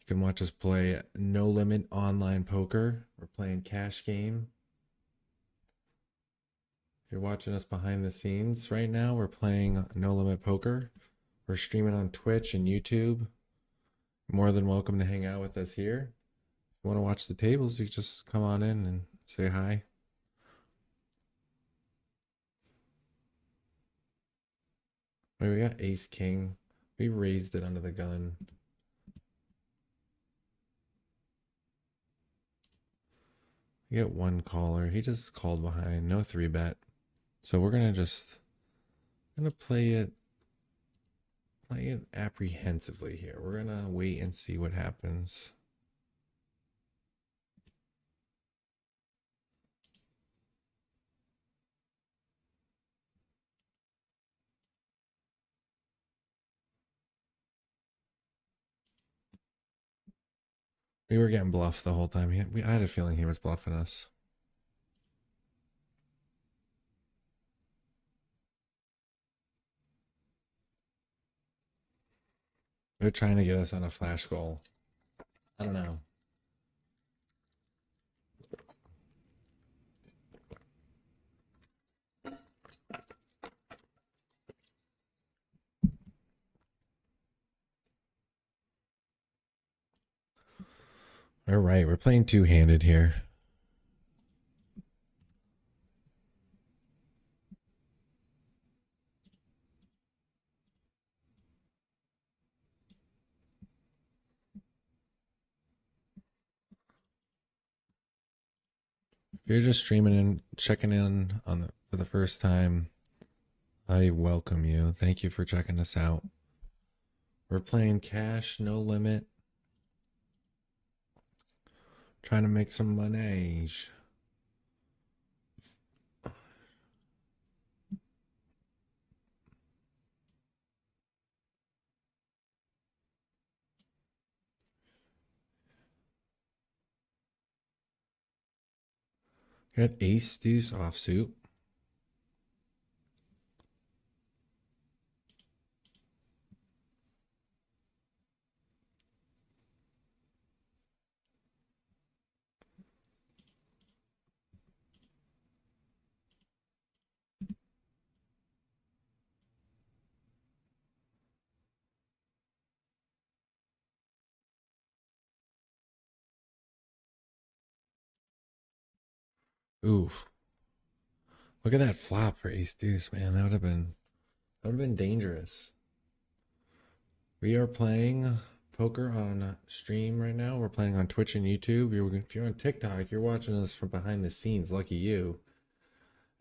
can watch us play No Limit Online Poker. We're playing cash game. If you're watching us behind the scenes right now, we're playing No Limit Poker. We're streaming on Twitch and YouTube. You're more than welcome to hang out with us here. If you want to watch the tables, you just come on in and say hi. Wait, we got Ace King. We raised it under the gun. We get one caller. He just called behind. No 3-bet. So we're gonna play it apprehensively here. We're gonna wait and see what happens. We were getting bluffed the whole time. I had a feeling he was bluffing us. They're trying to get us on a flash goal. I don't know. All right, we're playing two-handed here. If you're just streaming and checking in for the first time, I welcome you. Thank you for checking us out. We're playing cash, no limit. Trying to make some money. Got ace deuce offsuit. Oof. Look at that flop for ace deuce, man. That would have been dangerous. We are playing poker on stream right now. We're playing on Twitch and YouTube. If you're on TikTok, you're watching us from behind the scenes. Lucky you.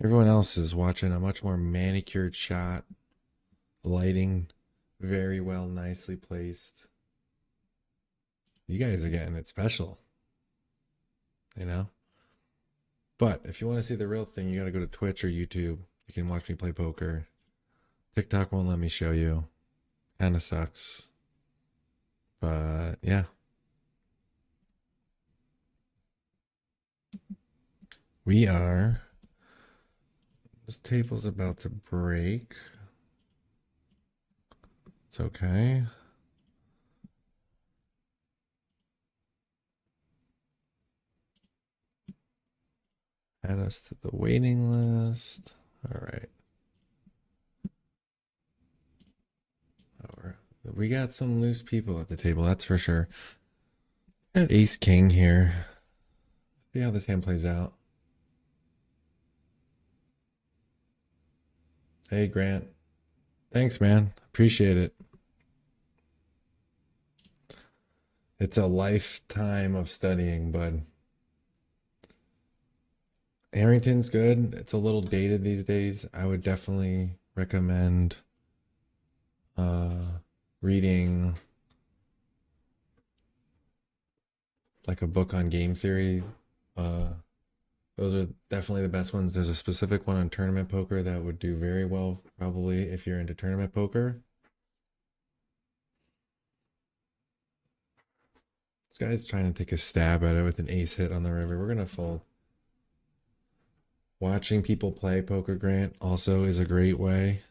Everyone else is watching a much more manicured shot. Lighting very well, nicely placed. You guys are getting it special, you know? But if you want to see the real thing, you got to go to Twitch or YouTube. You can watch me play poker. TikTok won't let me show you. Kind of sucks. But yeah. We are. This table's about to break. It's okay. Add us to the waiting list. All right. We got some loose people at the table, that's for sure. Got ace king here. See how this hand plays out. Hey, Grant. Thanks, man. Appreciate it. It's a lifetime of studying, bud. Harrington's good. It's a little dated these days. I would definitely recommend reading like a book on game theory. Uh, those are definitely the best ones. There's a specific one on tournament poker that would do very well, probably if you're into tournament poker. This guy's trying to take a stab at it with an ace hit on the river. We're gonna fold. Watching people play poker, Grant, also is a great way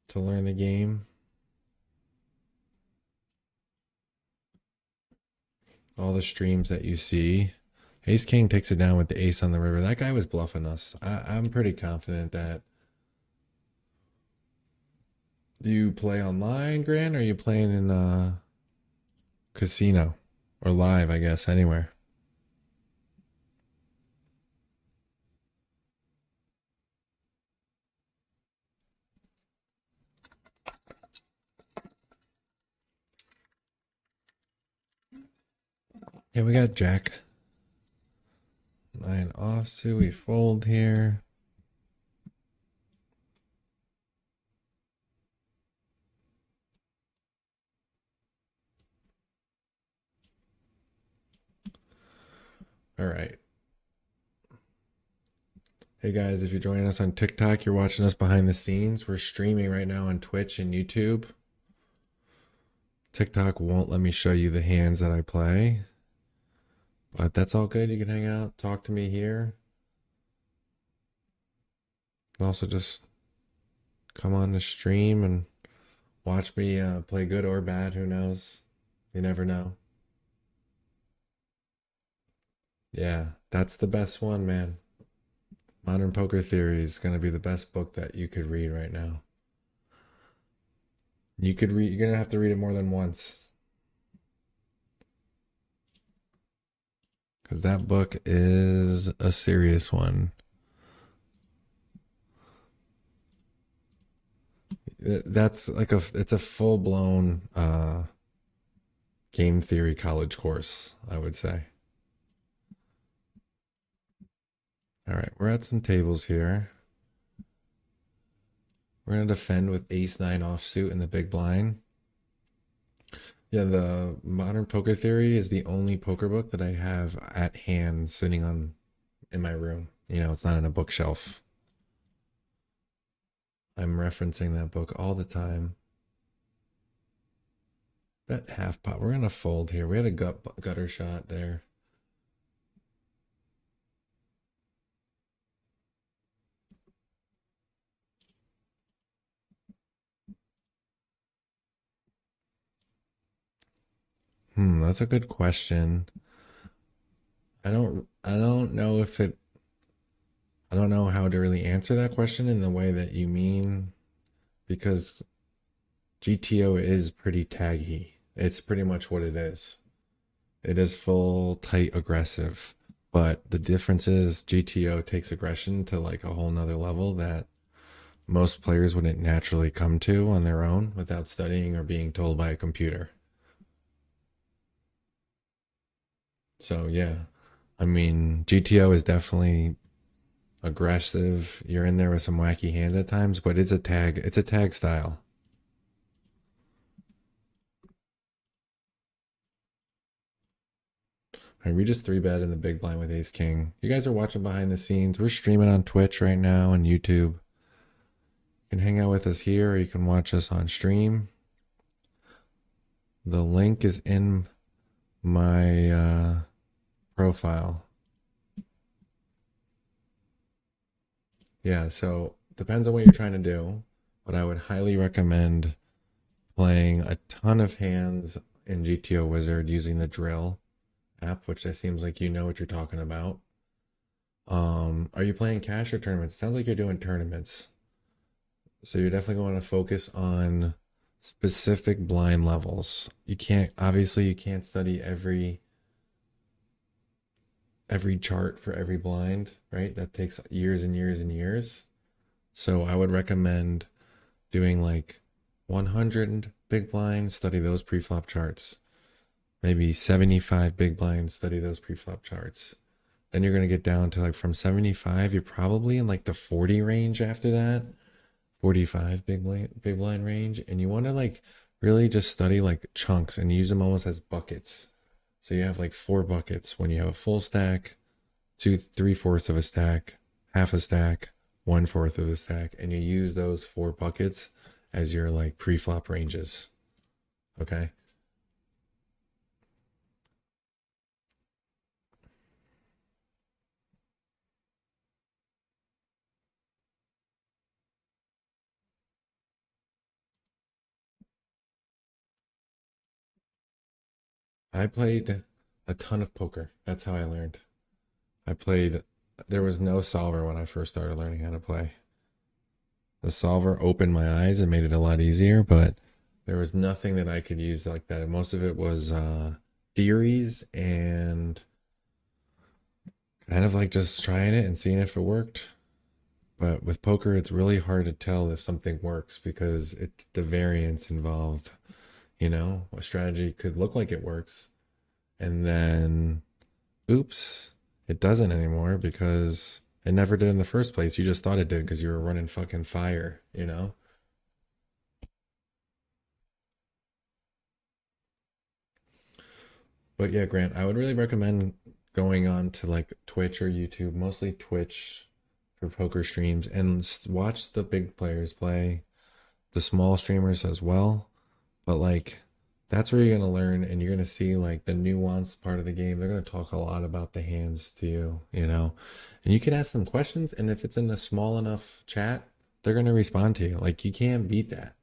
to learn the game. all the streams that you see. Ace King takes it down with the ace on the river. That guy was bluffing us. I'm pretty confident that. Do you play online, Grant, or are you playing in casino or live? I guess anywhere. Yeah, we got Jack 9 offsuit. We fold here. All right. Hey guys, if you're joining us on TikTok, you're watching us behind the scenes. We're streaming right now on Twitch and YouTube. TikTok won't let me show you the hands that I play, but that's all good. You can hang out, talk to me here. Also, just come on the stream and watch me play good or bad. Who knows? You never know. Yeah, that's the best one, man. Modern Poker Theory is going to be the best book that you could read right now. You could read, you're going to have to read it more than once because that book is a serious one. That's like it's a full-blown game theory college course, I would say. All right, we're at some tables here. We're going to defend with ace nine offsuit in the big blind. Yeah, the Modern Poker Theory is the only poker book that I have at hand sitting on in my room. You know, it's not in a bookshelf. I'm referencing that book all the time. Bet half pot. We're gonna fold here. We had a gutter shot there. That's a good question. I don't know if it I don't know how to really answer that question in the way that you mean because GTO is pretty taggy. It's pretty much what it is. It is full, tight, aggressive. But the difference is GTO takes aggression to like a whole nother level that most players wouldn't naturally come to on their own without studying or being told by a computer. So yeah, I mean GTO is definitely aggressive. You're in there with some wacky hands at times, but it's a tag. It's a tag style. All right, we just three bet in the big blind with Ace King. You guys are watching behind the scenes. We're streaming on Twitch right now and YouTube. You can hang out with us here, or you can watch us on stream. The link is in my profile. Yeah, so depends on what you're trying to do, but I would highly recommend playing a ton of hands in GTO Wizard using the drill app, which that seems like you know what you're talking about. Are you playing cash or tournaments? Sounds like you're doing tournaments. So you're definitely going to focus on specific blind levels. You can't obviously you can't study every chart for every blind, right? That takes years and years and years. So I would recommend doing like 100 big blinds, study those pre-flop charts. Maybe 75 big blinds, study those pre-flop charts. Then you're going to get down to like from 75, you're probably in like the 40 range after that. 45 big blind range, and you want to like really just study like chunks and use them almost as buckets. So you have like four buckets when you have a full stack, two, three-fourths of a stack, half a stack, one-fourth of a stack, and you use those four buckets as your like pre-flop ranges. Okay. I played A ton of poker. That's how I learned. I played, there was no solver when I first started learning how to play. The solver opened my eyes and made it a lot easier, but there was nothing that I could use like that. Most of it was theories and kind of like just trying it and seeing if it worked. But with poker, it's really hard to tell if something works because the variance involved. A strategy could look like it works, and then oops, it doesn't anymore because it never did in the first place. You just thought it did because you were running fucking fire. But yeah, Grant, I would really recommend going on to like Twitch or YouTube, mostly Twitch for poker streams, and watch the big players play, the small streamers as well. But like, that's where you're gonna learn, and you're gonna see like the nuanced part of the game. They're gonna talk a lot about the hands to you, and you can ask them questions, and if it's in a small enough chat, they're gonna respond to you. Like, you can't beat that.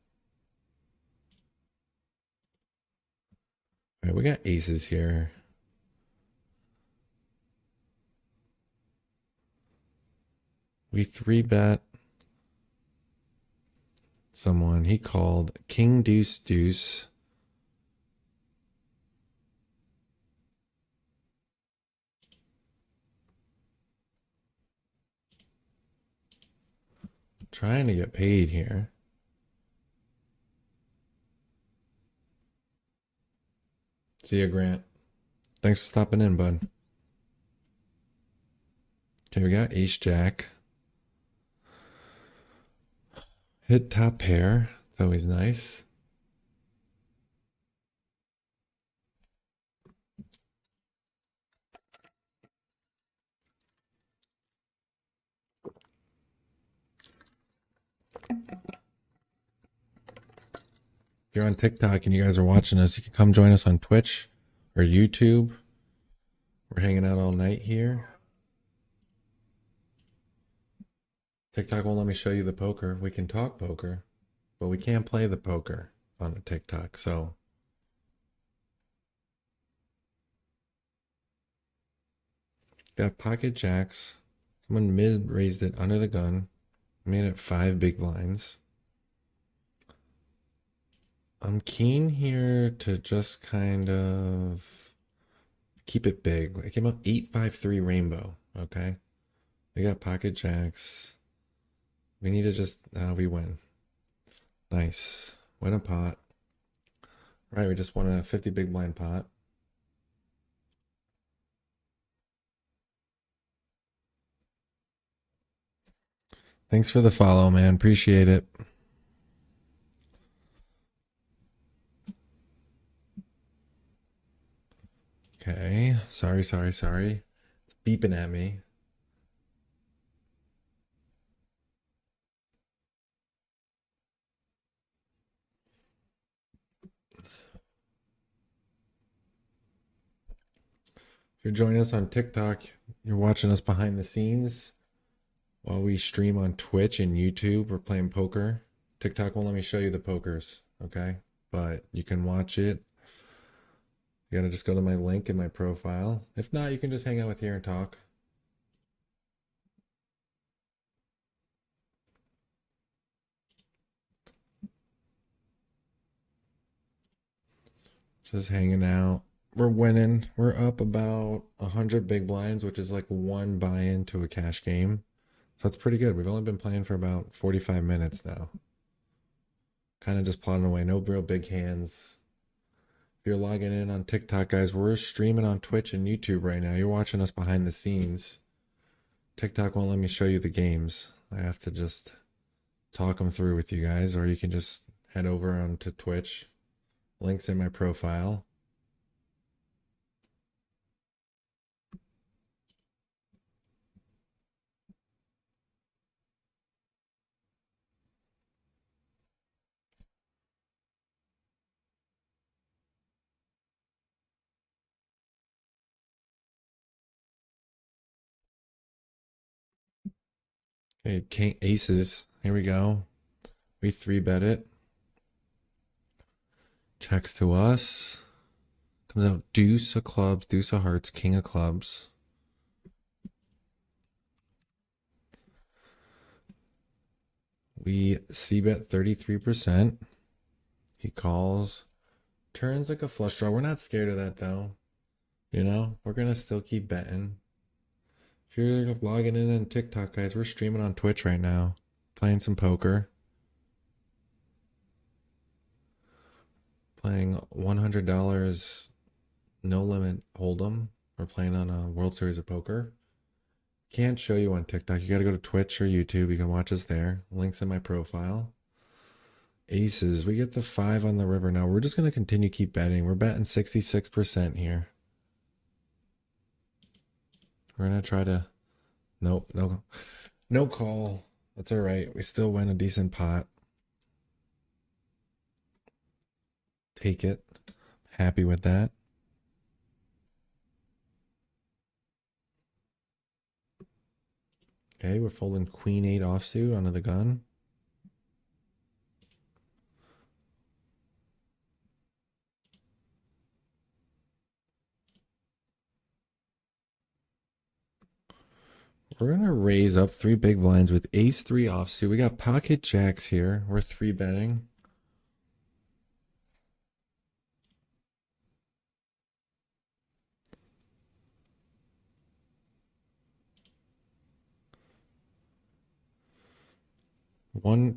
All right, we got aces here. We three bet someone. He called King Deuce Deuce. Trying to get paid here. See ya, Grant. Thanks for stopping in, bud. Okay, we got ace jack. Hit top pair. It's always nice. If you're on TikTok and you guys are watching us, you can come join us on Twitch or YouTube. We're hanging out all night here. TikTok won't let me show you the poker. We can talk poker, but we can't play the poker on the TikTok. So, got pocket jacks. Someone mid raised it under the gun. Made it 5 big blinds. I'm keen here to just kind of keep it big. I came up 8-5-3 rainbow. Okay. We got pocket jacks. We need to just, we win. Nice. Win a pot. Right, we just won a 50 big blind pot. Thanks for the follow, man. Appreciate it. Okay. Sorry, sorry, sorry. It's beeping at me. If you're joining us on TikTok, you're watching us behind the scenes while we stream on Twitch and YouTube. We're playing poker. TikTok won't let me show you the pokers, okay? But you can watch it. You gotta just go to my link in my profile. If not, you can just hang out with here and talk. Just hanging out. We're winning. We're up about 100 big blinds, which is like one buy-in to a cash game. So that's pretty good. We've only been playing for about 45 minutes now. Kind of just plodding away. No real big hands. If you're logging in on TikTok, guys, we're streaming on Twitch and YouTube right now. You're watching us behind the scenes. TikTok won't let me show you the games. I have to just talk them through with you guys, or you can just head over onto Twitch. Links in my profile. Okay, King Aces. Here we go. We three bet it. Checks to us. Comes out deuce of clubs, deuce of hearts, king of clubs. We c-bet 33%. He calls. Turns like a flush draw. We're not scared of that though. You know, we're gonna still keep betting. If you're logging in on TikTok, guys, we're streaming on Twitch right now, playing some poker, playing $100 no limit hold'em. We're playing on a World Series of Poker. Can't show you on TikTok. You got to go to Twitch or YouTube. You can watch us there. Links in my profile. Aces. We get the 5 on the river now. We're just gonna continue keep betting. We're betting 66% here. We're gonna try to. Nope, no call. That's all right. We still win a decent pot. Take it. Happy with that. Okay, we're folding Queen 8 offsuit onto the gun. We're gonna raise up 3 big blinds with Ace 3 offsuit. We got pocket jacks here. We're 3 betting.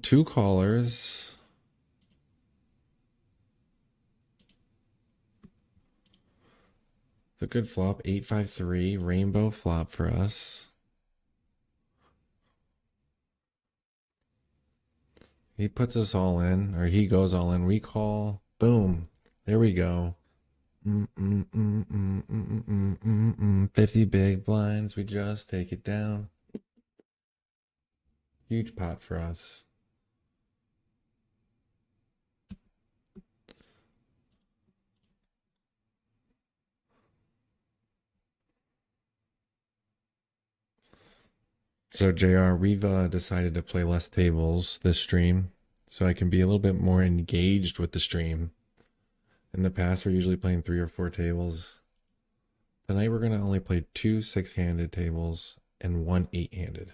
Two callers. It's a good flop. 8-5-3 rainbow flop for us. He puts us all in, or he goes all in. We call. Boom. There we go. 50 big blinds. We just take it down. Huge pot for us. So, JR, we've decided to play less tables this stream so I can be a little bit more engaged with the stream. In the past, we're usually playing 3 or 4 tables. Tonight, we're going to only play 2 6-handed tables and 1 8-handed.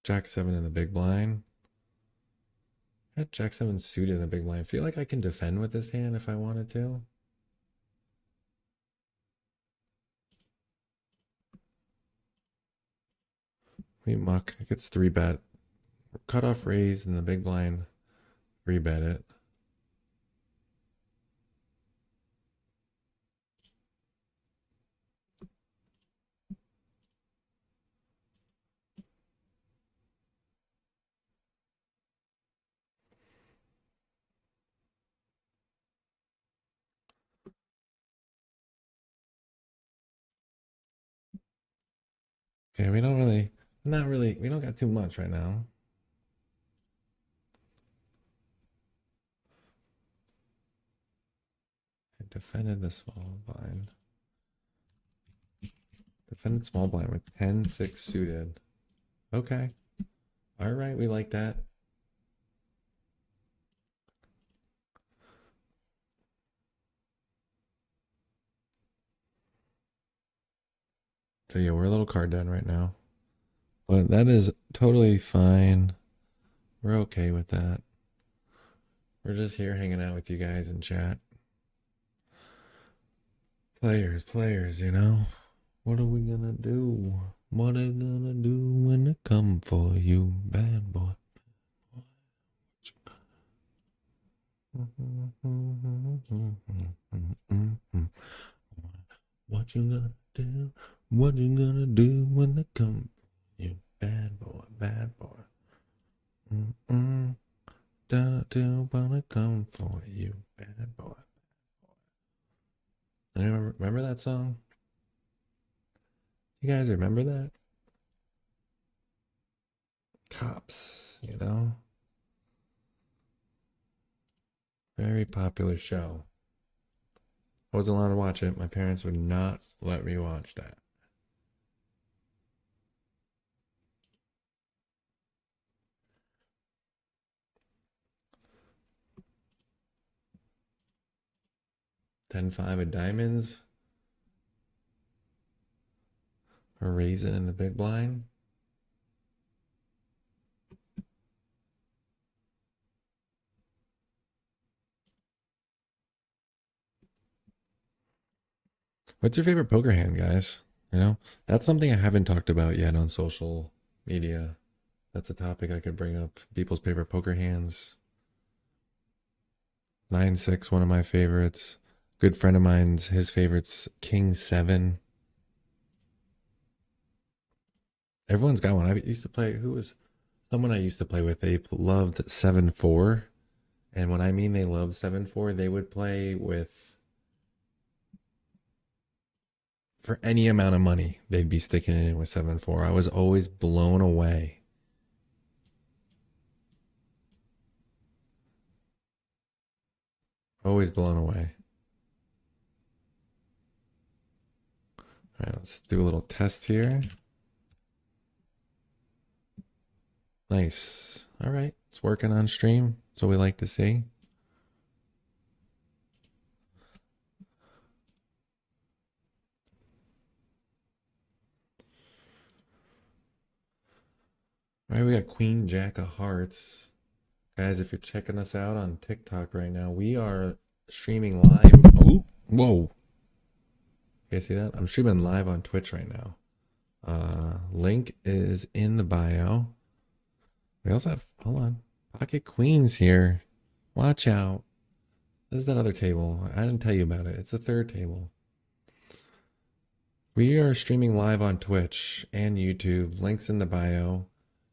Jack 7 in the big blind. Got Jack 7 suited in the big blind. I feel like I can defend with this hand if I wanted to. We muck. It gets 3 bet. Cut off raise in the big blind. 3 bet it. Okay, we don't really, not really, we don't got too much right now. I defended the small blind. Defended small blind with 10-6 suited. Okay. All right, we like that. So yeah, we're a little card down right now. But that is totally fine. We're okay with that. We're just here hanging out with you guys in chat. Players, you know? What are we gonna do? What are gonna do when they come for you, bad boy? What you gonna do? What you gonna do when they come for you, bad boy, bad boy? Don't wanna come for you, bad boy. Anyone remember that song? You guys remember that? Cops, you know? Very popular show. I wasn't allowed to watch it. My parents would not let me watch that. 10-5 of diamonds. Or raising in the big blind. What's your favorite poker hand, guys? You know, that's something I haven't talked about yet on social media. That's a topic I could bring up. People's favorite poker hands. 9-6, one of my favorites. Good friend of mine's, his favorite's King 7. Everyone's got one. I used to play, who was someone I used to play with? They loved 7-4. And when I mean they loved 7-4, they would play with, for any amount of money, they'd be sticking it in with 7-4. I was always blown away. Always blown away. All right, let's do a little test here. Nice. All right, it's working on stream. That's what we like to see. All right, we got Queen Jack of Hearts. Guys, if you're checking us out on TikTok right now, we are streaming live. Oh, whoa. You guys see that? I'm streaming live on Twitch right now. Link is in the bio. We also have, hold on, Pocket Queens here. Watch out. This is that other table. I didn't tell you about it. It's the third table. We are streaming live on Twitch and YouTube. Links in the bio.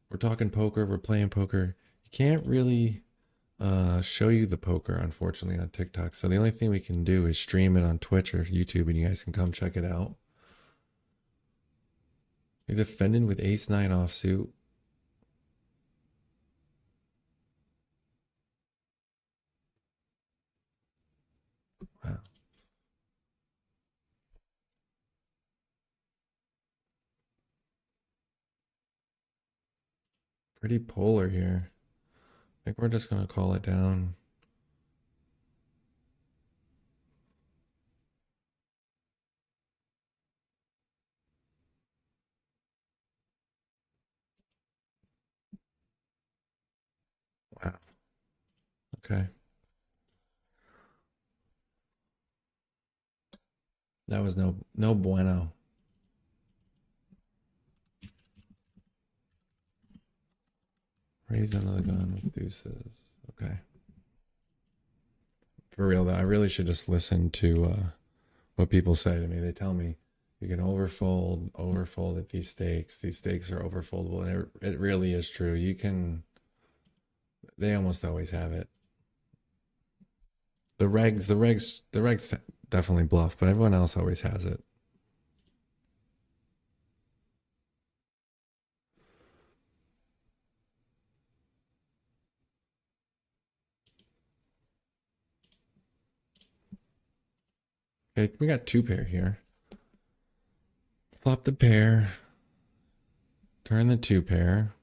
We're talking poker. We're playing poker. You can't really show you the poker, unfortunately, on TikTok. So the only thing we can do is stream it on Twitch or YouTube, and you guys can come check it out. You're defending with ace-9 offsuit. Wow. Pretty polar here. I think we're just going to call it down. Wow. Okay. That was no bueno. Raise another gun with deuces. Okay. For real though, I really should just listen to what people say to me. They tell me you can overfold at these stakes. These stakes are overfoldable, and it really is true. You can. They almost always have it. The regs definitely bluff, but everyone else always has it. Okay, we got two pair here. Flop the pair. Turn the two pair.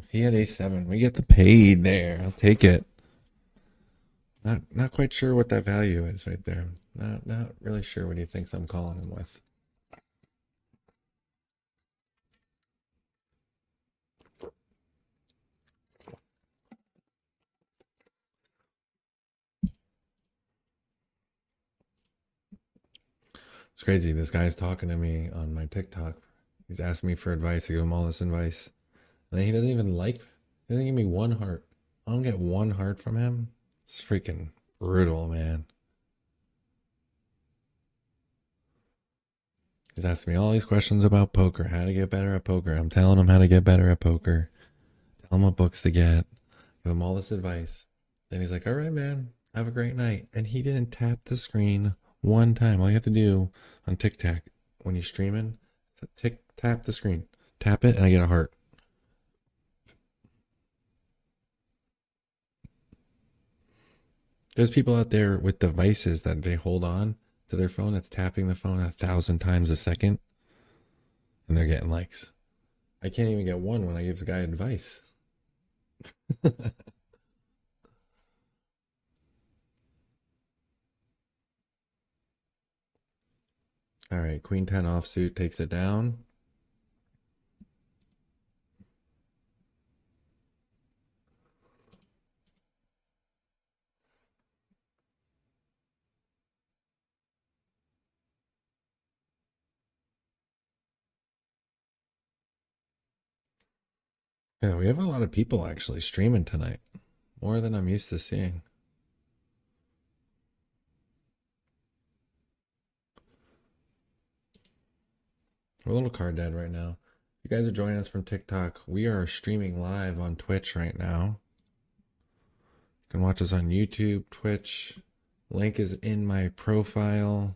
He had a7. We get the paid there. I'll take it. Not quite sure what that value is right there. Not really sure what he thinks I'm calling him with. It's crazy. This guy's talking to me on my TikTok. He's asking me for advice. I give him all this advice. And then he doesn't even he doesn't give me one heart. I don't get one heart from him. It's freaking brutal, man. He's asking me all these questions about poker, how to get better at poker. I'm telling him how to get better at poker. Tell him what books to get. Give him all this advice. Then he's like, all right, man, have a great night. And he didn't tap the screen one time. All you have to do on TikTok when you're streaming, tap the screen. Tap it and I get a heart. There's people out there with devices that they hold on to their phone that's tapping the phone 1,000 times a second, and they're getting likes. I can't even get one when I give the guy advice. All right, Queen 10 offsuit takes it down. Yeah, we have a lot of people actually streaming tonight, more than I'm used to seeing. We're a little card dead right now. If you guys are joining us from TikTok, we are streaming live on Twitch right now. You can watch us on YouTube, Twitch. Link is in my profile.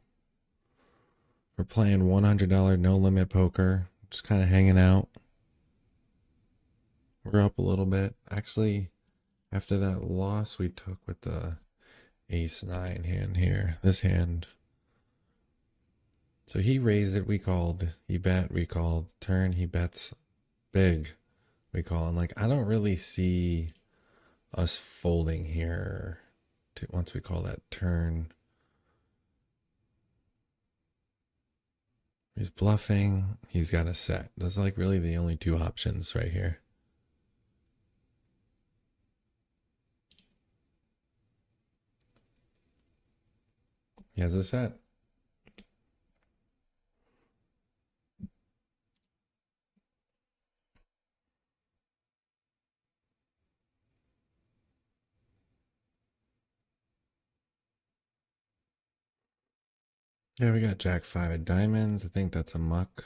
We're playing $100 no limit poker, just kind of hanging out. We're up a little bit. Actually, after that loss we took with the ace nine hand here, this hand. So he raised it, we called. He bet, we called. Turn, he bets big, we call. And like, I don't really see us folding here once we call that turn. He's bluffing. He's got a set. That's like really the only two options right here. He has a set. Yeah, we got Jack 5 of diamonds. I think that's a muck.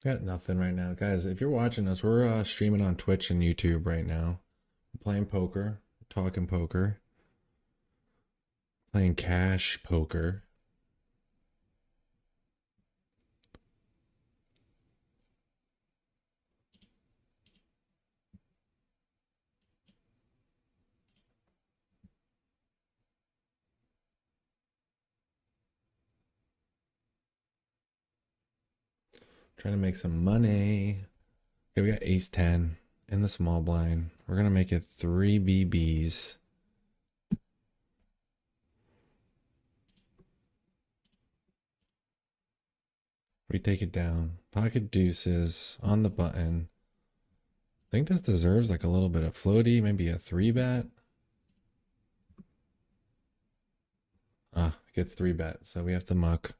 Got nothing right now. Guys, if you're watching us, we're streaming on Twitch and YouTube right now. We're playing poker, talking poker, playing cash poker. Trying to make some money. Okay, we got ace 10 in the small blind. We're going to make it 3 BBs. We take it down. Pocket deuces on the button. I think this deserves like a little bit of floaty, maybe a 3-bet. Ah, it gets 3-bet, so we have to muck.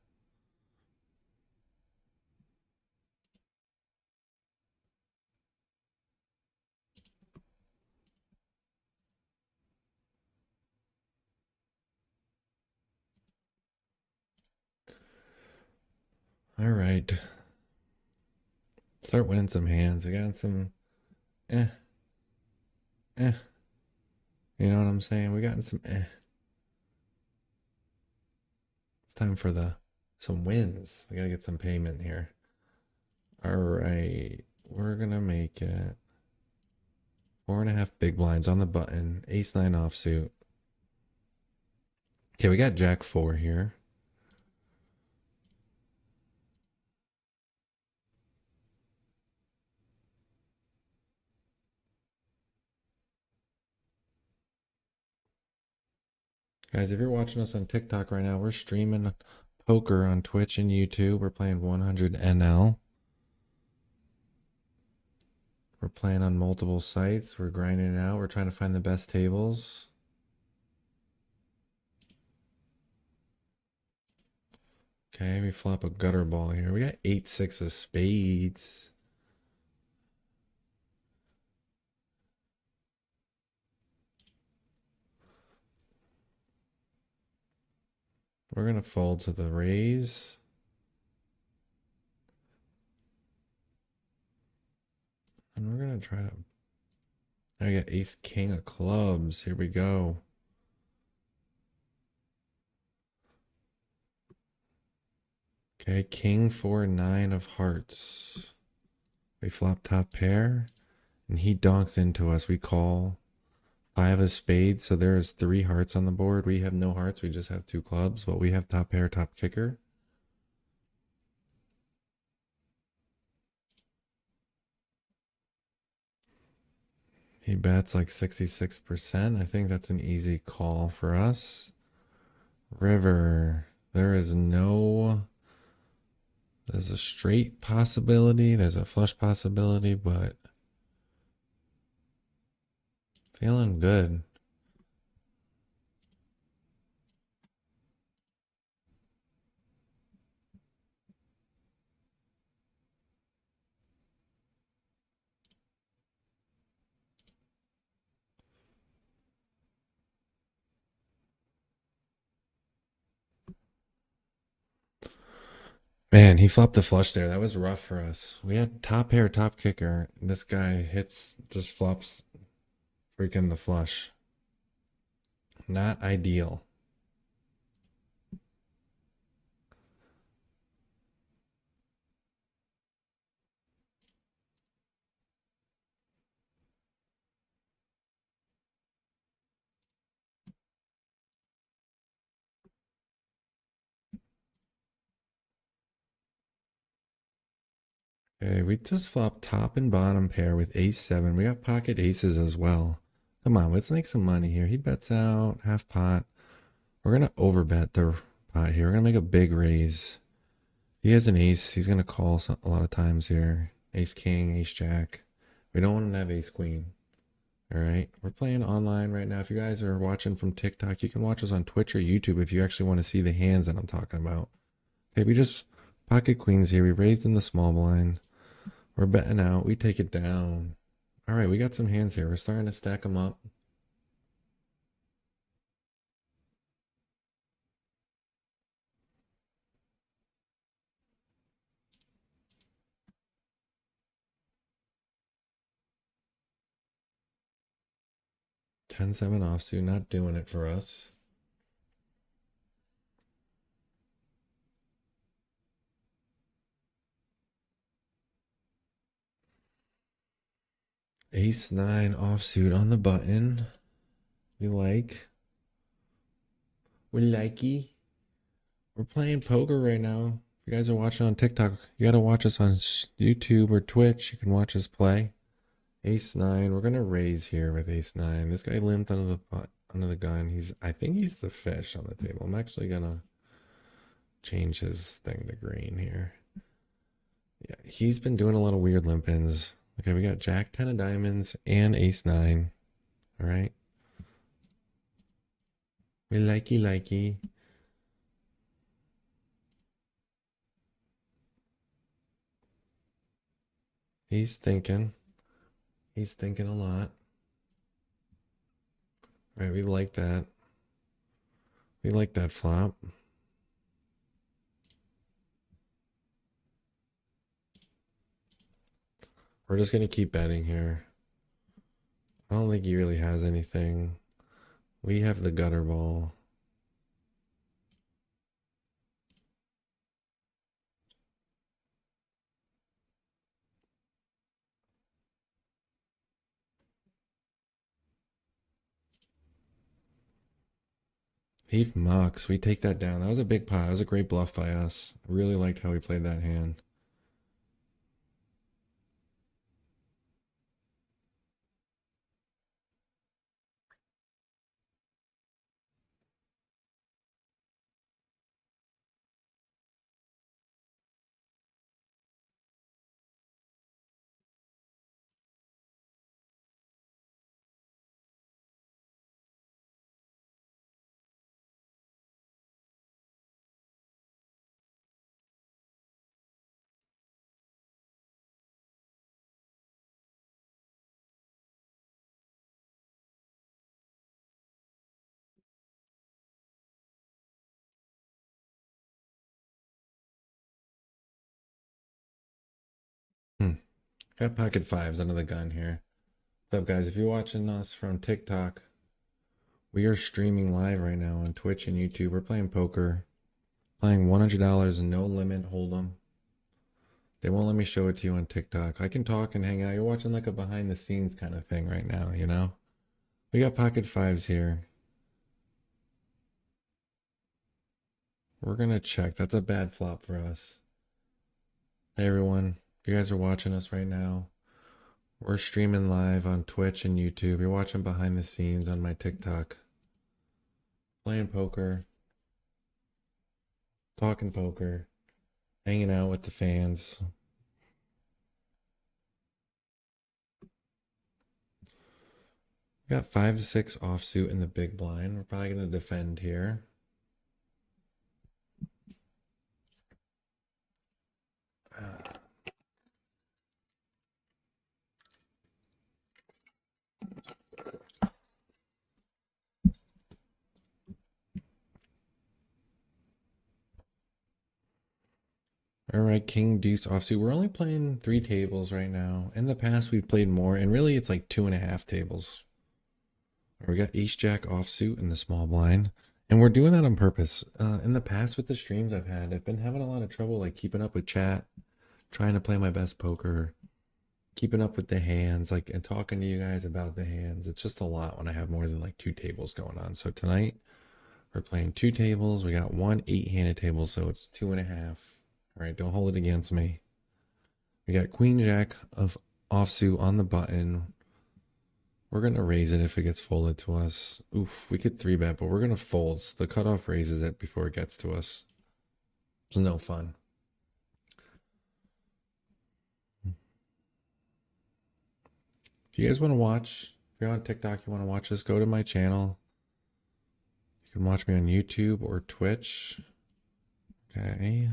All right. Start winning some hands. We got some eh, eh. You know what I'm saying? We got some eh. It's time for some wins. We gotta get some payment here. All right. We're gonna make it 4.5 big blinds on the button. Ace 9 offsuit. Okay, we got Jack 4 here. Guys, if you're watching us on TikTok right now, we're streaming poker on Twitch and YouTube. We're playing 100 NL. We're playing on multiple sites. We're grinding it out. We're trying to find the best tables. Okay, we flop a gutter ball here. We got 8-6 of spades. We're gonna fold to the raise. And we're gonna try to. I got ace king of clubs. Here we go. Okay, king 4 9 of hearts. We flop top pair, and he donks into us. We call 5 of spades, so there is 3 hearts on the board. We have no hearts, we just have 2 clubs, but we have top pair, top kicker. He bets like 66%. I think that's an easy call for us. River. There is no. There's a straight possibility. There's a flush possibility, but feeling good. Man, he flopped the flush there. That was rough for us. We had top pair, top kicker. This guy hits, just flops freaking the flush. Not ideal. Okay, we just flopped top and bottom pair with ace 7. We got pocket aces as well. Come on, let's make some money here. He bets out half pot. We're going to overbet the pot here. We're going to make a big raise. He has an ace. He's going to call a lot of times here. Ace king, ace jack. We don't want him to have ace queen. All right. We're playing online right now. If you guys are watching from TikTok, you can watch us on Twitch or YouTube if you actually want to see the hands that I'm talking about. Okay, we just pocket queens here. We raised in the small blind. We're betting out. We take it down. All right, we got some hands here. We're starting to stack them up. Ten seven offsuit, not doing it for us. Ace 9 offsuit on the button. We like. We likey. We're playing poker right now. If you guys are watching on TikTok, you got to watch us on YouTube or Twitch. You can watch us play. Ace 9. We're gonna raise here with ace 9. This guy limped under the gun. I think he's the fish on the table. I'm actually gonna change his thing to green here. Yeah, he's been doing a lot of weird limp ins. Okay, we got Jack 10 of diamonds and ace 9. All right. We likey. He's thinking. He's thinking a lot. All right, we like that. We like that flop. We're just gonna keep betting here. I don't think he really has anything. We have the gutter ball. He mucks. We take that down. That was a big pot. That was a great bluff by us. Really liked how we played that hand. Got pocket fives under the gun here. What's up, guys? If you're watching us from TikTok, we are streaming live right now on Twitch and YouTube. We're playing poker, playing $100 and no limit hold'em. They won't let me show it to you on TikTok. I can talk and hang out. You're watching like a behind the scenes kind of thing right now, you know? We got pocket fives here. We're gonna check. That's a bad flop for us. Hey everyone, if you guys are watching us right now, we're streaming live on Twitch and YouTube. You're watching behind the scenes on my TikTok. Playing poker, talking poker, hanging out with the fans. We got 5-6 offsuit in the big blind. We're probably going to defend here. All right, King Deuce offsuit. We're only playing 3 tables right now. In the past, we've played more, and really it's like 2.5 tables. We got Ace Jack offsuit in the small blind, and we're doing that on purpose. In the past with the streams I've been having a lot of trouble like keeping up with chat, trying to play my best poker, keeping up with the hands, like and talking to you guys about the hands. It's just a lot when I have more than like 2 tables going on. So tonight we're playing 2 tables. We got 1 8-handed table, so it's 2.5. All right, don't hold it against me. We got Queen Jack of offsuit on the button. We're going to raise it if it gets folded to us. Oof, we could 3-bet, but we're going to fold. The cutoff raises it before it gets to us. It's no fun. If you guys want to watch, if you're on TikTok, you want to watch this, go to my channel. You can watch me on YouTube or Twitch. Okay.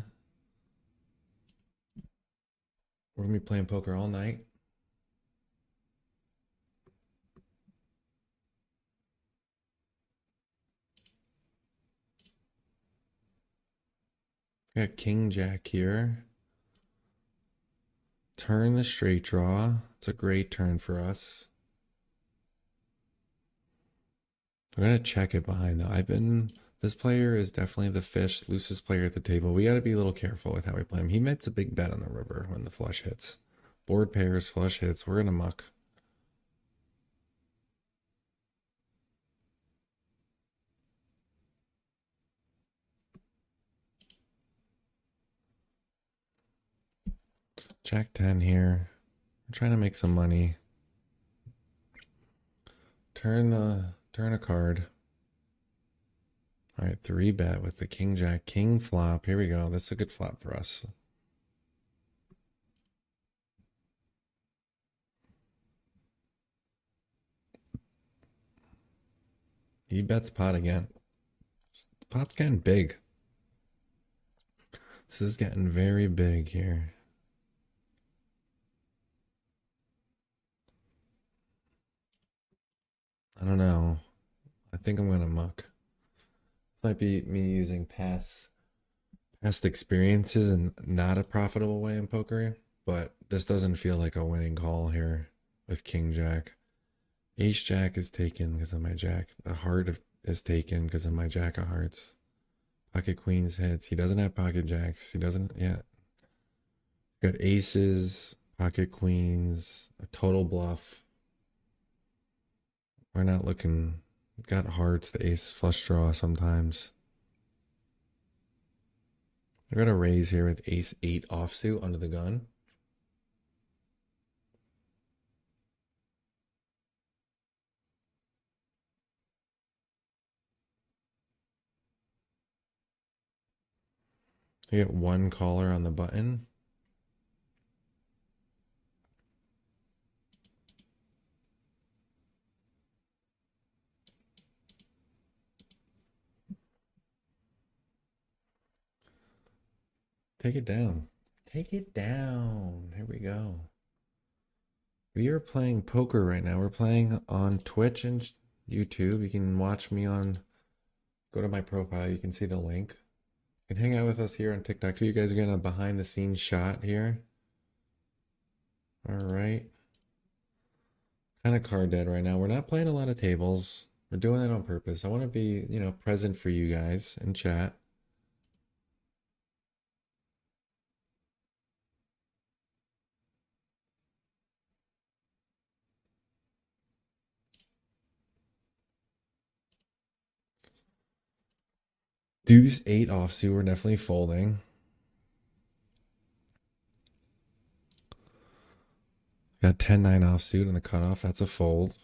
We're going to be playing poker all night. We got King Jack here. Turn the straight draw. It's a great turn for us. We're going to check it behind though. This player is definitely the fish, loosest player at the table. We got to be a little careful with how we play him. He makes a big bet on the river when the flush hits. Board pairs, flush hits. We're going to muck. Jack 10 here. We're trying to make some money. Turn a card. All right, 3-bet with the King Jack King flop. Here we go. This is a good flop for us. He bets pot again. The pot's getting big. This is getting very big here. I don't know. I think I'm gonna muck. This might be me using past experiences and not a profitable way in poker, but this doesn't feel like a winning call here with King Jack. Ace Jack is taken because of my Jack. The heart is taken because of my Jack of Hearts. Pocket Queens hits. He doesn't have pocket Jacks. He doesn't yet. Got aces, pocket queens, a total bluff. We're not looking. Got hearts, the ace flush draw sometimes. We're gonna raise here with ace 8 offsuit under the gun. We get 1 caller on the button. Take it down. Take it down. Here we go. We are playing poker right now. We're playing on Twitch and YouTube. You can watch me on, go to my profile. You can see the link. You can hang out with us here on TikTok too. You guys are getting a behind the scenes shot here. All right. Kind of card dead right now. We're not playing a lot of tables. We're doing it on purpose. I want to be, present for you guys in chat. Deuce 8 offsuit. We're definitely folding. Got 10-9 offsuit in the cutoff. That's a fold.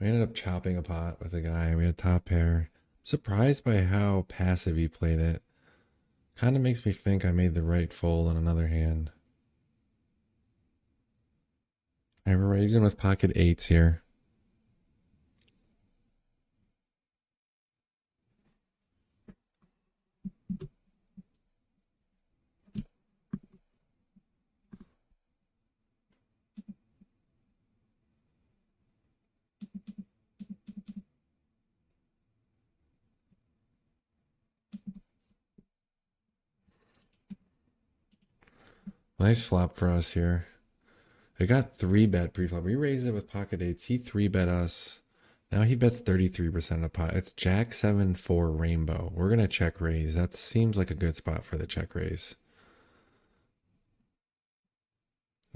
We ended up chopping a pot with a guy. We had top pair. Surprised by how passive he played it. Kind of makes me think I made the right fold on another hand. All right, we're raising with pocket eights here. Nice flop for us here. I got 3-bet pre-flop. We raised it with pocket eights. He 3-bet us. Now he bets 33% of the pot. It's Jack 7-4 rainbow. We're going to check raise. That seems like a good spot for the check raise.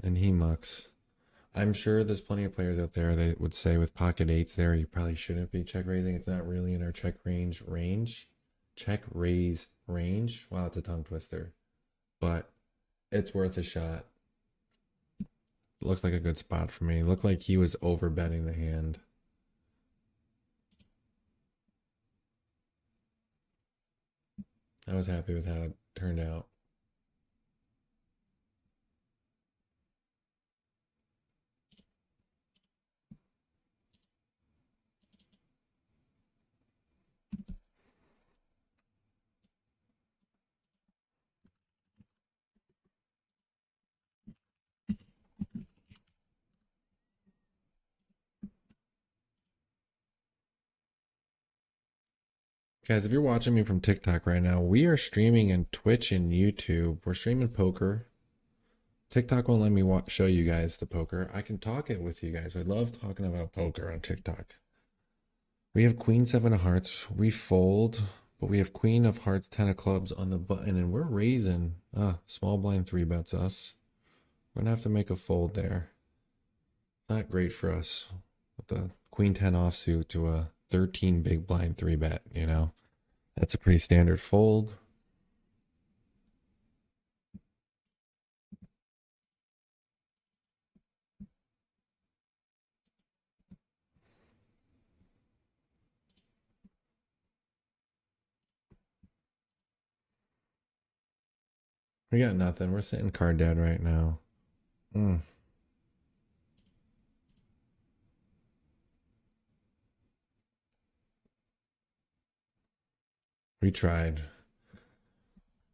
And he mucks. I'm sure there's plenty of players out there that would say with pocket eights there, you probably shouldn't be check raising. It's not really in our check range. Check raise range. Wow, it's a tongue twister. But it's worth a shot. Looked like a good spot for me. Looked like he was over betting the hand. I was happy with how it turned out. Guys, if you're watching me from TikTok right now, we are streaming in Twitch and YouTube. We're streaming poker. TikTok won't let me show you guys the poker. I can talk it with you guys. I love talking about poker on TikTok. We have Queen 7 of hearts. We fold, but we have Queen of hearts, 10 of clubs on the button, and we're raising. Small blind 3-bets us. We're going to have to make a fold there. Not great for us with the Queen 10 offsuit to a 13 big blind 3-bet, That's a pretty standard fold. We got nothing. We're sitting card dead right now. We tried.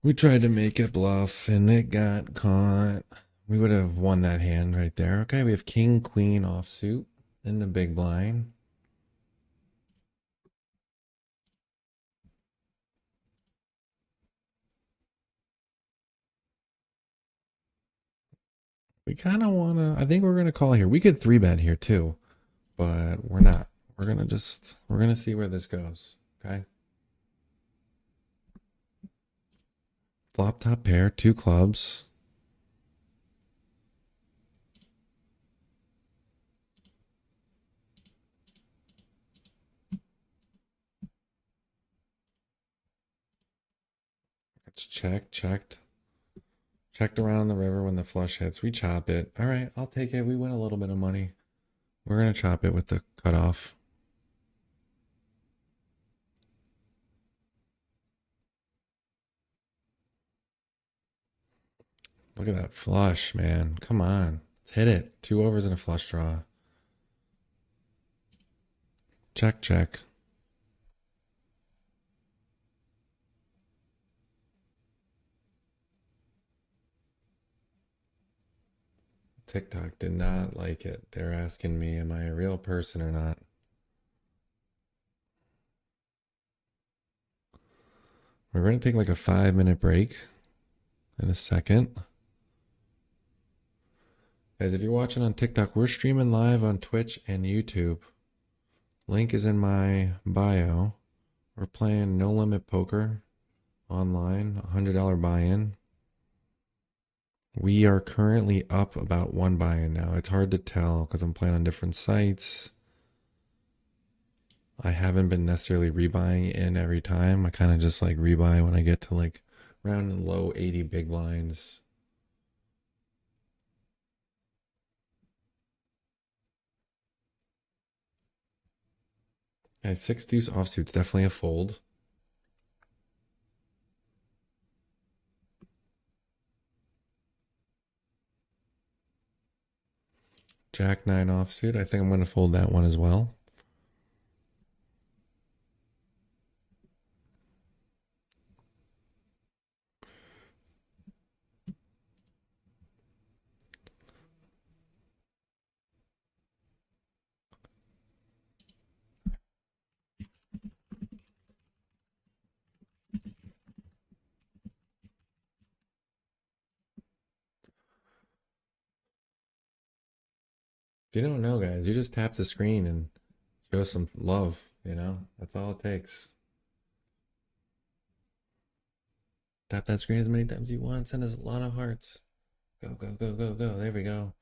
We tried to make it bluff and it got caught. We would have won that hand right there. Okay, we have king, queen offsuit in the big blind. We kind of want to, I think we're going to call here. We could 3-bet here too, but we're not. We're going to see where this goes. Okay. Flop top pair, 2 clubs. It's checked. Checked around the river when the flush hits. We chop it. All right, I'll take it. We win a little bit of money. We're going to chop it with the cutoff. Look at that flush, man. Come on. Let's hit it. 2 overs and a flush draw. Check. TikTok did not like it. They're asking me, am I a real person or not? We're going to take like a 5-minute break. in a second. Guys, if you're watching on TikTok, we're streaming live on Twitch and YouTube. Link is in my bio. We're playing No Limit Poker online, $100 buy-in. We are currently up about one buy-in now. It's hard to tell because I'm playing on different sites. I haven't been necessarily rebuying in every time. I kind of just like rebuy when I get to like around low 80 big blinds. Okay, 6 deuce offsuit's definitely a fold. Jack 9 offsuit. I think I'm going to fold that one as well. If you don't know, guys, you just tap the screen and show some love, you know? That's all it takes. Tap that screen as many times as you want. Send us a lot of hearts. Go, go, go, go, go. There we go.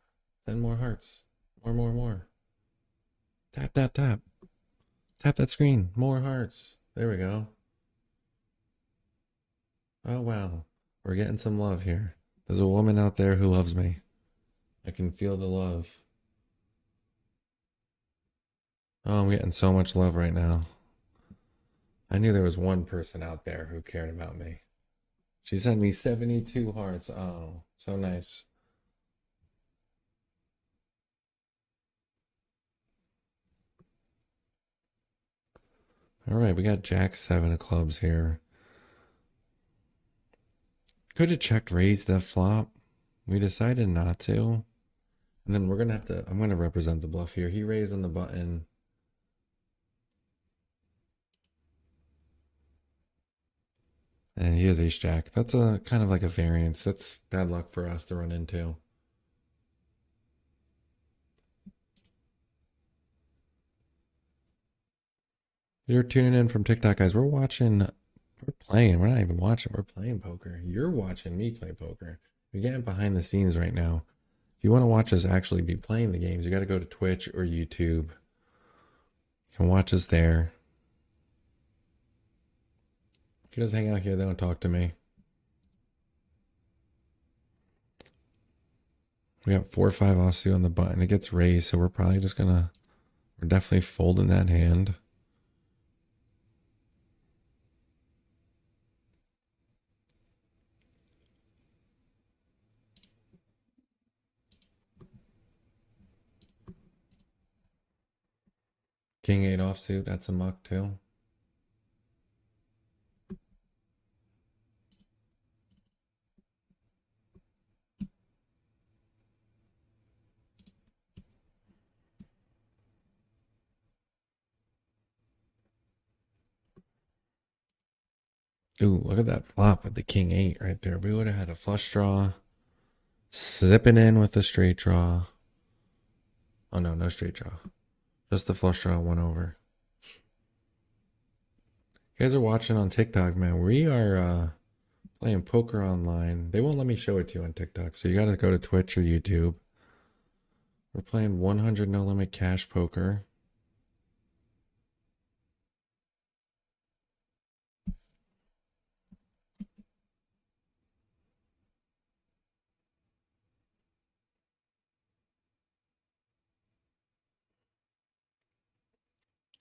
Send more hearts. More, more, more. Tap, tap, tap. Tap that screen. More hearts. There we go. Oh, wow. We're getting some love here. There's a woman out there who loves me. I can feel the love. Oh, I'm getting so much love right now. I knew there was one person out there who cared about me. She sent me 72 hearts. Oh, so nice. All right, we got Jack 7 of clubs here. Could have checked raise the flop. We decided not to. And then we're going to have to, I'm going to represent the bluff here. He raised on the button. And he has ace jack. That's a kind of like a variance. That's bad luck for us to run into. You're tuning in from TikTok, guys. We're watching, we're playing. We're not even watching, we're playing poker. You're watching me play poker. You're getting behind the scenes right now. If you want to watch us actually be playing the games, you got to go to Twitch or YouTube. You can watch us there. If you just hang out here, they don't talk to me. We got 4 or 5 offsuit on the button. It gets raised, so we're probably just gonna, we're definitely folding that hand. King 8 offsuit, that's a muck too. Ooh, look at that flop with the King 8 right there. We would have had a flush draw. Zipping in with a straight draw. Oh no, no straight draw. Just the flush draw, one over. You guys are watching on TikTok, man. We are playing poker online. They won't let me show it to you on TikTok, so you gotta go to Twitch or YouTube. We're playing 100 no limit cash poker.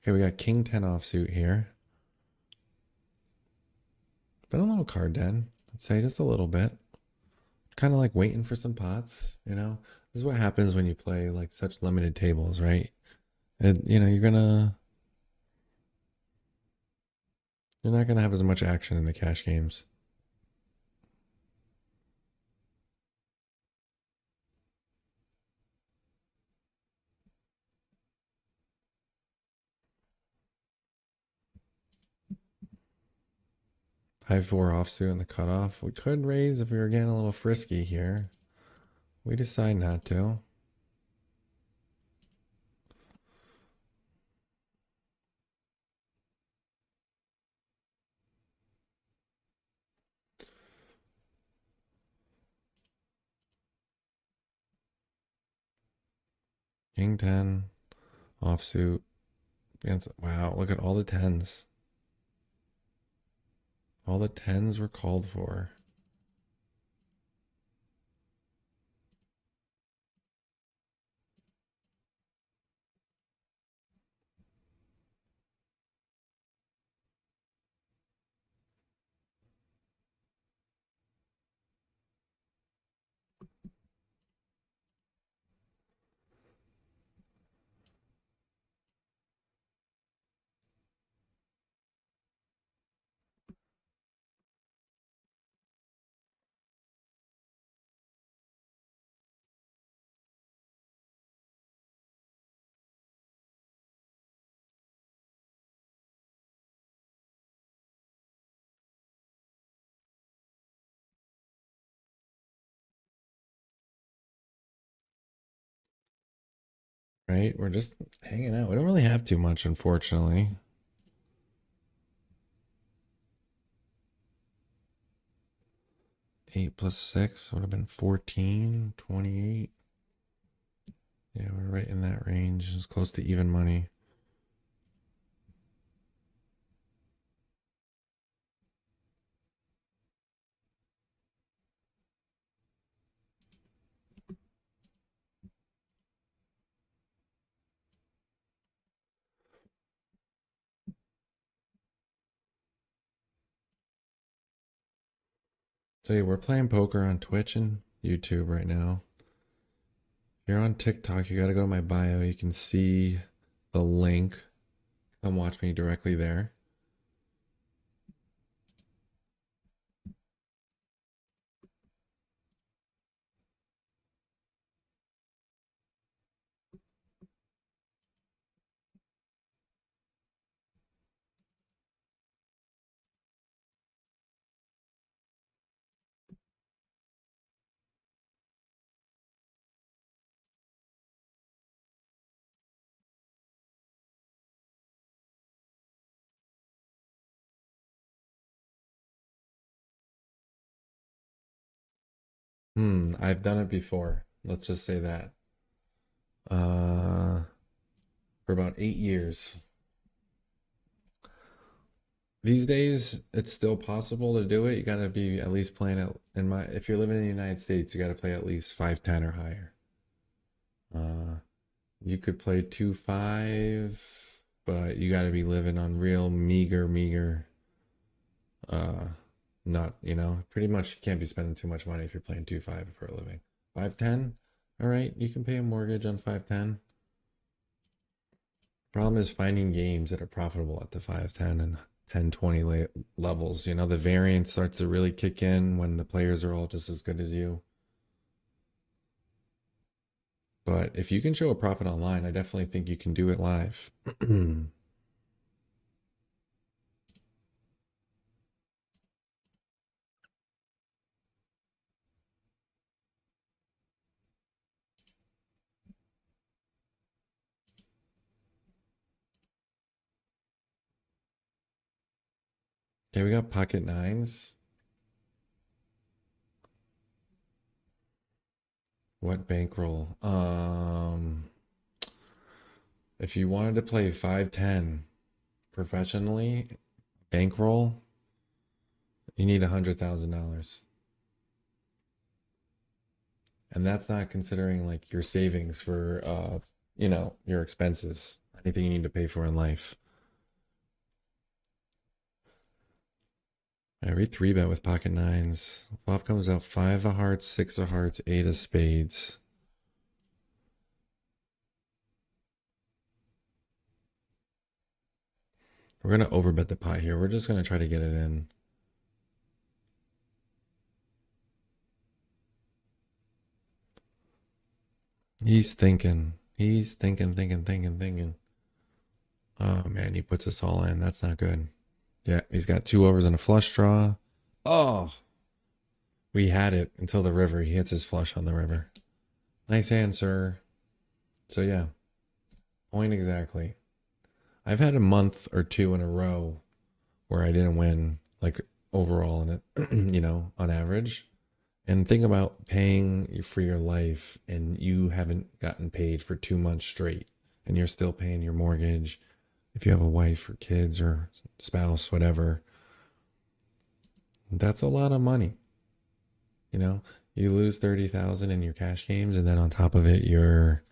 Okay, we got King 10 offsuit here. Been a little card den. I'd say just a little bit. Kind of like waiting for some pots, you know? This is what happens when you play like such limited tables, right? And you know, you're not gonna have as much action in the cash games. High four offsuit in the cutoff. We could raise if we were getting a little frisky here. We decide not to. King 10, offsuit. Wow, look at all the tens. All the tens were called for. Right? We're just hanging out. We don't really have too much, unfortunately. 8 plus 6 would have been 14, 28. Yeah, we're right in that range. It's close to even money. So yeah, we're playing poker on Twitch and YouTube right now. If you're on TikTok, you gotta go to my bio. You can see the link. Come watch me directly there. I've done it before. Let's just say that. Uh, for about 8 years. These days, it's still possible to do it. You gotta be at least playing it if you're living in the United States, you gotta play at least 510 or higher. Uh, you could play 2-5, but you gotta be living on real meager, uh, not, pretty much you can't be spending too much money if you're playing 2-5 for a living. 510, all right, you can pay a mortgage on 510. Problem is finding games that are profitable at the 510 and 1020 levels. The variance starts to really kick in when the players are all just as good as you. But if you can show a profit online, I definitely think you can do it live. Okay, we got pocket nines. What bankroll? If you wanted to play 510 professionally, bankroll, you need $100,000. And that's not considering like your savings for your expenses, anything you need to pay for in life. I read 3-bet with pocket nines. Flop comes out 5 of hearts, 6 of hearts, 8 of spades. We're gonna overbet the pot here. We're just gonna try to get it in. He's thinking. He's thinking. Oh man, he puts us all in. That's not good. Yeah, he's got two overs and a flush draw. Oh, we had it until the river. He hits his flush on the river. Nice hand, sir. So yeah, point exactly. I've had a month or two in a row where I didn't win, like overall in it, on average. And think about paying for your life and you haven't gotten paid for 2 months straight and you're still paying your mortgage. If you have a wife or kids or spouse, whatever, that's a lot of money. You know, you lose 30,000 in your cash games and then on top of it, you're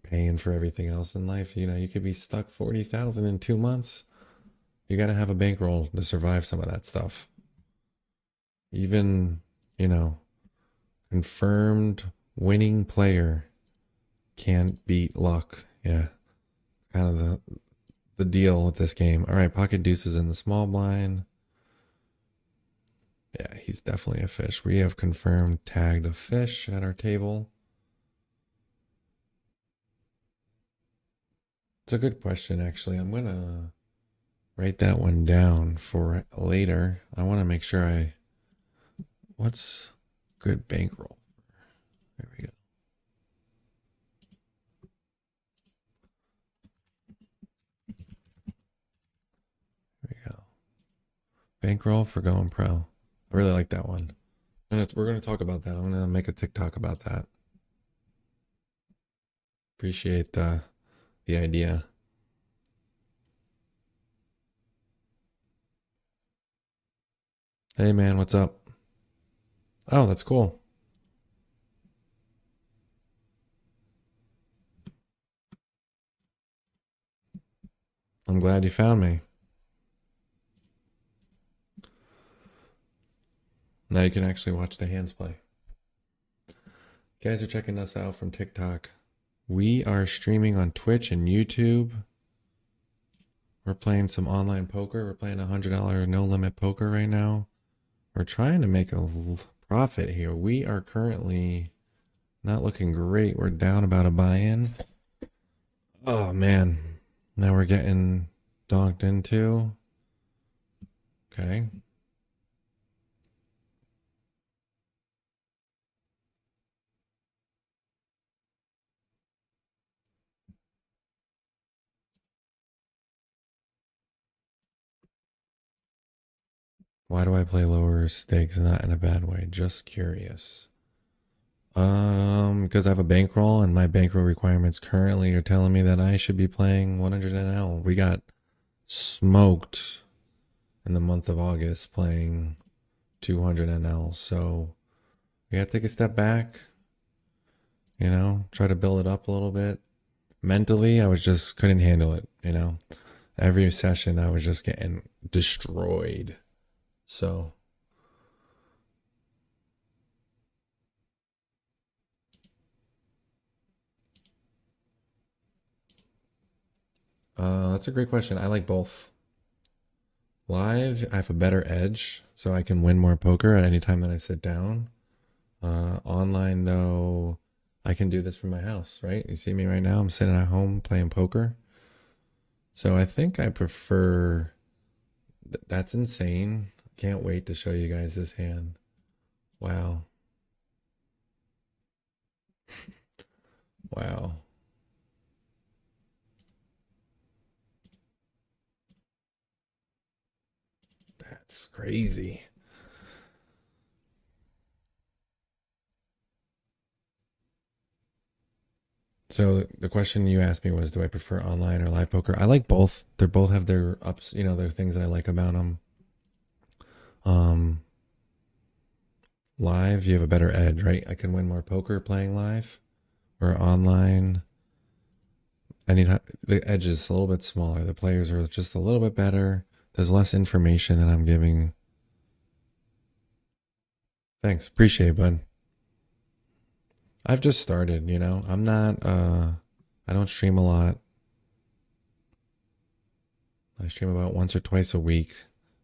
paying for everything else in life. You could be stuck 40,000 in 2 months. You got to have a bankroll to survive some of that stuff. Even, you know, confirmed winning player can't beat luck. Yeah, kind of the deal with this game. All right, pocket deuces in the small blind. Yeah, he's definitely a fish. We have confirmed tagged a fish at our table. It's a good question, actually. I'm gonna write that one down for later. I want to make sure what's good bankroll? There we go. There we go. Bankroll for going pro. I really like that one. And we're gonna talk about that. I'm gonna make a TikTok about that. Appreciate the idea. Hey man, what's up? Oh, that's cool. I'm glad you found me. Now you can actually watch the hands play. You guys are checking us out from TikTok. We are streaming on Twitch and YouTube. We're playing some online poker. We're playing $100 no limit poker right now. We're trying to make a profit here. We are currently not looking great. We're down about a buy-in. Oh man. Now we're getting donked into. Okay. Why do I play lower stakes? Not in a bad way. Just curious. Because I have a bankroll and my bankroll requirements currently are telling me that I should be playing 100 NL. We got smoked in the month of August playing 200 NL. So we got to take a step back, try to build it up a little bit. Mentally, I was just couldn't handle it. Every session I was just getting destroyed. So, that's a great question. I like both. Live, I have a better edge, so I can win more poker at any time that I sit down. Online, though, I can do this from my house, right? You see me right now, I'm sitting at home playing poker. So I think I prefer. That's insane. Can't wait to show you guys this hand. Wow. Wow. That's crazy. So the question you asked me was, do I prefer online or live poker? I like both. They both have their ups, their things that I like about them. Um, Live, you have a better edge, right? I can win more poker playing live, or online. The edge is a little bit smaller. The players are just a little bit better. There's less information that I'm giving. Thanks, appreciate it, bud. I've just started. I'm not. I don't stream a lot. I stream about once or twice a week,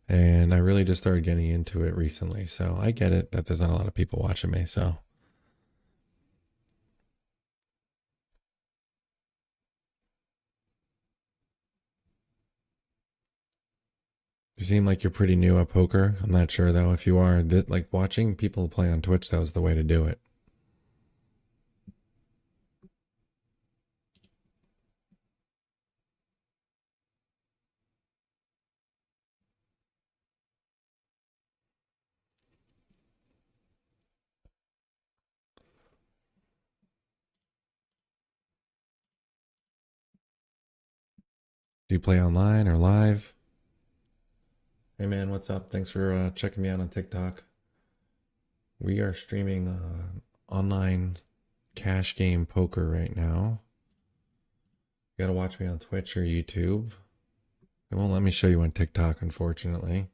and I really just started getting into it recently. So I get it that there's not a lot of people watching me. So You seem like you're pretty new at poker. I'm not sure though if you are. Like watching people play on Twitch, that was the way to do it. Do you play online or live? Hey man, what's up? Thanks for checking me out on TikTok. We are streaming online cash game poker right now. You gotta watch me on Twitch or YouTube. It won't let me show you on TikTok, unfortunately.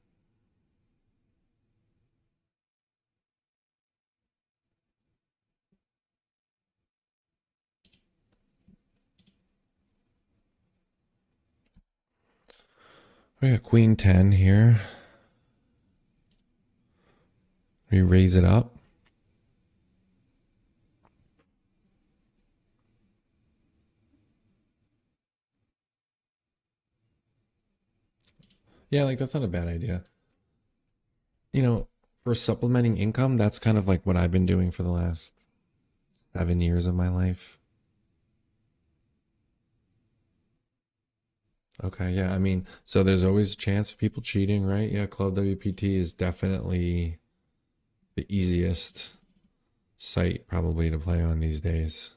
We got Queen 10 here. We raise it up. Yeah, like that's not a bad idea. You know, for supplementing income, that's kind of like what I've been doing for the last 7 years of my life. Okay, yeah, I mean, so there's always a chance of people cheating, right? Yeah, Club WPT is definitely the easiest site probably to play on these days.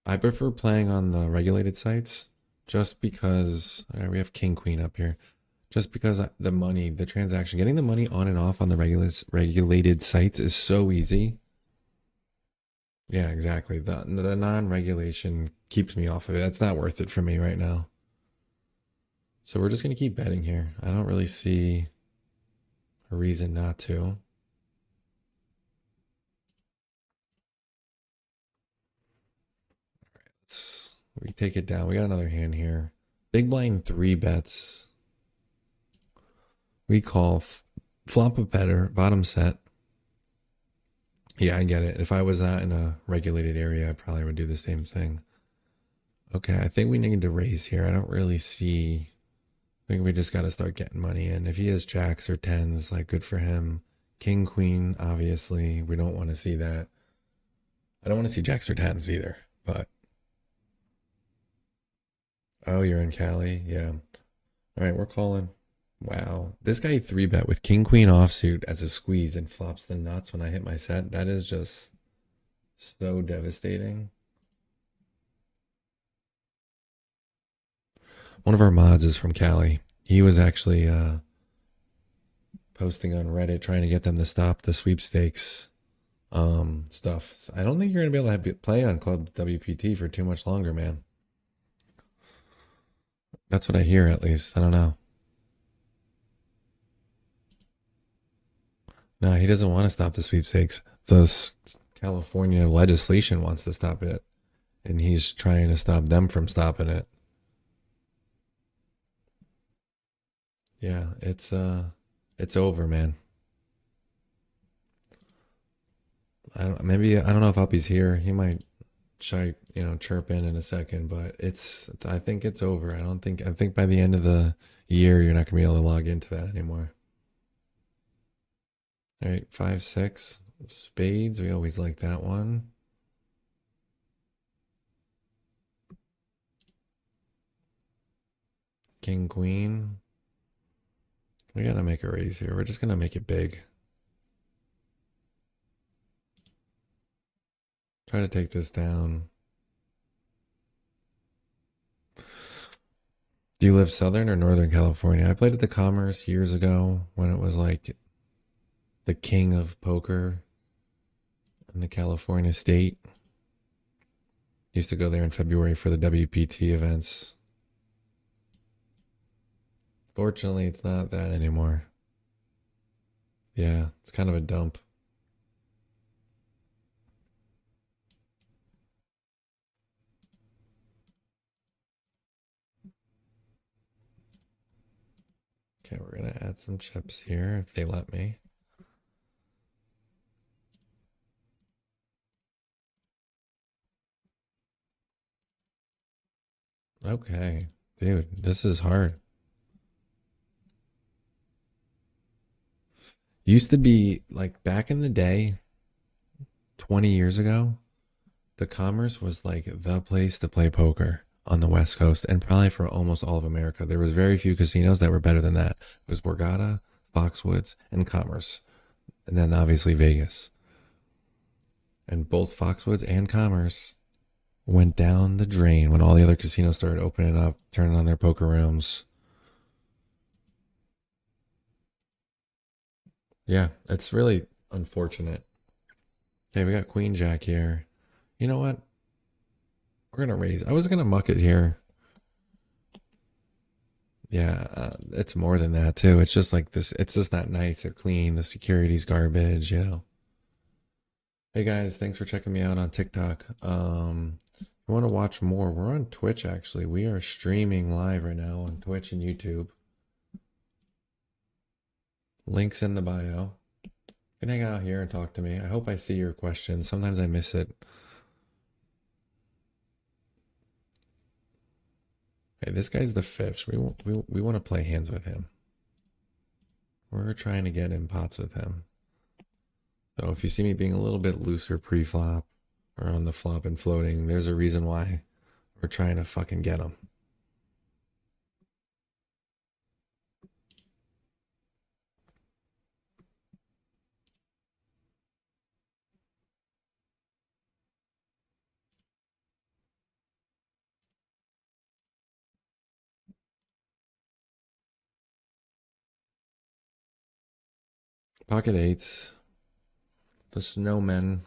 I prefer playing on the regulated sites just because we have King Queen up here. Just because the money, the transaction, getting the money on and off on the regulated sites is so easy. Yeah, exactly. The non-regulation keeps me off of it. It's not worth it for me right now. So we're just gonna keep betting here. I don't really see a reason not to. We take it down. We got another hand here. Big blind three bets. We call flop a better bottom set. Yeah, I get it. If I was not in a regulated area, I probably would do the same thing. Okay, I think we need to raise here. I don't really see. I think we just got to start getting money in. If he has jacks or tens, like good for him. King, queen, obviously, we don't want to see that. I don't want to see jacks or tens either. But oh, you're in Cali, yeah. All right, we're calling. Wow, this guy three bet with king queen offsuit as a squeeze and flops the nuts when I hit my set. That is just so devastating. One of our mods is from Cali. He was actually posting on Reddit trying to get them to stop the sweepstakes stuff. So I don't think you're gonna be able to play on Club WPT for too much longer, man. That's what I hear, at least. I don't know. No, he doesn't want to stop the sweepstakes. The California legislation wants to stop it, and he's trying to stop them from stopping it. Yeah, it's over, man. I don't know if Uppy's here. He might chirp in a second, but I think it's over. I think by the end of the year you're not gonna be able to log into that anymore. All right, 5 6 spades. We always like that one. King queen. We gotta make a raise here. We're just gonna make it big. Try to take this down. Do you live Southern or Northern California? I played at the Commerce years ago when it was like the king of poker in the California state. Used to go there in February for the WPT events. Fortunately, it's not that anymore. Yeah, it's kind of a dump. Okay, we're gonna add some chips here if they let me. Okay, dude, this is hard. Used to be like back in the day, 20 years ago, the Commerce was like the place to play poker on the West Coast and probably for almost all of America. There was very few casinos that were better than that. It was Borgata, Foxwoods, and Commerce. And then obviously Vegas. And both Foxwoods and Commerce went down the drain when all the other casinos started opening up, turning on their poker rooms. Yeah, it's really unfortunate. Okay, we got Queen Jack here. You know what? We're gonna raise. I was gonna muck it here. Yeah, it's more than that too. It's just like this. It's just not nice or clean. The security's garbage. Hey guys, thanks for checking me out on TikTok. If you want to watch more, we're on Twitch actually. We are streaming live right now on Twitch and YouTube. Links in the bio. You can hang out here and talk to me. I hope I see your questions. Sometimes I miss it. Hey, this guy's the fifth. We want to play hands with him. We're trying to get in pots with him. So if you see me being a little bit looser pre-flop or on the flop and floating, there's a reason why. We're trying to fucking get him. Pocket eights. The snowmen.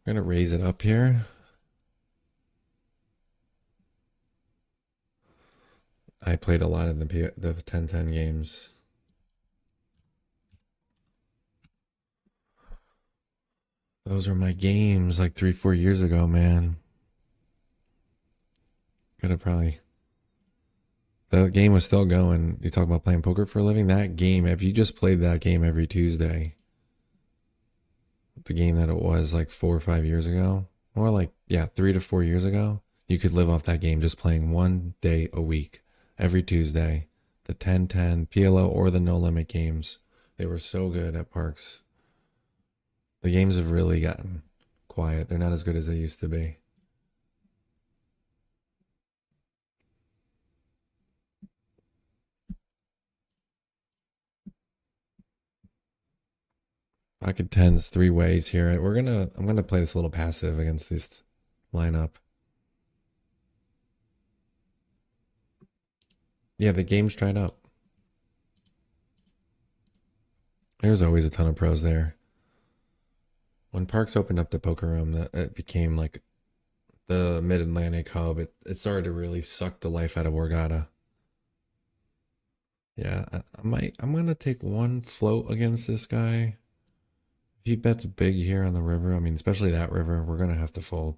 We're gonna raise it up here. I played a lot of the 10-10 games. Those are my games like 3-4 years ago, man. Could have probably. The game was still going. You talk about playing poker for a living. That game, if you just played that game every Tuesday, the game that it was like 4 or 5 years ago, more like, yeah, 3 to 4 years ago, you could live off that game just playing one day a week, every Tuesday. The 10-10, PLO, or the no limit games. They were so good at Parks. The games have really gotten quiet. They're not as good as they used to be. Pocket tens three ways here. I'm gonna play this a little passive against this lineup. Yeah, the game's dried up. There's always a ton of pros there. When Parks opened up the poker room, that it became like the Mid Atlantic hub. It started to really suck the life out of Borgata. Yeah, I'm gonna take one float against this guy. If he bets big here on the river, I mean, especially that river, we're gonna have to fold.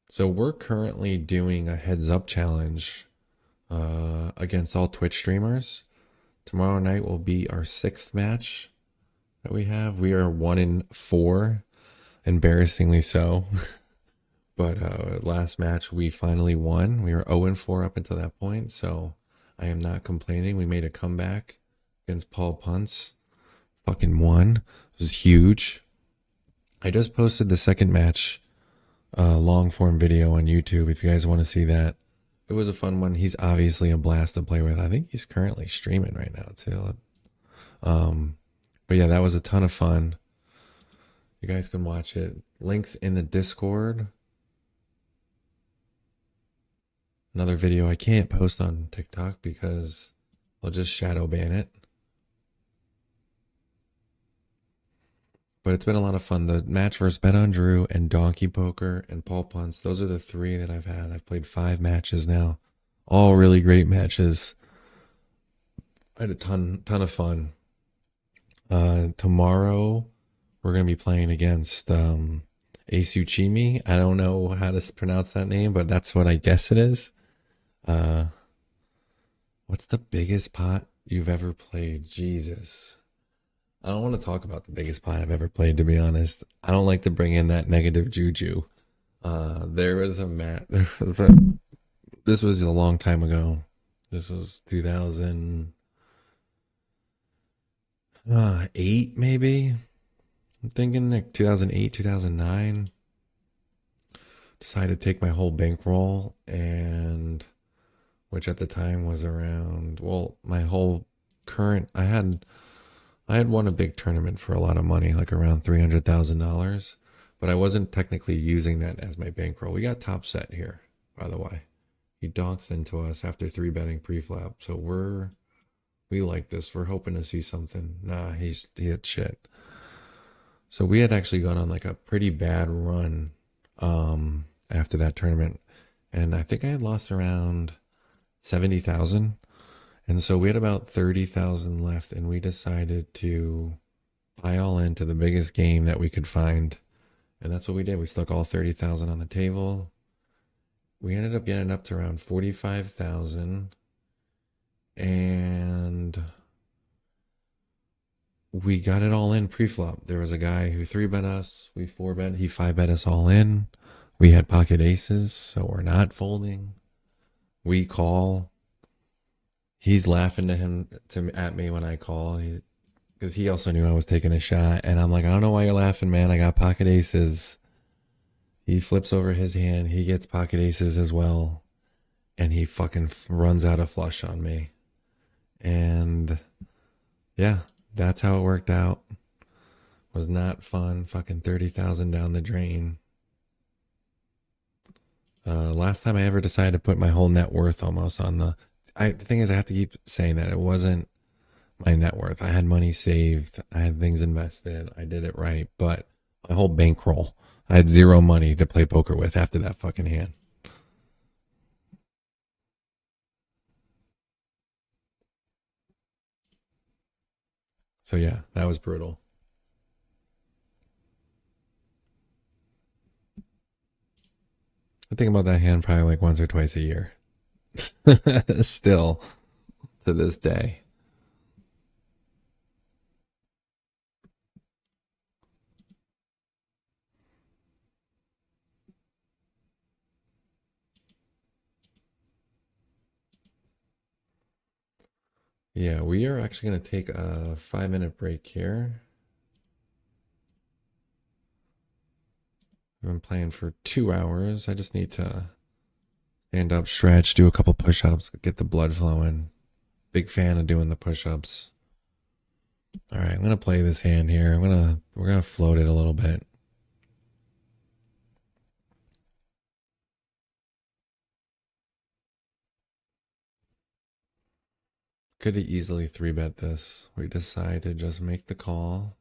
So we're currently doing a heads up challenge against all Twitch streamers. Tomorrow night will be our sixth match that we have. We are 1-4, embarrassingly so. But last match we finally won. We were 0-4 up until that point, so I am not complaining. We made a comeback against Paul Punts. Fucking won. It was huge. I just posted the second match long form video on YouTube if you guys want to see that. It was a fun one. He's obviously a blast to play with. I think he's currently streaming right now too. But yeah, that was a ton of fun. You guys can watch it. Links in the Discord. Another video I can't post on TikTok because they'll just shadow ban it. But it's been a lot of fun. The match versus Bet on Drew and Donkey Poker and Paul Punts, those are the three that I've had. I've played 5 matches now. All really great matches. I had a ton of fun. Tomorrow we're gonna be playing against Ace Uchimi. I don't know how to pronounce that name, but that's what I guess it is. What's the biggest pot you've ever played? Jesus. I don't want to talk about the biggest pot I've ever played, to be honest. I don't like to bring in that negative juju. There was a mat. This was a long time ago. This was 2008, maybe. I'm thinking like 2008, 2009. Decided to take my whole bankroll, and which at the time was around, well, my whole current, I had won a big tournament for a lot of money, like around $300,000, but I wasn't technically using that as my bankroll. We got top set here, by the way. He donks into us after three betting pre-flop, so we like this. We're hoping to see something. Nah, he hit shit. So we had actually gone on like a pretty bad run after that tournament, and I think I had lost around 70,000. And so we had about 30,000 left, and we decided to buy all into the biggest game that we could find. And that's what we did. We stuck all 30,000 on the table. We ended up getting up to around 45,000, and we got it all in pre-flop. There was a guy who three bet us, we four bet, he five bet us all in. We had pocket aces, so we're not folding. We call. He's laughing at me when I call. Because he also knew I was taking a shot, and I'm like, I don't know why you're laughing, man. I got pocket aces. He flips over his hand. He gets pocket aces as well, and he fucking runs out of flush on me. And yeah, that's how it worked out. Was not fun. Fucking 30,000 down the drain. Last time I ever decided to put my whole net worth almost on the thing is, I have to keep saying that it wasn't my net worth. I had money saved. I had things invested. I did it right. But my whole bankroll, I had zero money to play poker with after that fucking hand. So yeah, that was brutal. I think about that hand probably like once or twice a year. Still to this day. Yeah, we are actually going to take a 5 minute break here. I've been playing for 2 hours. I just need to stand up, stretch, do a couple push ups, get the blood flowing. Big fan of doing the push ups. All right, I'm gonna play this hand here. We're gonna float it a little bit. Could have easily three bet this. We decide to just make the call.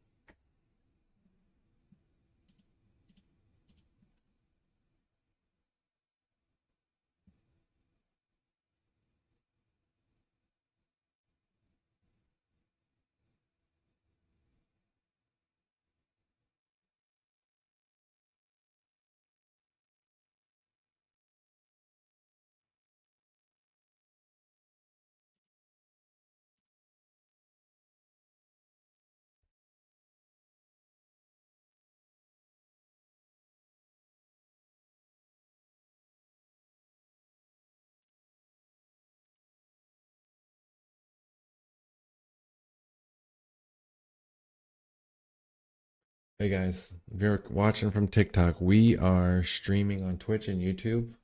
Hey guys, if you're watching from TikTok, we are streaming on Twitch and YouTube.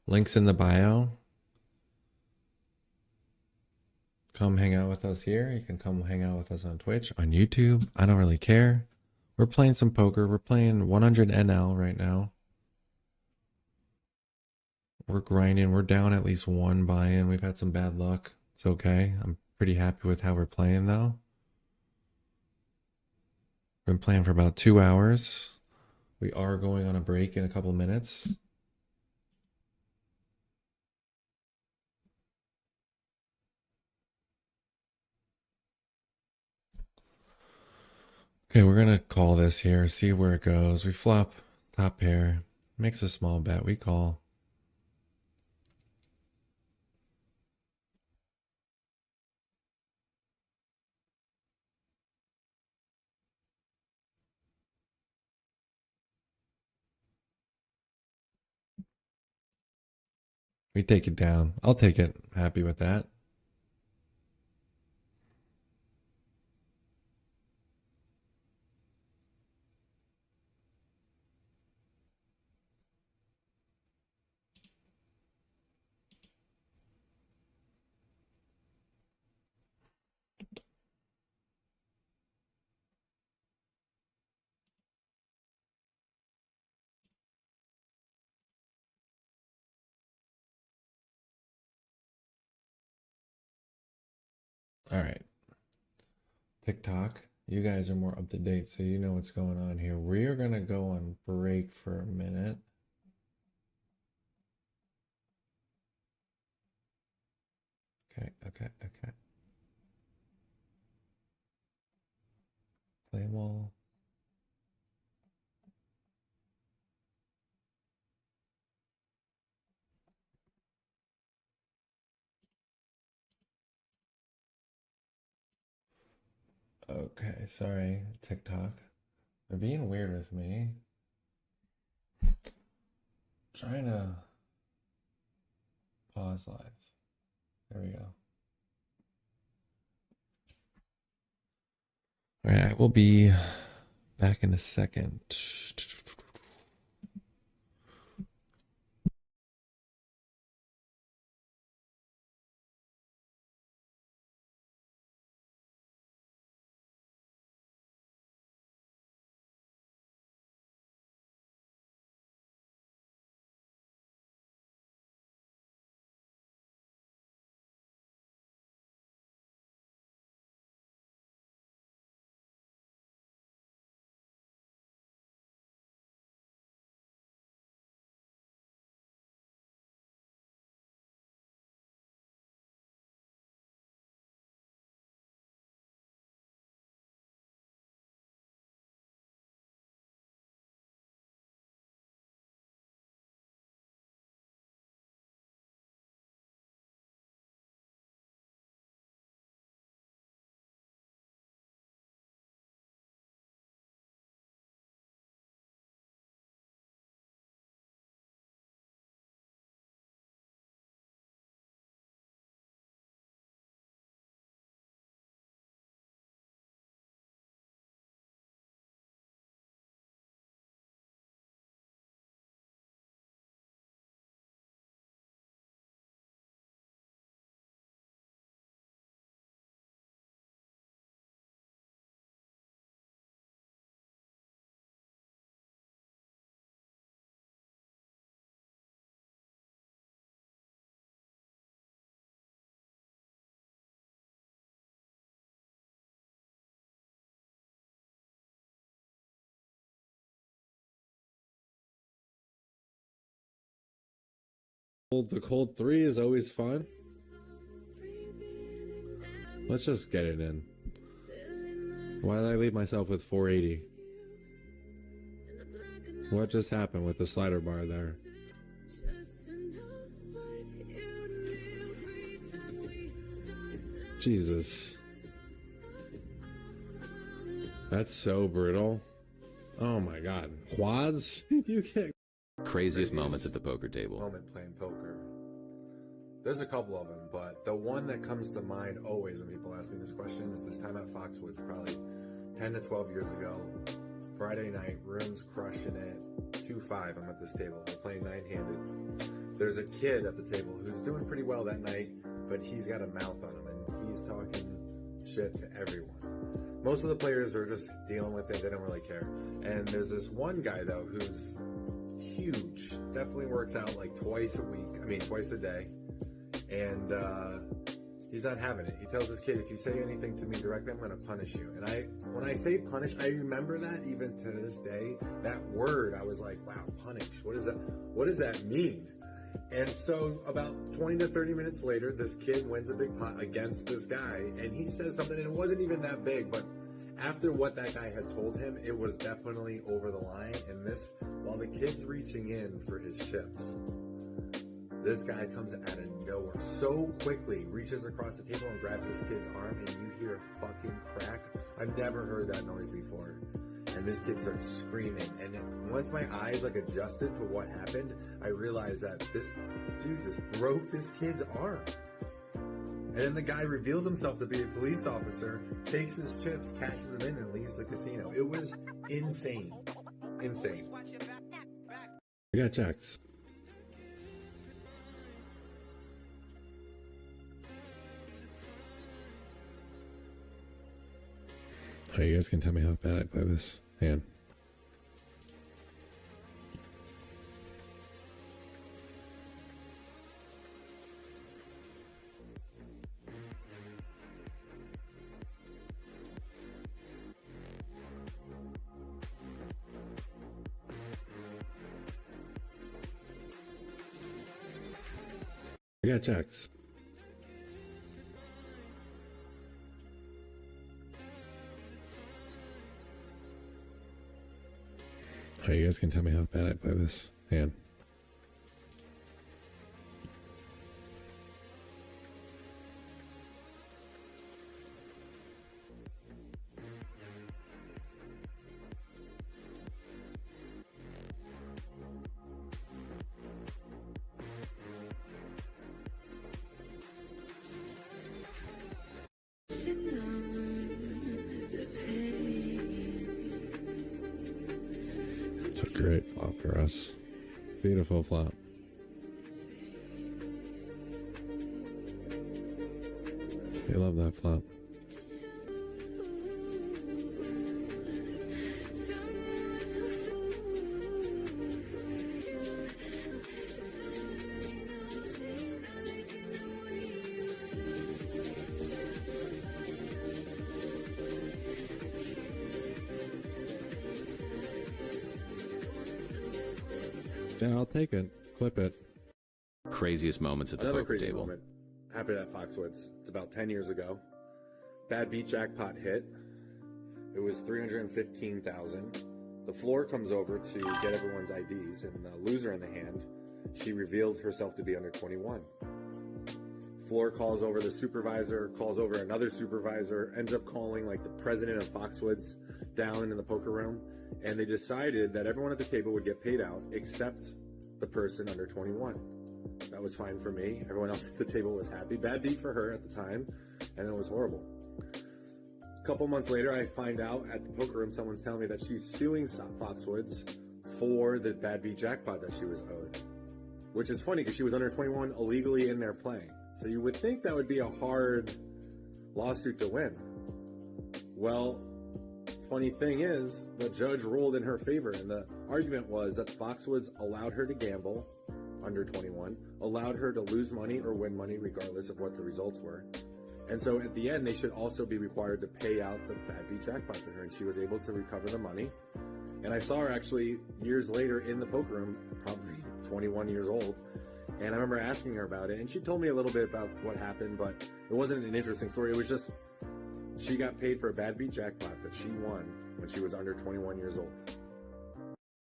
Links in the bio. Come hang out with us here. You can come hang out with us on Twitch, on YouTube. I don't really care. We're playing some poker. We're playing 100 NL right now. We're grinding. We're down at least one buy-in. We've had some bad luck. It's okay. I'm pretty happy with how we're playing though. Been playing for about 2 hours. We are going on a break in a couple minutes. Okay, we're gonna call this here, see where it goes. We flop top pair, makes a small bet. We call. We take it down. I'll take it. Happy with that. All right. TikTok. You guys are more up to date, so you know what's going on here. We are going to go on break for a minute. Okay. Play them all. Okay, sorry, TikTok. They're being weird with me. Trying to pause live. There we go. All right, we'll be back in a second. The cold three is always fun. Let's just get it in. Why did I leave myself with 480? What just happened with the slider bar there? Jesus. That's so brutal. Oh my god. Quads? You can't. Craziest moments at the poker table. Moment playing poker. There's a couple of them, but the one that comes to mind always when people ask me this question is this time at Foxwoods, probably 10 to 12 years ago. Friday night, room's crushing it. 2-5, I'm at this table. We're playing 9-handed. There's a kid at the table who's doing pretty well that night, but he's got a mouth on him, and he's talking shit to everyone. Most of the players are just dealing with it. They don't really care. And there's this one guy, though, who's huge. Definitely works out like twice a day. And he's not having it. He tells this kid, if you say anything to me directly, I'm going to punish you. And when I say punish, I remember that even to this day. That word, I was like, wow, punish. What does that mean? And so about 20 to 30 minutes later, this kid wins a big pot against this guy. And he says something, and it wasn't even that big, but after what that guy had told him, it was definitely over the line. And while the kid's reaching in for his chips, this guy comes out of nowhere so quickly, reaches across the table and grabs this kid's arm, and you hear a fucking crack. I've never heard that noise before. and this kid starts screaming. And then once my eyes like adjusted to what happened, I realized that this dude just broke this kid's arm. And then the guy reveals himself to be a police officer, takes his chips, cashes them in, and leaves the casino. It was insane. Insane. We got checks. Oh, you guys can tell me how bad I play this hand. We got checks. Oh, you guys can tell me how bad I play this hand. It's a great flop for us. Beautiful flop. I love that flop. Yeah, I'll take it. Clip it. Craziest moments at the Another poker crazy table. moment happened at Foxwoods. It's about 10 years ago. Bad beat jackpot hit. It was $315,000. The floor comes over to get everyone's IDs, and the loser in the hand, she revealed herself to be under 21. Floor calls over the supervisor, calls over another supervisor, ends up calling like the president of Foxwoods down in the poker room, and they decided that everyone at the table would get paid out except the person under 21. That was fine for me. Everyone else at the table was happy. Bad beat for her at the time, and it was horrible. A couple months later, I find out at the poker room, someone's telling me that she's suing Foxwoods for the bad beat jackpot that she was owed, which is funny because she was under 21 illegally in there playing. So you would think that would be a hard lawsuit to win. Well, funny thing is, the judge ruled in her favor, and the argument was that Foxwoods allowed her to gamble under 21, allowed her to lose money or win money regardless of what the results were. And so at the end, they should also be required to pay out the bad beat jackpot to her, and she was able to recover the money. And I saw her actually years later in the poker room, probably 21 years old, and I remember asking her about it, and she told me a little bit about what happened, but it wasn't an interesting story. It was just she got paid for a bad beat jackpot that she won when she was under 21 years old.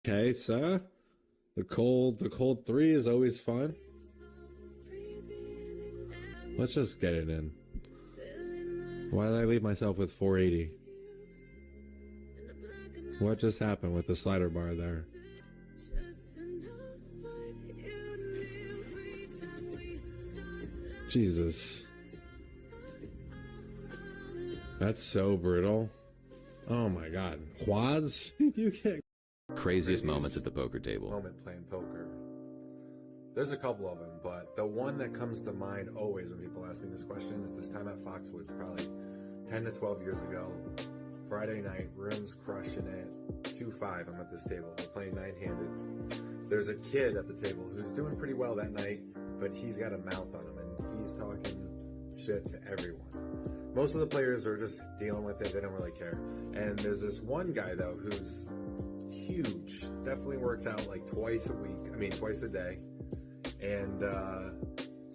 Okay, so the cold 3 is always fun. Let's just get it in. Why did I leave myself with 480? What just happened with the slider bar there? Jesus. That's so brutal. Oh my god. Quads? You can't. Craziest moments at the poker table. Moment playing poker. There's a couple of them, but the one that comes to mind always when people ask me this question is this time at Foxwoods, probably 10 to 12 years ago. Friday night, room's crushing it. 2-5, I'm at this table. We're playing 9-handed. There's a kid at the table who's doing pretty well that night, but he's got a mouth on him, and he's talking shit to everyone. Most of the players are just dealing with it. They don't really care. And there's this one guy, though, who's huge. Definitely works out like twice a day. And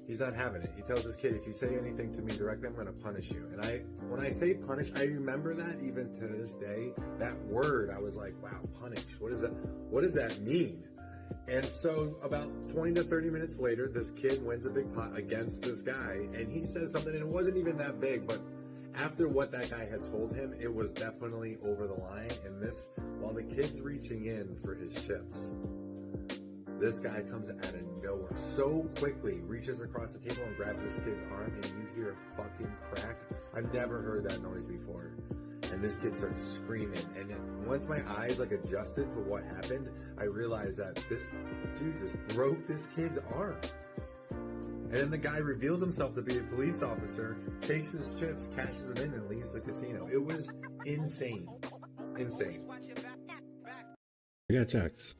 he's not having it. He tells this kid, if you say anything to me directly, I'm going to punish you. And when I say punish, I remember that even to this day. That word, I was like, wow, punish. What does that mean? And so about 20 to 30 minutes later, this kid wins a big pot against this guy, and he says something, and it wasn't even that big, but After what that guy had told him, it was definitely over the line. And this, while the kid's reaching in for his chips, this guy comes out of nowhere so quickly, reaches across the table and grabs this kid's arm, and you hear a fucking crack. I've never heard that noise before. And this kid starts screaming. And then once my eyes like adjusted to what happened, I realized that this dude just broke this kid's arm. And then the guy reveals himself to be a police officer, takes his chips, cashes them in, and leaves the casino. It was insane. Insane. I got checked.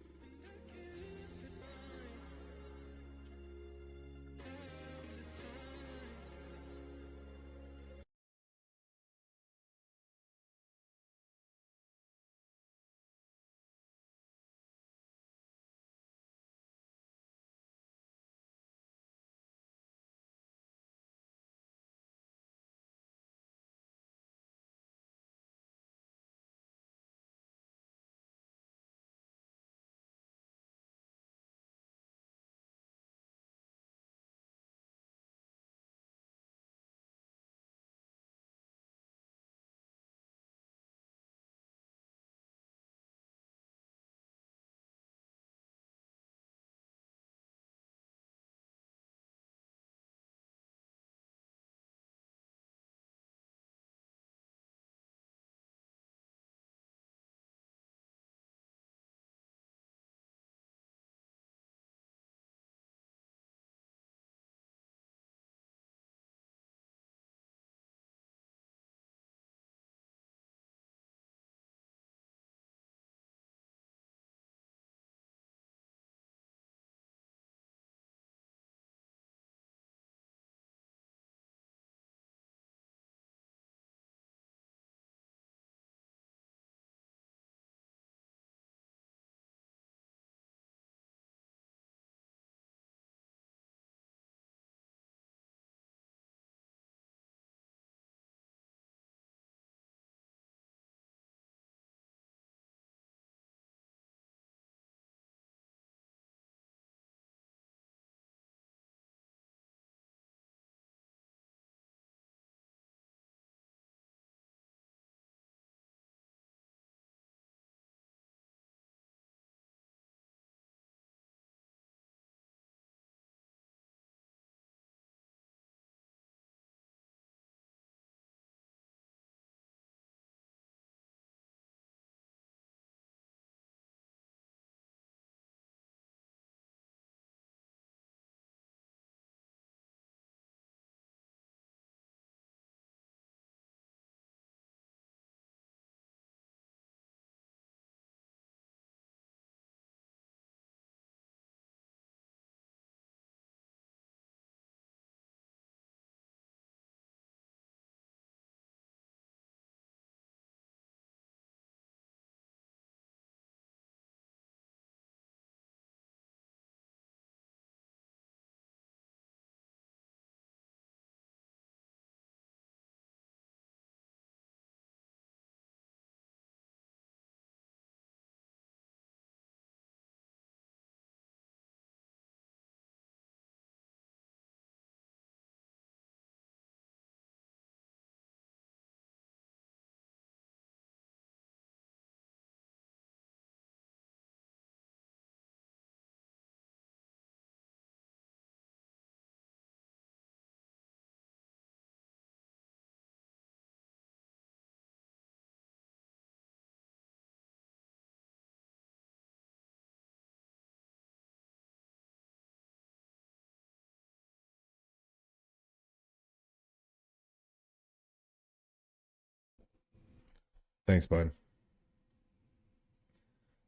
Thanks, bud.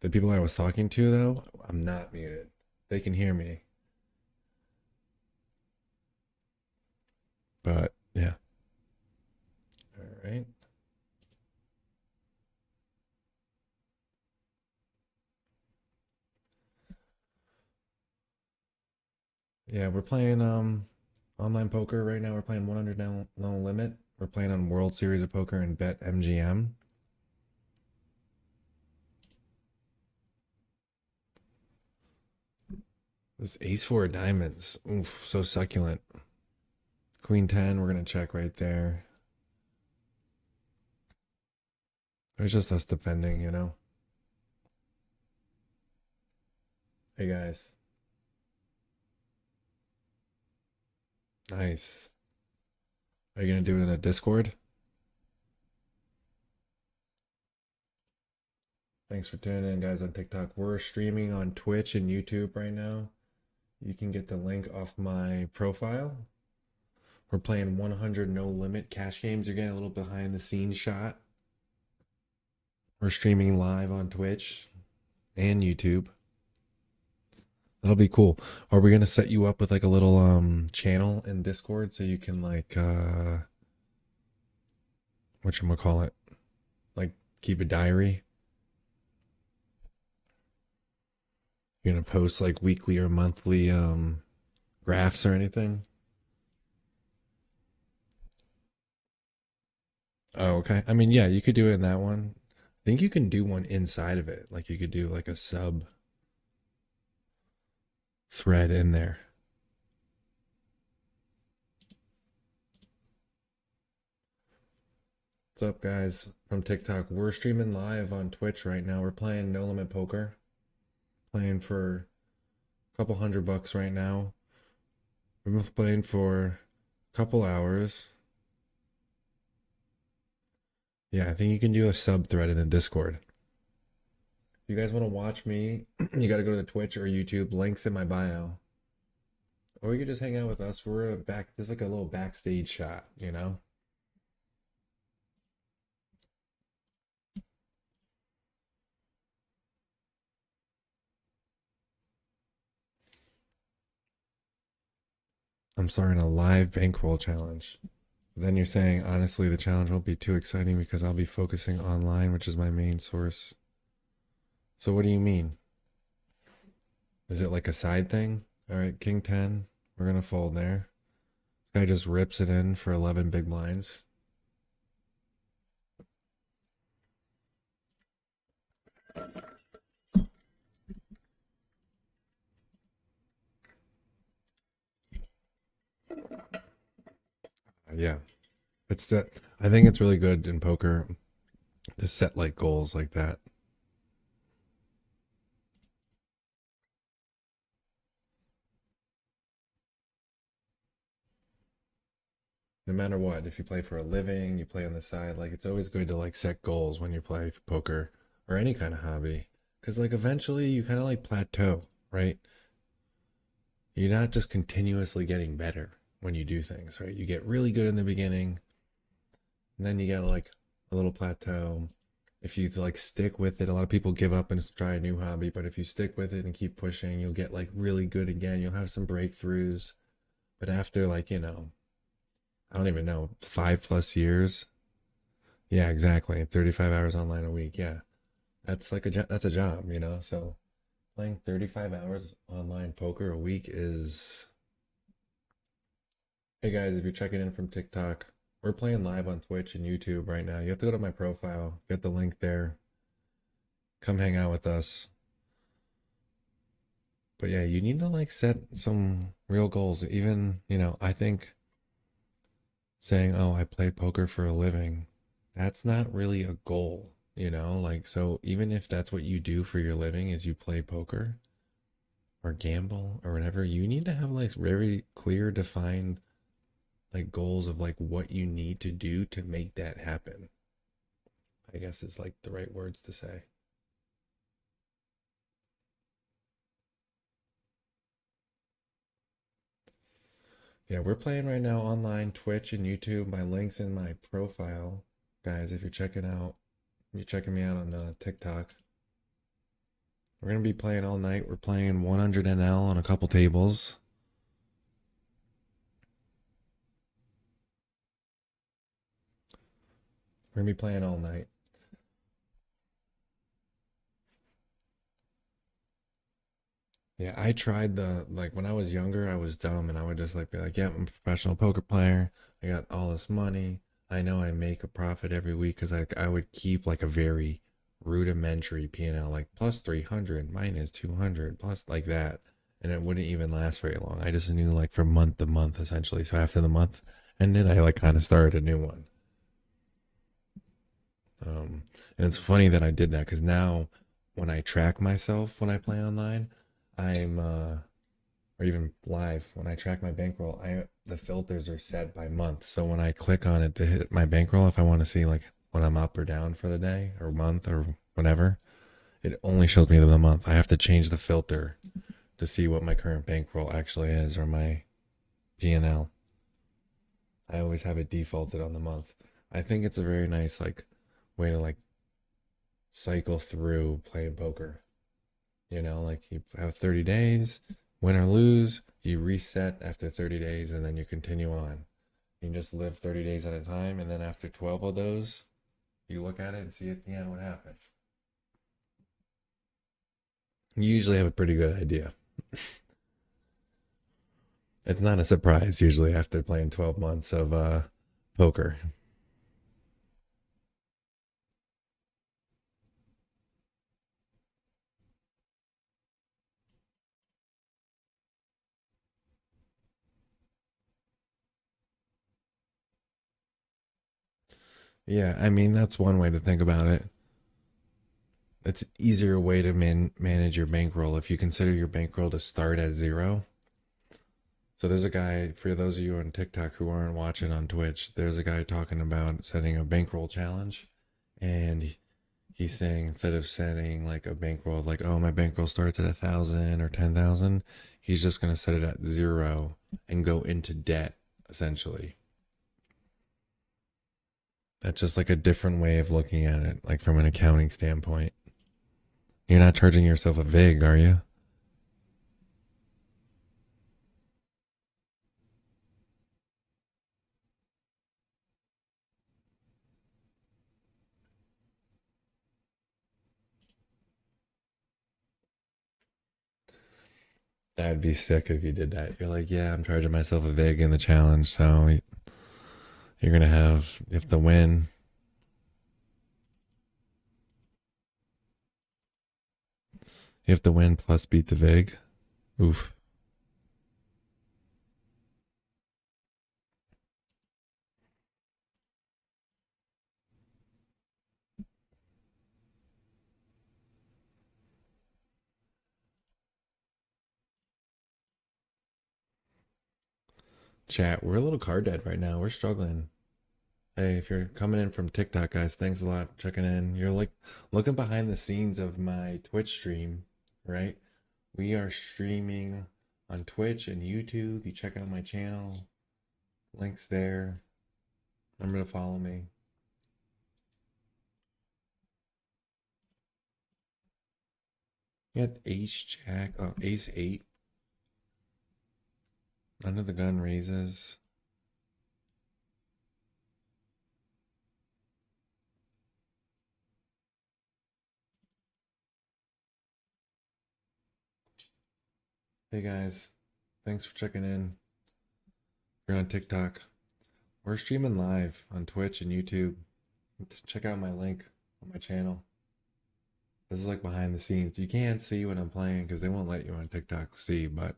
The people I was talking to, though, I'm not muted. They can hear me. But, yeah. All right. Yeah, we're playing online poker right now. We're playing 100 no limit. We're playing on World Series of Poker and Bet MGM. This ace four of diamonds. Oof, so succulent. Queen 10, we're going to check right there. was just us defending, you know. Hey guys, nice. Are you gonna do it in a Discord? Thanks for tuning in, guys, on TikTok. We're streaming on Twitch and YouTube right now. You can get the link off my profile. We're playing 100 no limit cash games. You're getting a little behind the scenes shot. We're streaming live on Twitch and YouTube. That'll be cool. Are we gonna set you up with like a little channel in Discord so you can like whatchamacallit? Like keep a diary? You're gonna post like weekly or monthly graphs or anything? Oh, okay. I mean, yeah, you could do it in that one. I think you can do one inside of it. Like you could do like a sub thread in there. What's up, guys? From TikTok. We're streaming live on Twitch right now. We're playing No Limit Poker. Playing for a couple $100 right now. We're both playing for a couple hours. Yeah, I think you can do a sub thread in the Discord. If you guys want to watch me, you got to go to the Twitch or YouTube. Links in my bio. Or you can just hang out with us. We're a back. There's like a little backstage shot, you know? I'm starting a live bankroll challenge. Then you're saying, honestly, the challenge won't be too exciting because I'll be focusing online, which is my main source. So what do you mean? Is it like a side thing? All right, King 10. We're going to fold there. This guy just rips it in for 11 big blinds. Yeah. It's that I think it's really good in poker to set like goals like that. No matter what, if you play for a living, you play on the side, like it's always good to like set goals when you play poker or any kind of hobby. Because like eventually you kind of like plateau, right? You're not just continuously getting better when you do things, right? You get really good in the beginning, and then you get like a little plateau. If you like stick with it, a lot of people give up and try a new hobby, but if you stick with it and keep pushing, you'll get like really good again. You'll have some breakthroughs. But after like, I don't even know, 5+ years. Yeah, exactly. 35 hours online a week. Yeah. That's like that's a job, you know? So playing 35 hours online poker a week is. Hey guys, if you're checking in from TikTok, we're playing live on Twitch and YouTube right now. You have to go to my profile, get the link there. Come hang out with us. But yeah, you need to like set some real goals. Even, I think saying, "Oh, I play poker for a living," that's not really a goal, Like so even if that's what you do for your living is you play poker or gamble or whatever, you need to have like very clear defined like goals of like what you need to do to make that happen. I guess is like the right words to say. Yeah, we're playing right now online, Twitch and YouTube. My link's in my profile. Guys, if you're checking me out on TikTok. We're gonna be playing all night. We're playing 100 NL on a couple tables. We're gonna be playing all night. Yeah, I tried like when I was younger, I was dumb and I would just like be like, yeah, I'm a professional poker player. I got all this money. I know I make a profit every week because I would keep like a very rudimentary P&L, like plus 300, minus 200, plus like that. And it wouldn't even last very long. I just knew like from month to month essentially. So after the month ended, I like kind of started a new one. And it's funny that I did that because now when I track myself when I play online, I'm or even live when I track my bankroll, I the filters are set by month. So when I click on it to hit my bankroll, if I want to see like when I'm up or down for the day or month or whatever, it only shows me the month. I have to change the filter to see what my current bankroll actually is or my P&L. I always have it defaulted on the month. I think it's a very nice like way to like cycle through playing poker. You know, like you have 30 days, win or lose, you reset after 30 days and then you continue on. You can just live 30 days at a time, and then after 12 of those, you look at it and see at the end what happened. You usually have a pretty good idea. It's not a surprise usually after playing 12 months of poker. Yeah, I mean, that's one way to think about it. It's an easier way to manage your bankroll if you consider your bankroll to start at zero. So there's a guy, for those of you on TikTok who aren't watching on Twitch, there's a guy talking about setting a bankroll challenge. And he's saying instead of setting like a bankroll of like, oh, my bankroll starts at 1,000 or 10,000, he's just going to set it at zero and go into debt essentially. That's just like a different way of looking at it, like from an accounting standpoint. You're not charging yourself a VIG, are you? That'd be sick if you did that. You're like, yeah, I'm charging myself a VIG in the challenge, so you're gonna have you have to win. You have to win plus beat the VIG. Oof. Chat, we're a little card dead right now. We're struggling. Hey, if you're coming in from TikTok, guys, thanks a lot for checking in. You're like looking behind the scenes of my Twitch stream, right? We are streaming on Twitch and YouTube. You check out my channel, links there. Remember to follow me. You got Ace Jack, oh, Ace 8. Under the gun raises. Hey guys, thanks for checking in. You're on TikTok. We're streaming live on Twitch and YouTube. Check out my link on my channel. This is like behind the scenes. You can't see what I'm playing because they won't let you on TikTok see, but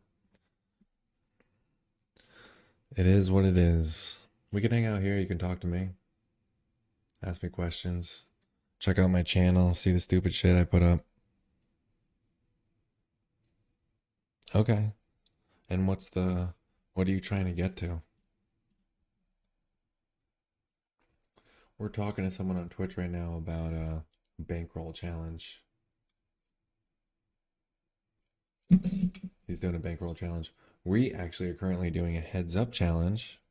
it is what it is. We can hang out here. You can talk to me, ask me questions, check out my channel, see the stupid shit I put up. Okay. And what are you trying to get to? We're talking to someone on Twitch right now about a bankroll challenge. He's doing a bankroll challenge. We actually are currently doing a heads up challenge.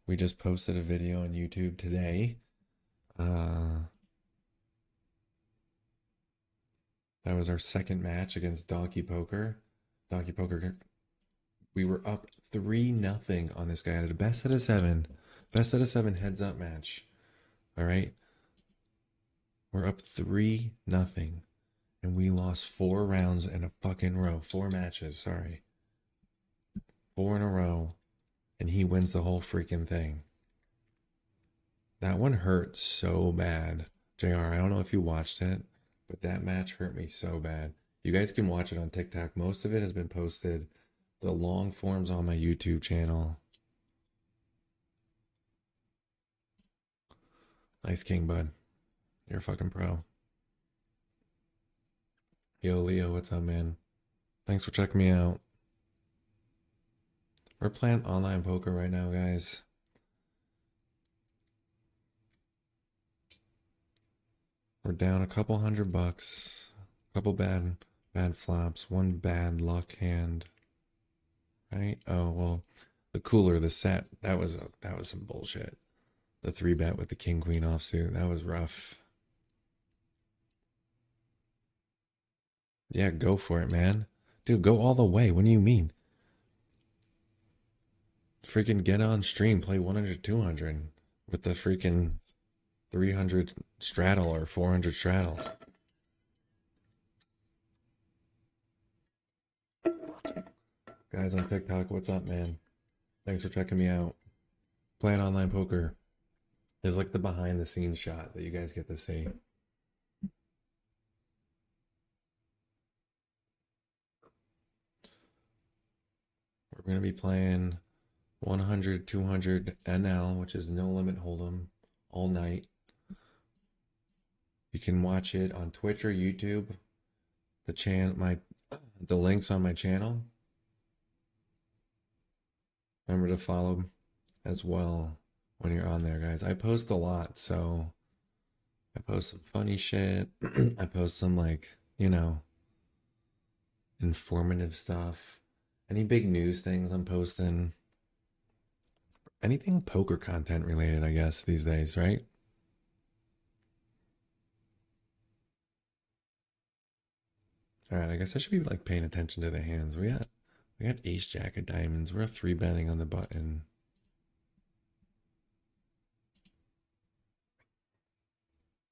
We just posted a video on YouTube today. That was our second match against Donkey Poker. Donkey Poker, we were up 3-0 on this guy at a best out of seven. Best out of seven heads up match. All right. We're up 3-0. And we lost 4 rounds in a fucking row. 4 matches, sorry. 4 in a row. And he wins the whole freaking thing. That one hurt so bad. JR, I don't know if you watched it, but that match hurt me so bad. You guys can watch it on TikTok. Most of it has been posted. The long forms on my YouTube channel. Nice king, bud. You're a fucking pro. Yo, Leo, what's up, man? Thanks for checking me out. We're playing online poker right now, guys. We're down a couple $100. Couple bad flops, one bad luck hand. Right? Oh well, the cooler, the set, that was some bullshit. The three bet with the king queen offsuit, that was rough. Yeah, go for it, man. Dude, go all the way. What do you mean? Freaking get on stream, play 100, 200 with the freaking 300 straddle or 400 straddle. Guys on TikTok, what's up, man? Thanks for checking me out. Playing online poker. There's like the behind the scenes shot that you guys get to see. We're going to be playing 100, 200 NL, which is no limit hold'em, all night. You can watch it on Twitch or YouTube. The links on my channel. Remember to follow as well when you're on there, guys. I post a lot, so I post some funny shit. I post some like, informative stuff. Any big news things I'm posting. Anything poker content related, I guess, these days, right? All right, I guess I should be like paying attention to the hands. We got ace jack of diamonds. We're three betting on the button.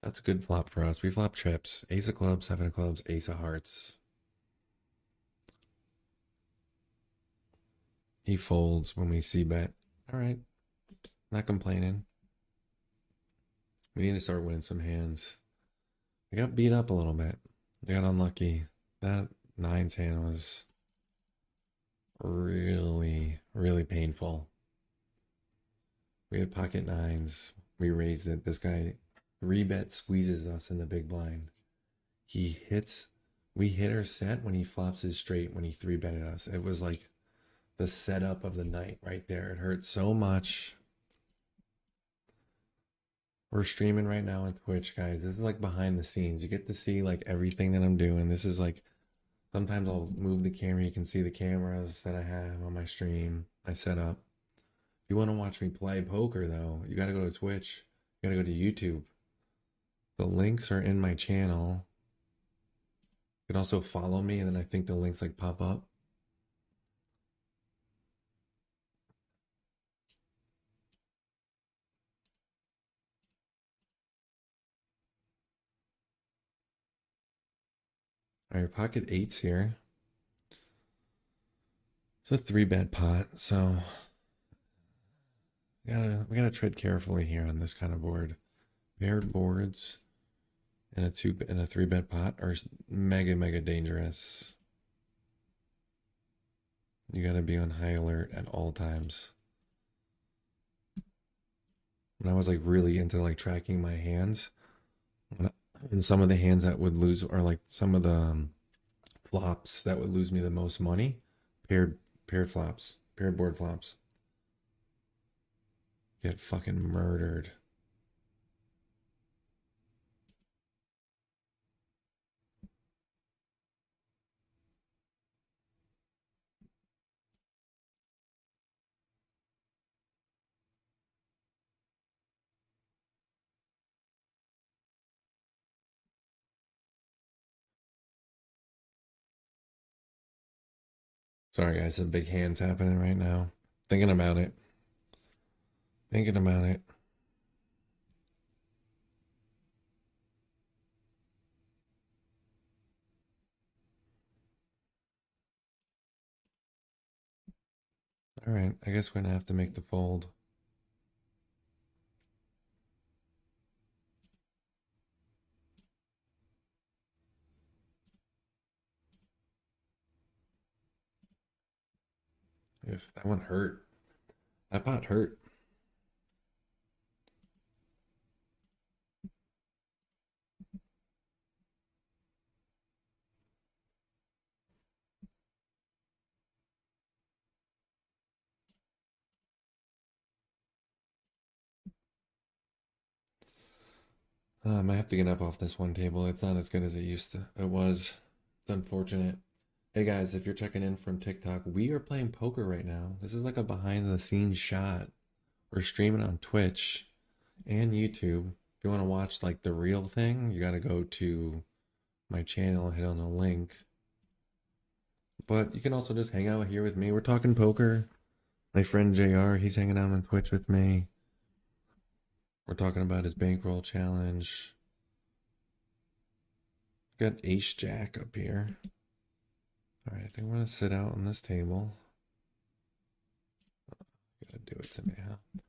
That's a good flop for us. We flop trips. Ace of clubs, seven of clubs, ace of hearts. He folds when we see bet. All right, not complaining. We need to start winning some hands. I got beat up a little bit. I got unlucky. That nines hand was really, really painful. We had pocket nines. We raised it. This guy three bet squeezes us in the big blind. We hit our set when he flops his straight when he three betted us. It was like the setup of the night right there. It hurt so much. We're streaming right now on Twitch, guys. This is like behind the scenes. You get to see like everything that I'm doing. This is like sometimes I'll move the camera. You can see the cameras that I have on my stream, my setup. If you want to watch me play poker, though, you got to go to Twitch. You got to go to YouTube. The links are in my channel. You can also follow me, and then I think the links like pop up. All right, pocket eights here. It's a three bet pot, so we gotta tread carefully here on this kind of board. Paired boards and a three bet pot are mega dangerous. You gotta be on high alert at all times. And I was like really into like tracking my hands, and some of the hands that would lose are like some of the flops that would lose me the most money. Paired flops, paired board flops. Get fucking murdered. Sorry, guys, some big hands happening right now. Thinking about it. Thinking about it. All right, I guess we're gonna have to make the fold. If that one hurt, that pot hurt. I have to get up off this one table. It's not as good as it used to. It was. It's unfortunate. Hey guys, if you're checking in from TikTok, we are playing poker right now. This is like a behind the scenes shot. We're streaming on Twitch and YouTube. If you want to watch like the real thing, you got to go to my channel, hit on the link. But you can also just hang out here with me. We're talking poker. My friend JR, he's hanging out on Twitch with me. We're talking about his bankroll challenge. Got Ace Jack up here. All right, I think I'm gonna sit out on this table. Gotta do it to me, huh?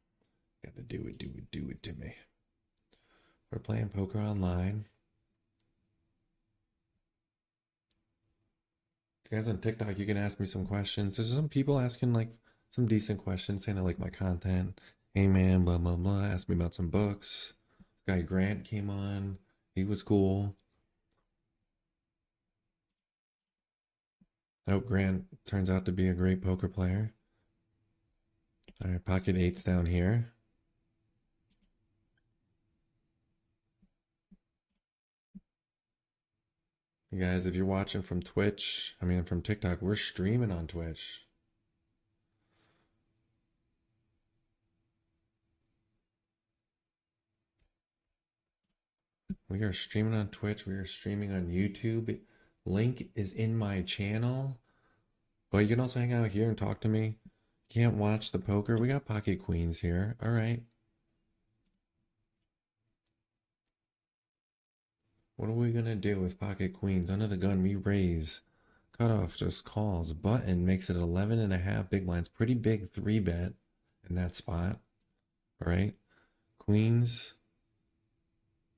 Gotta do it to me. We're playing poker online. You guys on TikTok, you can ask me some questions. There's some people asking like some decent questions, saying they like my content. Hey man, blah blah blah. Asked me about some books. This guy Grant came on. He was cool. I hope Grant turns out to be a great poker player. All right, pocket eights down here. You guys, if you're watching from Twitch, I mean from TikTok, we're streaming on Twitch. We are streaming on Twitch. We are streaming on YouTube. Link is in my channel. But you can also hang out here and talk to me. Can't watch the poker. We got pocket queens here. All right. What are we going to do with pocket queens? Under the gun, we raise. Cutoff just calls. Button makes it 11.5 big blinds. Pretty big 3-bet in that spot. All right. Queens.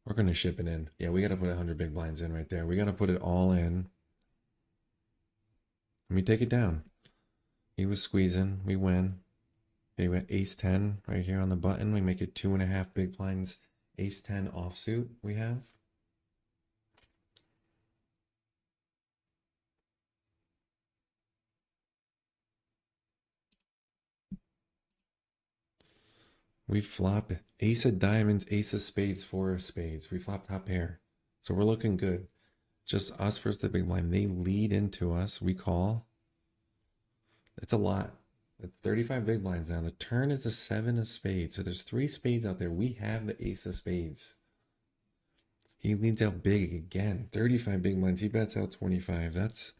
We're going to ship it in. Yeah, we got to put 100 big blinds in right there. We got to put it all in. Let me take it down. He was squeezing. We win. Okay, we got ace 10 right here on the button. We make it 2.5 big blinds. Ace 10 offsuit we have. We flop ace of diamonds, ace of spades, four of spades. We flop top pair. So we're looking good. Just us versus the big blind. They lead into us. We call. It's a lot. It's 35 big blinds now. The turn is a 7 of spades. So there's 3 spades out there. We have the ace of spades. He leads out big again. 35 big blinds. He bets out 25. That's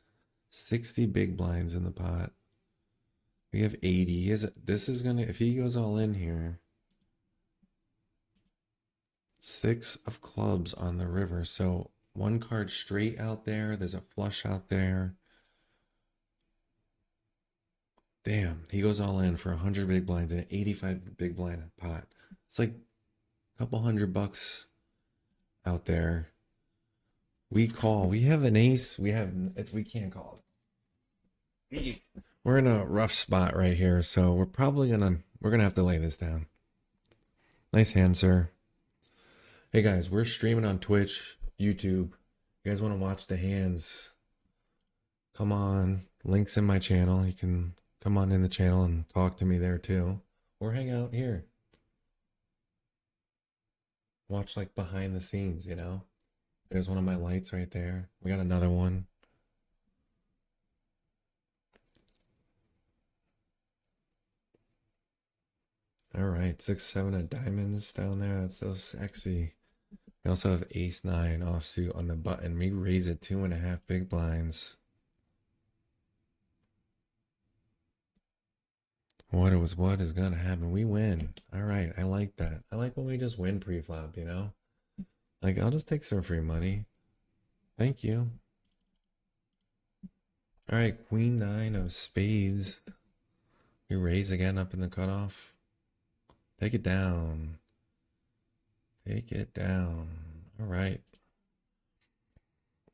60 big blinds in the pot. We have 80. This is gonna, if he goes all in here, 6 of clubs on the river. So one card straight out there. There's a flush out there. Damn, he goes all in for 100 big blinds and an 85 big blind pot. It's like a couple $100 out there. We call. We have an ace. We can't call it. We're in a rough spot right here, so we're gonna have to lay this down. Nice hand, sir. Hey guys, we're streaming on Twitch, YouTube. You guys want to watch the hands? Come on. Links in my channel. You can come on in the channel and talk to me there too. Or hang out here. Watch like behind the scenes, you know? There's one of my lights right there. We got another one. All right, 6, 7 of diamonds down there. That's so sexy. We also have ace 9 offsuit on the button. We raise it 2.5 big blinds. What is gonna happen? We win. All right, I like that. I like when we just win pre-flop, you know? Like, I'll just take some free money. Thank you. All right, queen 9 of spades. We raise again up in the cutoff. Take it down. Take it down. All right.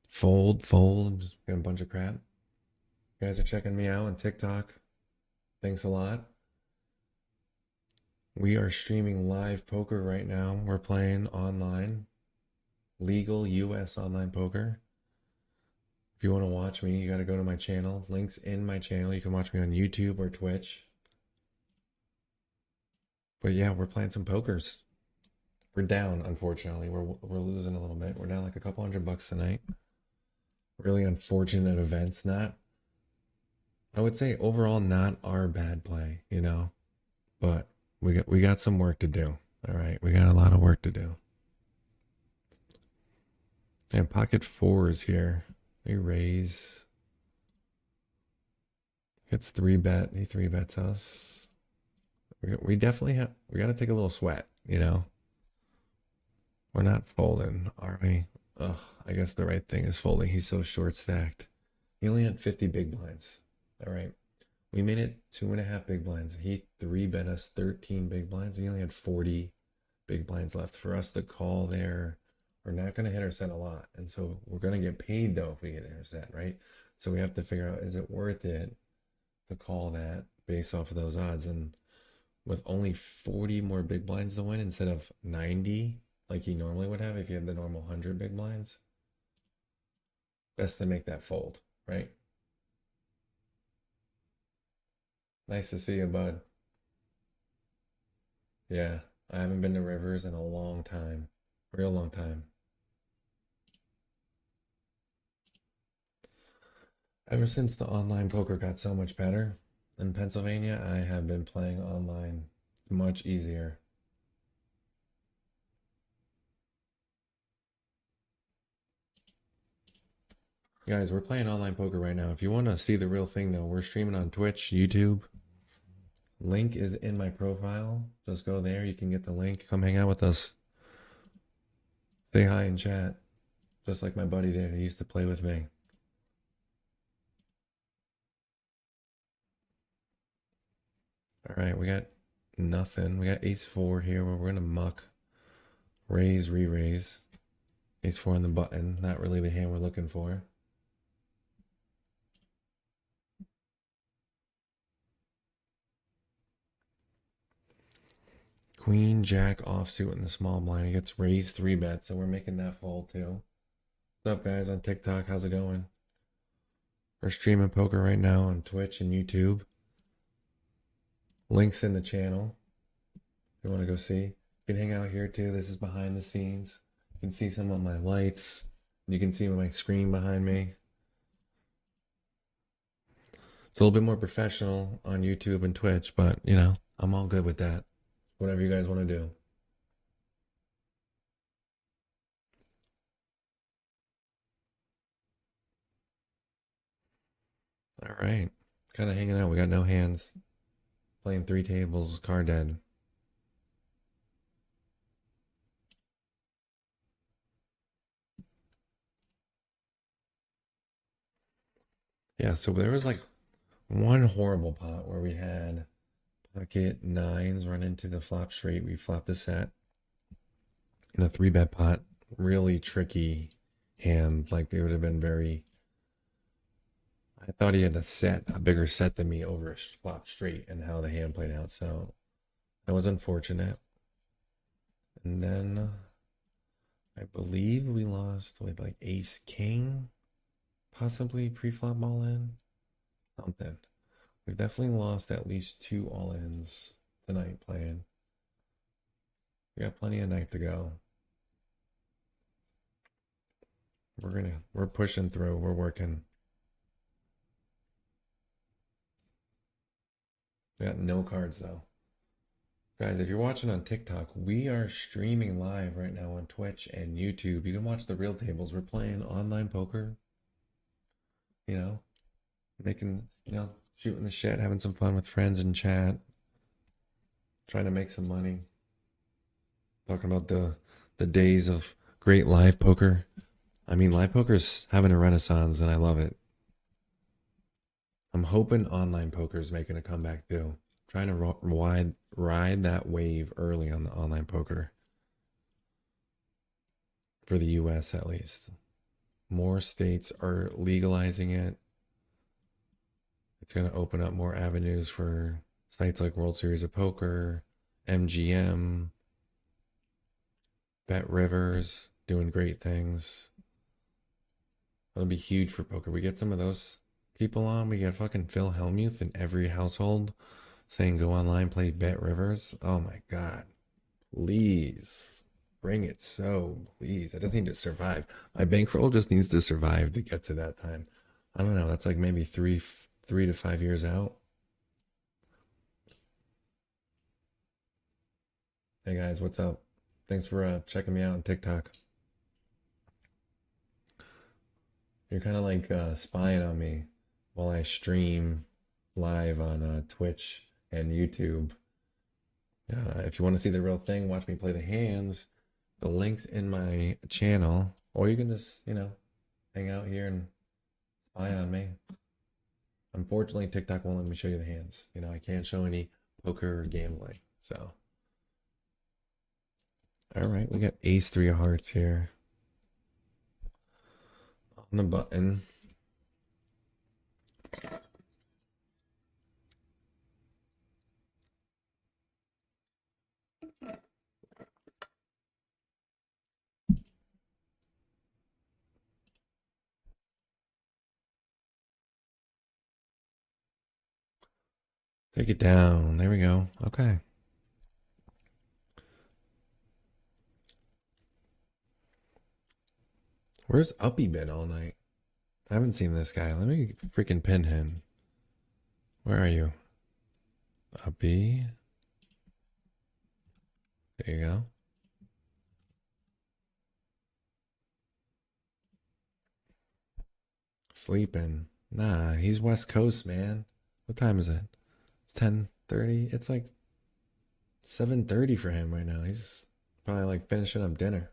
Fold. I'm just getting a bunch of crap. You guys are checking me out on TikTok. Thanks a lot. We are streaming live poker right now. We're playing online. Legal US online poker. If you want to watch me, you got to go to my channel. Links in my channel. You can watch me on YouTube or Twitch. But yeah, we're playing some pokers. We're down, unfortunately. We're losing a little bit. We're down like a couple $100 tonight. Really unfortunate events. Not, I would say overall, not our bad play, you know. But we got some work to do. All right, we got a lot of work to do. And pocket fours here. We raise. Gets three bet. He three bets us. We definitely have. We got to take a little sweat, you know. We're not folding, are we? Ugh, I guess the right thing is folding. He's so short stacked. He only had 50 big blinds. All right. We made it 2.5 big blinds. He three bet us 13 big blinds. He only had 40 big blinds left for us to call there. We're not going to hit our set a lot. And so we're going to get paid though if we get our set, right? So we have to figure out, is it worth it to call that based off of those odds? And with only 40 more big blinds to win instead of 90 like he normally would have if he had the normal 100 big blinds, best to make that fold, right? Nice to see you, bud. Yeah, I haven't been to Rivers in a long time. Real long time. Ever since the online poker got so much better in Pennsylvania, I have been playing online much easier. Guys, we're playing online poker right now. If you want to see the real thing, though, we're streaming on Twitch, YouTube. Link is in my profile. Just go there. You can get the link. Come hang out with us. Say hi in chat. Just like my buddy did. He used to play with me. All right, we got nothing. We got ace four here where we're going to muck. Raise, re-raise. Ace four on the button. Not really the hand we're looking for. Queen, jack, offsuit in the small blind. He gets raised three bets, so we're making that fold too. What's up, guys, on TikTok? How's it going? We're streaming poker right now on Twitch and YouTube. Links in the channel. If you want to go see. You can hang out here too. This is behind the scenes. You can see some of my lights. You can see my screen behind me. It's a little bit more professional on YouTube and Twitch, but you know, I'm all good with that. Whatever you guys want to do. All right. Kind of hanging out. We got no hands. Playing three tables, card dead. Yeah, so there was like one horrible pot where we had pocket nines run into the flop straight. We flopped the set in a three bet pot. Really tricky hand. Like it would have been very. I thought he had a bigger set than me over a flop straight and how the hand played out. So that was unfortunate. And then I believe we lost with like ace king, possibly pre-flop all in. Something. We've definitely lost at least two all ins tonight playing. We got plenty of night to go. We're pushing through, we're working. We got no cards though. Guys, if you're watching on TikTok, we are streaming live right now on Twitch and YouTube. You can watch the real tables. We're playing online poker. You know, making, shooting the shit, having some fun with friends in chat. Trying to make some money. Talking about the days of great live poker. I mean, live poker's having a renaissance and I love it. I'm hoping online poker's making a comeback too. Trying to ride that wave early on the online poker. For the US at least. More states are legalizing it. It's going to open up more avenues for sites like World Series of Poker, MGM, Bet Rivers, doing great things. That'll be huge for poker. We get some of those people on. We get fucking Phil Hellmuth in every household saying go online, play Bet Rivers. Oh my God. Please. bring it so, please. I just need to survive. My bankroll just needs to survive to get to that time. I don't know. That's like maybe 3 to 5 years out. Hey guys, what's up? Thanks for checking me out on TikTok. You're kind of like spying on me while I stream live on Twitch and YouTube. If you want to see the real thing, watch me play the hands. The link's in my channel, or you can just, hang out here and spy on me. Unfortunately, TikTok won't let me show you the hands. I can't show any poker or gambling. So, all right, we got ace three of hearts here on the button. Take it down. There we go. Okay. Where's Uppy been all night? I haven't seen this guy. Let me freaking pin him. Where are you? Uppy. There you go. Sleeping. Nah, he's West Coast, man. What time is it? It's 10:30. It's like 7:30 for him right now. He's probably like finishing up dinner.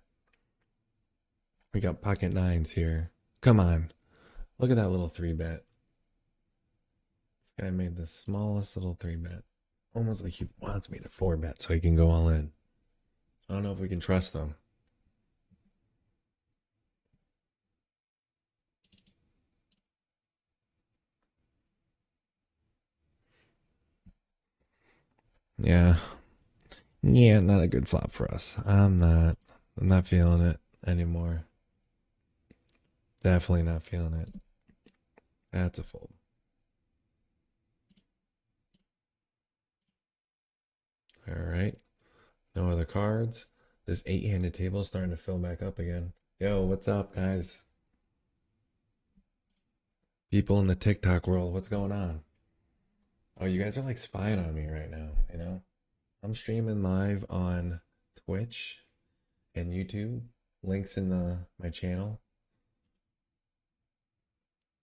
We got pocket nines here. Come on. Look at that little three bet. This guy made the smallest little three bet. Almost like he wants me to four bet so he can go all in. I don't know if we can trust them. Yeah. Yeah, not a good flop for us. I'm not feeling it anymore. Definitely not feeling it. That's a fold. All right. No other cards. This eight-handed table is starting to fill back up again. Yo, what's up, guys? People in the TikTok world, what's going on? Oh, you guys are like spying on me right now. I'm streaming live on Twitch and YouTube. Links in my channel.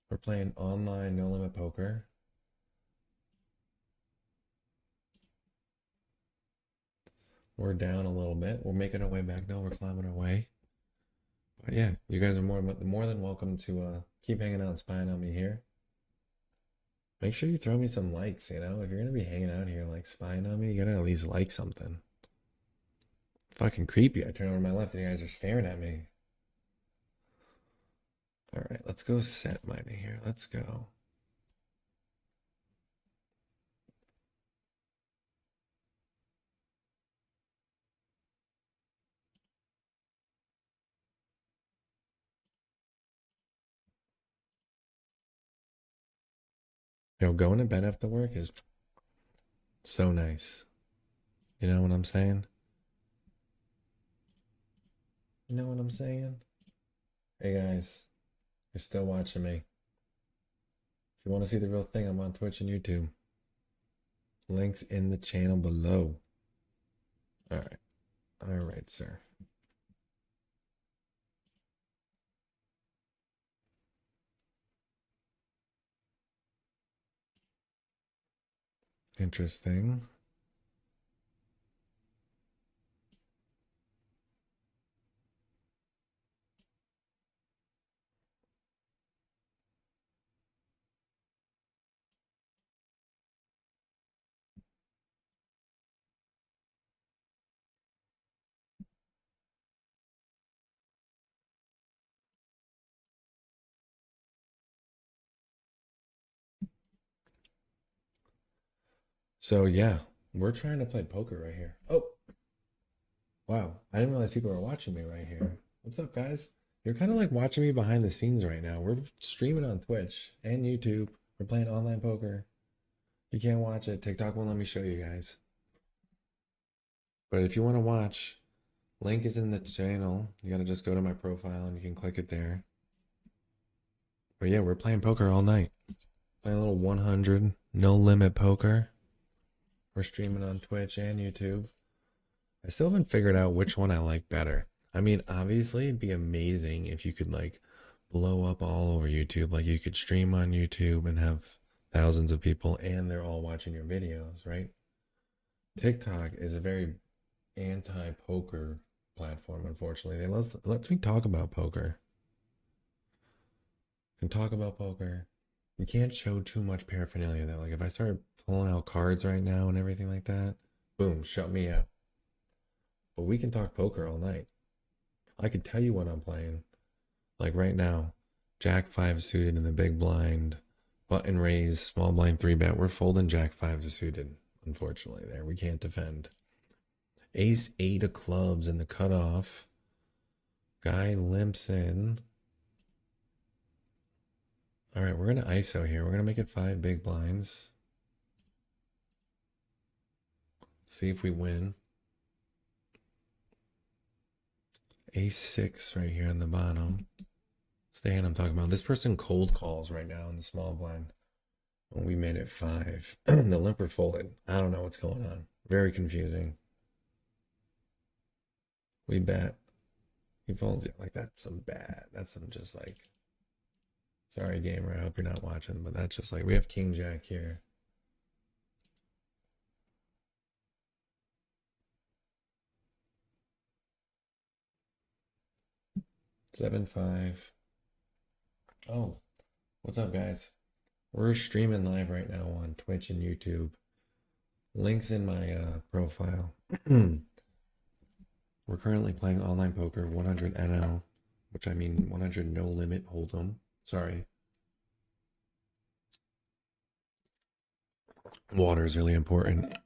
We're playing online no limit poker. We're down a little bit. We're making our way back though. We're climbing our way. But yeah, you guys are more than welcome to keep hanging out and spying on me here. Make sure you throw me some likes, If you're gonna be hanging out here like spying on me, you gotta at least like something. Fucking creepy. I turn over my left and you guys are staring at me. Alright, let's go set money here. Let's go. Going to bed after work is so nice. You know what I'm saying? You know what I'm saying? Hey guys, you're still watching me. If you want to see the real thing, I'm on Twitch and YouTube. Links in the channel below. Alright. Alright, sir. Interesting. So yeah, we're trying to play poker right here. Oh, wow. I didn't realize people are watching me right here. What's up, guys? You're kind of like watching me behind the scenes right now. We're streaming on Twitch and YouTube. We're playing online poker. You can't watch it. TikTok won't let me show you guys. But if you want to watch, Link is in the channel. You gotta just go to my profile and you can click it there. But yeah, we're playing poker all night. Playing a little 100 no limit poker. We're streaming on Twitch and YouTube. I still haven't figured out which one I like better. I mean, obviously, it'd be amazing if you could like blow up all over YouTube. Like you could stream on YouTube and have thousands of people and they're all watching your videos, right? TikTok is a very anti-poker platform, unfortunately. They lets me talk about poker. Can talk about poker. You can't show too much paraphernalia that like if I start pulling out cards right now and everything like that, boom, shut me out. But we can talk poker all night. I could tell you when I'm playing. Like right now, Jack 5 suited in the big blind, button raise, small blind 3-bet. We're folding Jack 5 suited, unfortunately, there. We can't defend. Ace 8 of clubs in the cutoff. Guy limps in. All right, we're going to ISO here. We're going to make it 5 big blinds. See if we win. Ace 6 right here on the bottom. It's the hand I'm talking about. This person cold calls right now in the small blind. When we made it 5. The limper folded. I don't know what's going on. Very confusing. We bet. He folds. Yeah, like that's some bad. That's some just like. Sorry, gamer. I hope you're not watching, but that's just like we have King Jack here. Seven five. Oh, what's up, guys? We're streaming live right now on Twitch and YouTube. Links in my profile. We're currently playing online poker 100 NL, which I mean 100 no limit hold'em. Sorry. Water is really important.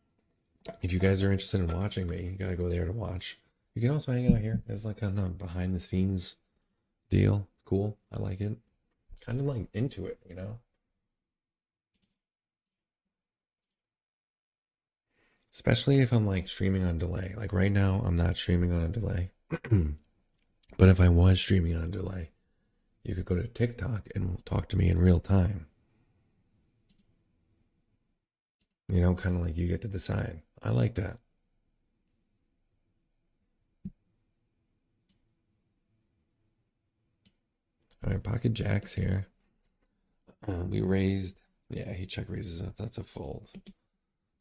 If you guys are interested in watching me, you gotta go there to watch. You can also hang out here. It's like kind of behind the scenes deal. It's cool. I like it. Kind of like into it, you know? Especially if I'm like streaming on delay. Like right now, I'm not streaming on a delay. But if I was streaming on a delay, you could go to TikTok and talk to me in real time. You know, kind of like you get to decide. I like that. All right, pocket jacks here. We raised. Yeah, he check raises up. That's a fold.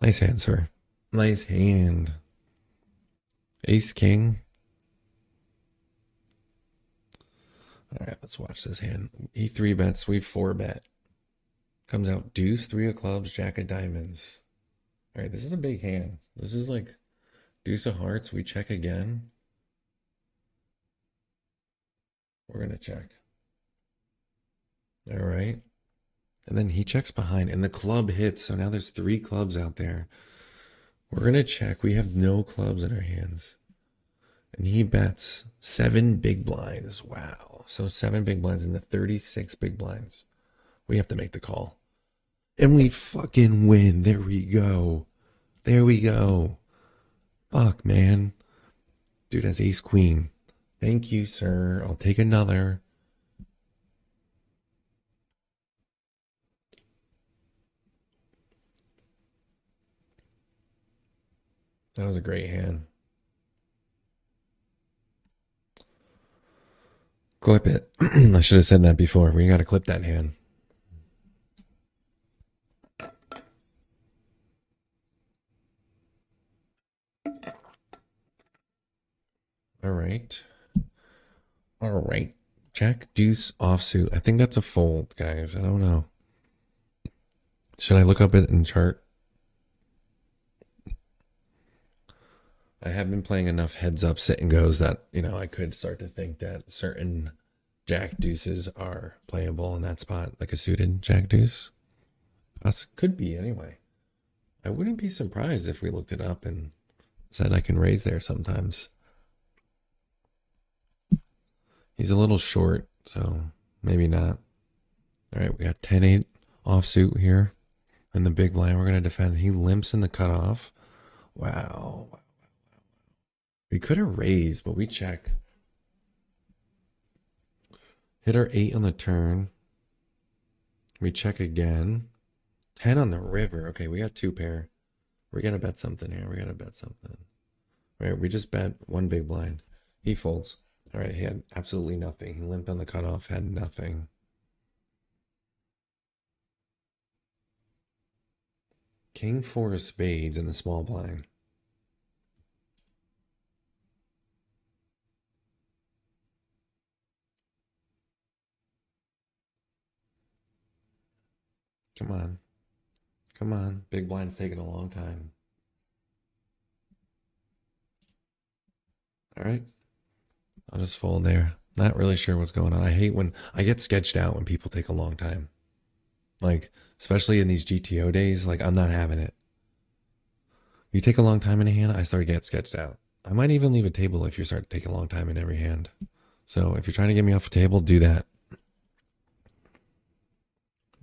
Nice hand, sir. Nice hand. Ace king. All right, let's watch this hand. He 3-bets. We 4-bet. Comes out deuce, 3 of clubs, jack of diamonds. All right, this is a big hand. This is like deuce of hearts. We check again. We're going to check. All right. And then he checks behind and the club hits. So now there's 3 clubs out there. We're going to check. We have no clubs in our hands. And he bets 7 big blinds. Wow. So 7 big blinds into 36 big blinds. We have to make the call. And we fucking win. There we go. There we go. Fuck, man. Dude, that's ace queen. Thank you, sir. I'll take another. That was a great hand. Clip it. I should have said that before. We got to clip that hand. All right. All right. Jack deuce offsuit. I think that's a fold, guys. I don't know. Should I look up it in chart? I have been playing enough heads up sit and goes that, you know, I could start to think that certain jack deuces are playable in that spot, like a suited jack deuce. Us could be anyway. I wouldn't be surprised if we looked it up and said I can raise there sometimes. He's a little short, so maybe not. All right, we got 10-8 offsuit here. And the big blind, we're going to defend. He limps in the cutoff. Wow. We could have raised, but we check. Hit our 8 on the turn. We check again. 10 on the river. Okay, we got 2 pair. We gotta bet something here. We gotta bet something. Right, we just bet 1 big blind. He folds. All right, he had absolutely nothing. He limped on the cutoff, had nothing. King 4 of spades in the small blind. Come on. Come on. Big blind's taking a long time. All right. I'll just fold there. Not really sure what's going on. I hate when I get sketched out when people take a long time. Like, especially in these GTO days, like I'm not having it. You take a long time in a hand, I start to get sketched out. I might even leave a table if you start to take a long time in every hand. So if you're trying to get me off a table, do that.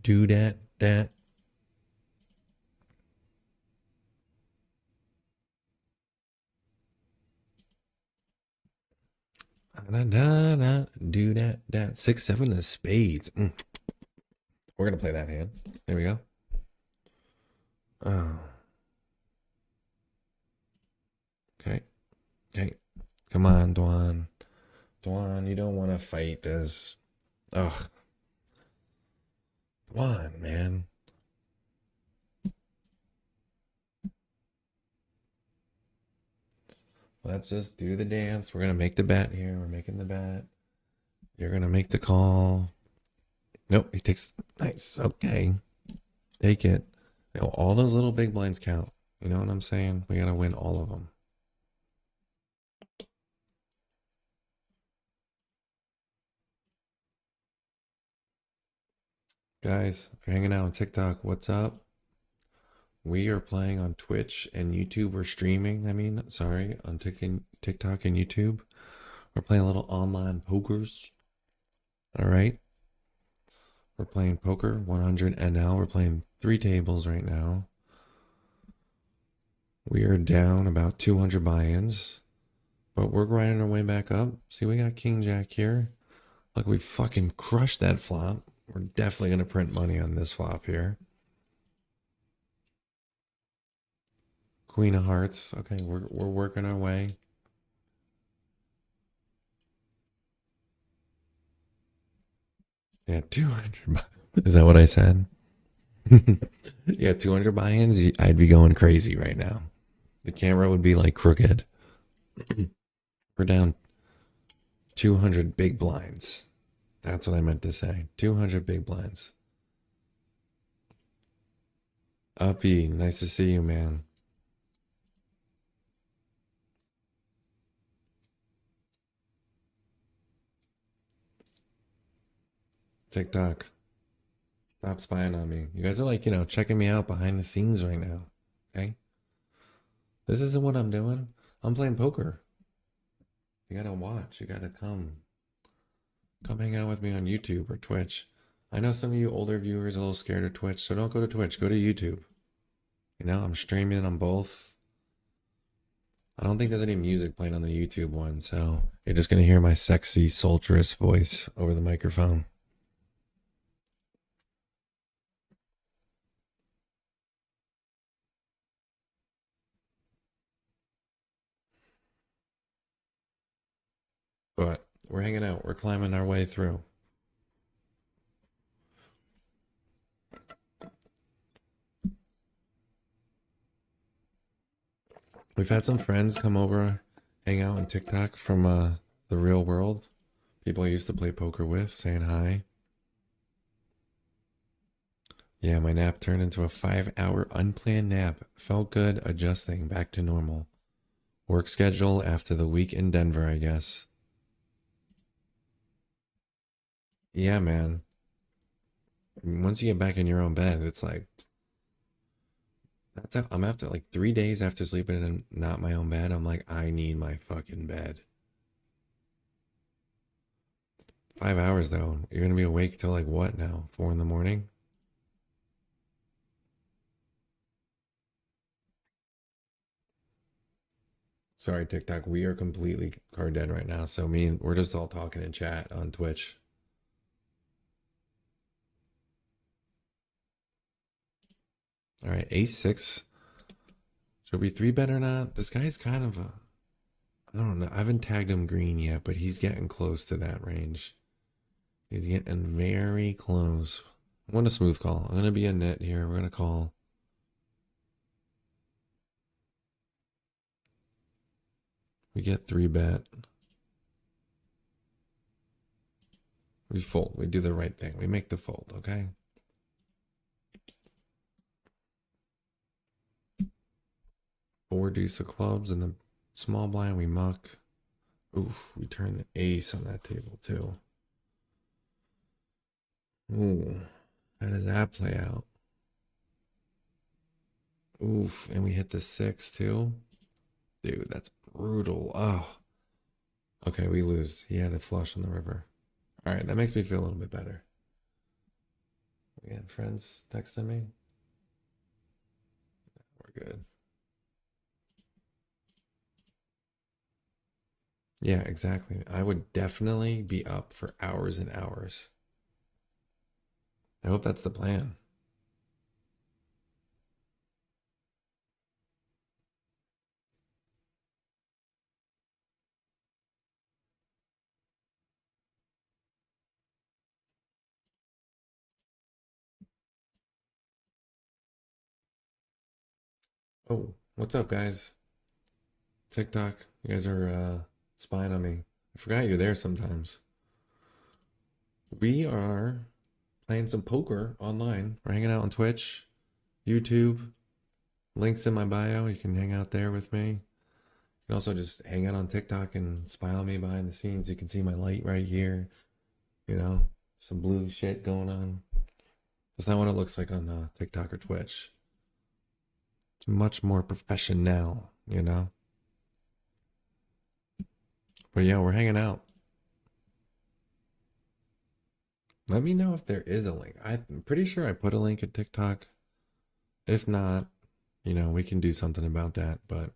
Do that. Do that. 6, 7 of spades. We're gonna play that hand. There we go. Oh. Okay. Okay. Come on, Dwan. Dwan, you don't want to fight this. Ugh. Dwan, man. Let's just do the dance. We're gonna make the bet here. We're making the bet. You're gonna make the call. Nope, he takes. Nice. Okay. Take it. You know, all those little big blinds count. You know what I'm saying? We gotta win all of them. Guys, if you're hanging out on TikTok, what's up? We are playing on Twitch and YouTube. We're streaming, sorry, on TikTok and YouTube. We're playing a little online pokers. All right. We're playing poker 100 and now we're playing 3 tables right now. We are down about 200 buy-ins, but we're grinding our way back up. See, we got King Jack here. Look, we fucking crushed that flop. We're definitely going to print money on this flop here. Queen of Hearts. Okay, we're working our way. Yeah, 200. Is that what I said? Yeah, 200 buy-ins. I'd be going crazy right now. The camera would be like crooked. We're down 200 big blinds. That's what I meant to say. 200 big blinds. Uppy, nice to see you, man. TikTok. Stop spying on me. You guys are like, checking me out behind the scenes right now. Okay? This isn't what I'm doing. I'm playing poker. You gotta watch. You gotta come. Come hang out with me on YouTube or Twitch. I know some of you older viewers are a little scared of Twitch, so don't go to Twitch. Go to YouTube. I'm streaming on both. I don't think there's any music playing on the YouTube one, so you're just gonna hear my sexy, sultrous voice over the microphone. But we're hanging out. We're climbing our way through. We've had some friends come over, hang out on TikTok from the real world. People I used to play poker with, saying hi. Yeah, my nap turned into a 5-hour unplanned nap. Felt good, adjusting back to normal. Work schedule after the week in Denver, I guess. Yeah, man. Once you get back in your own bed, it's like I'm after like 3 days after sleeping in not my own bed. I'm like, I need my fucking bed. 5 hours though. You're gonna be awake till like what now? 4 in the morning? Sorry, TikTok. We are completely card dead right now. So we're just all talking in chat on Twitch. All right, ace six. Should we three bet or not? This guy's kind of a. I don't know. I haven't tagged him green yet, but he's getting close to that range. He's getting very close. I want a smooth call. I'm gonna be a net here. We're gonna call. We get three bet. We fold. We do the right thing. We make the fold, okay? Four deuce of clubs in the small blind. We muck. Oof, we turn the ace on that table too. Ooh, how does that play out? Oof, and we hit the six too. Dude, that's brutal. Oh, okay, we lose. He had a flush on the river. All right, that makes me feel a little bit better. We got friends texting me. We're good. Yeah, exactly. I would definitely be up for hours and hours. I hope that's the plan. Oh, what's up, guys? TikTok, you guys are spying on me. I forgot you're there sometimes. We are playing some poker online. We're hanging out on Twitch, YouTube. Links in my bio. You can hang out there with me. You can also just hang out on TikTok and spy on me behind the scenes. You can see my light right here. You know, some blue shit going on. That's not what it looks like on TikTok or Twitch. It's much more professional, you know? But yeah, we're hanging out. Let me know if there is a link. I'm pretty sure I put a link at TikTok. If not, you know, we can do something about that. But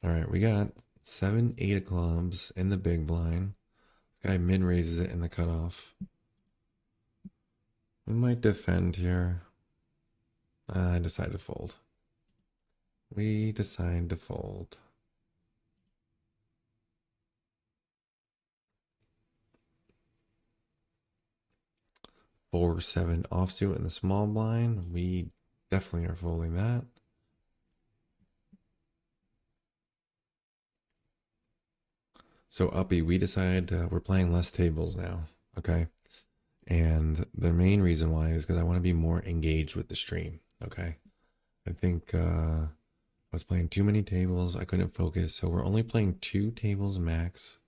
all right, we got 7, 8 of clubs in the big blind. This guy min raises it in the cutoff. We might defend here. I decide to fold. We decide to fold. Four, seven offsuit in the small blind. We definitely are folding that. So uppy, we decide we're playing less tables now. Okay. And the main reason why is because I want to be more engaged with the stream. Okay. I think I was playing too many tables. I couldn't focus. So we're only playing 2 tables max.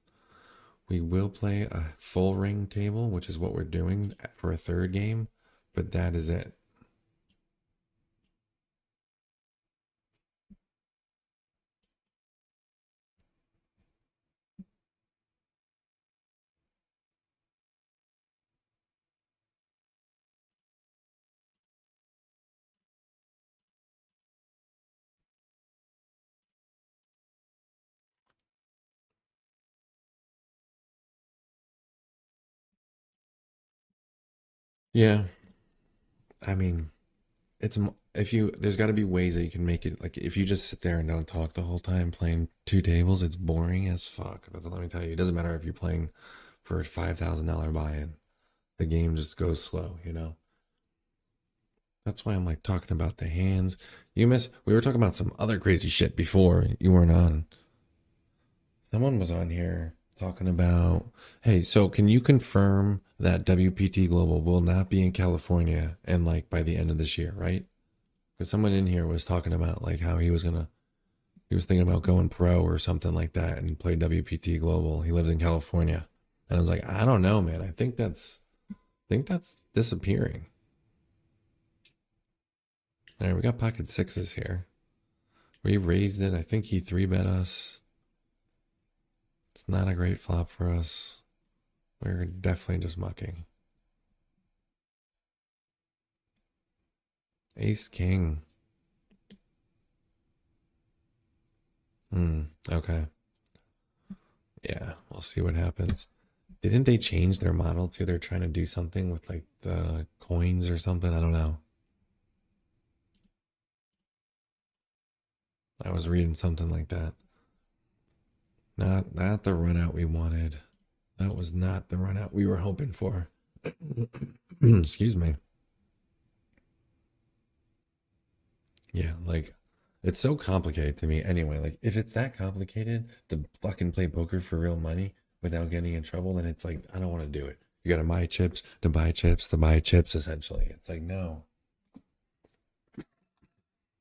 We will play a full ring table, which is what we're doing for a third game, but that is it. Yeah. I mean, it's if you there's got to be ways that you can make it like if you just sit there and don't talk the whole time playing 2 tables, it's boring as fuck. That's let me tell you. It doesn't matter if you're playing for a $5,000 buy-in. The game just goes slow, you know. That's why I'm like talking about the hands. We were talking about some other crazy shit before you weren't on. Someone was on here talking about, hey, so can you confirm that WPT Global will not be in California and like by the end of this year, right? Because someone in here was talking about like how he was thinking about going pro or something like that and play WPT Global. He lives in California. And I was like, I don't know, man. I think that's disappearing. All right, we got pocket sixes here. We raised it. I think he 3-bet us. It's not a great flop for us. We're definitely just mucking. Ace King. Hmm. Okay. Yeah, we'll see what happens. Didn't they change their model too? They're trying to do something with like the coins or something. I don't know. I was reading something like that. Not the run out we wanted. That was not the run out we were hoping for. Excuse me. Yeah, like it's so complicated to me anyway. Like if it's that complicated to fucking play poker for real money without getting in trouble, then it's like I don't want to do it. You gotta buy chips to buy chips to buy chips essentially. It's like no.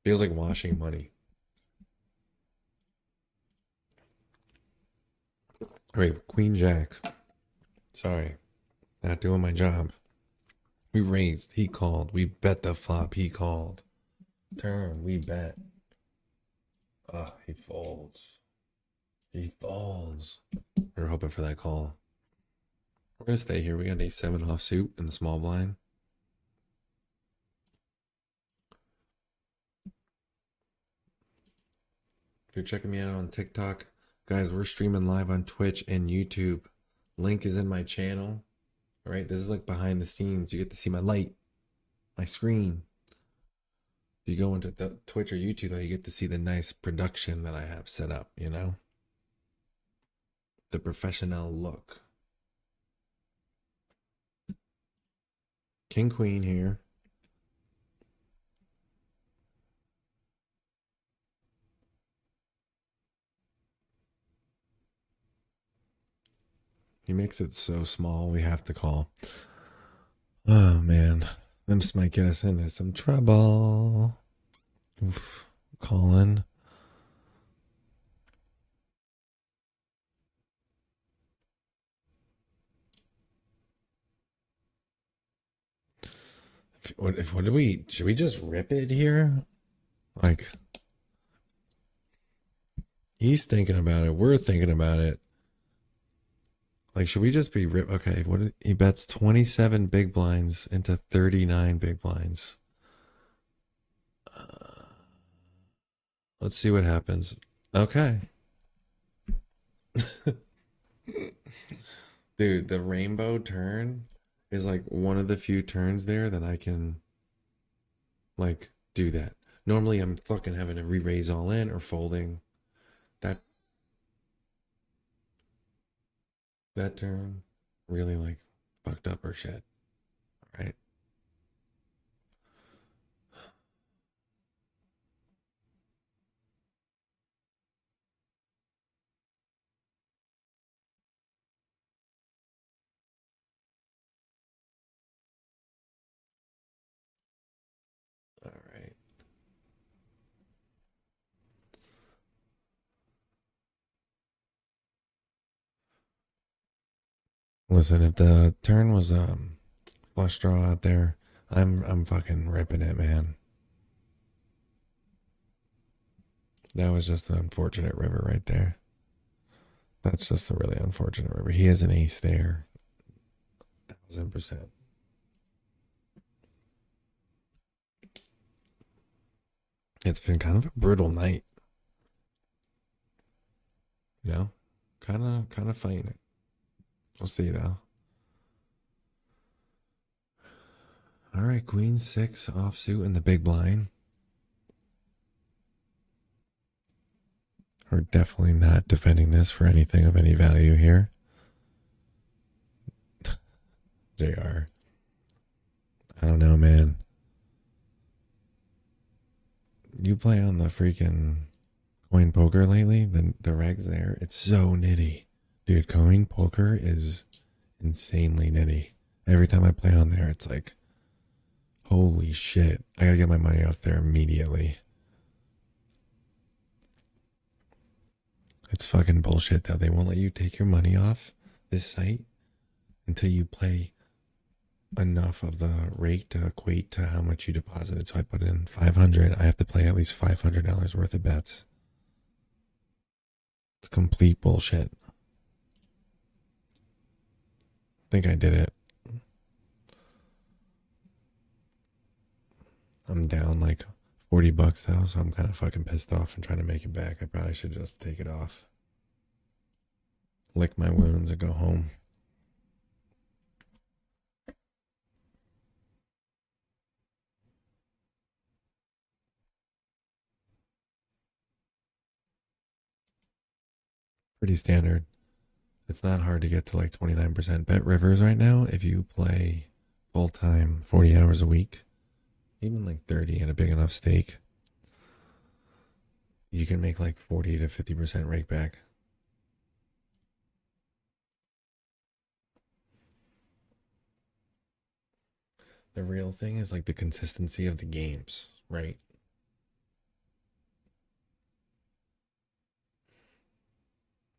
Feels like washing money. All right, Queen Jack. Sorry, not doing my job. We raised, he called. We bet the flop, he called. Turn, we bet. Ah, he folds. He folds. We were hoping for that call. We're gonna stay here. We got a 7 offsuit in the small blind. If you're checking me out on TikTok, guys, we're streaming live on Twitch and YouTube. Link is in my channel. All right, this is like behind the scenes. You get to see my light, my screen. If you go into the Twitch or YouTube, though, you get to see the nice production that I have set up, you know? The professional look. King Queen here. He makes it so small we have to call. Oh man. This might get us into some trouble. Oof. Calling. What do we should we just rip it here? Like he's thinking about it. We're thinking about it. Like, should we just be rip? Okay, he bets 27 big blinds into 39 big blinds. Let's see what happens. Okay. Dude, the rainbow turn is like one of the few turns there that I can like do that. Normally I'm fucking having to re-raise all in or folding. That that turn really like fucked up our shit. All right. All right. Listen, if the turn was flush draw out there, I'm fucking ripping it, man. That was just an unfortunate river right there. That's just a really unfortunate river. He has an ace there. 1,000%. It's been kind of a brutal night, you know? Kind of fighting it. We'll see though. All right, Queen 6 offsuit in the big blind. We're definitely not defending this for anything of any value here. JR. I don't know, man. You play on the freaking coin poker lately? The regs there, it's so nitty. Dude, coin poker is insanely nitty. Every time I play on there, it's like, holy shit. I gotta get my money out there immediately. It's fucking bullshit though. They won't let you take your money off this site until you play enough of the rate to equate to how much you deposited. So I put in 500. I have to play at least $500 worth of bets. It's complete bullshit. Think I did it. I'm down like $40 though, so I'm kind of fucking pissed off and trying to make it back. I probably should just take it off, lick my wounds, and go home. Pretty standard. It's not hard to get to like 29%. Bet Rivers right now, if you play full time, 40 hours a week, even like 30 at a big enough stake, you can make like 40 to 50% rake back. The real thing is like the consistency of the games, right?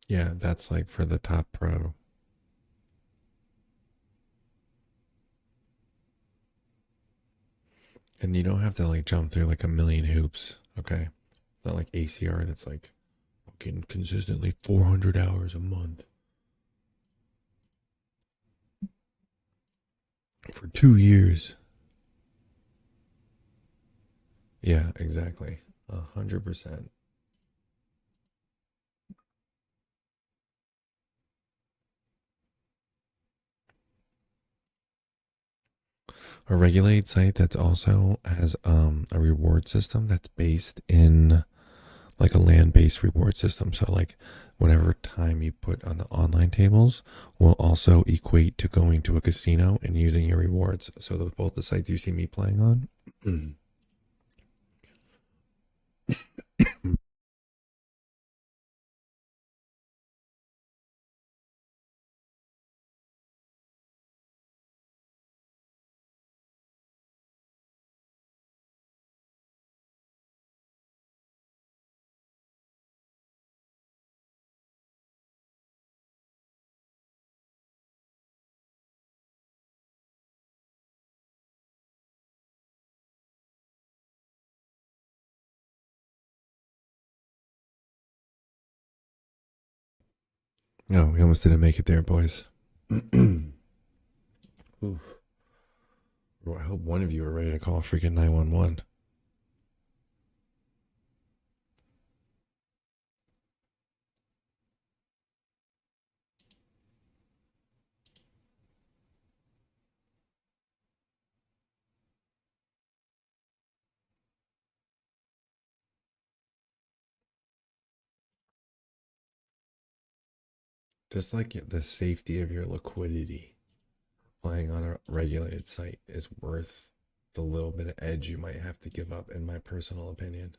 Yeah, that's like for the top pro. And you don't have to like jump through like a million hoops, okay? It's not like ACR that's like fucking consistently 400 hours a month for 2 years. Yeah, exactly. 100%. A regulated site that's also has a reward system that's based in like a land-based reward system. So like whatever time you put on the online tables will also equate to going to a casino and using your rewards. So both the sites you see me playing on. No, we almost didn't make it there, boys. Ooh. Well, I hope one of you are ready to call freaking 911. Just like the safety of your liquidity, playing on a regulated site is worth the little bit of edge you might have to give up, in my personal opinion.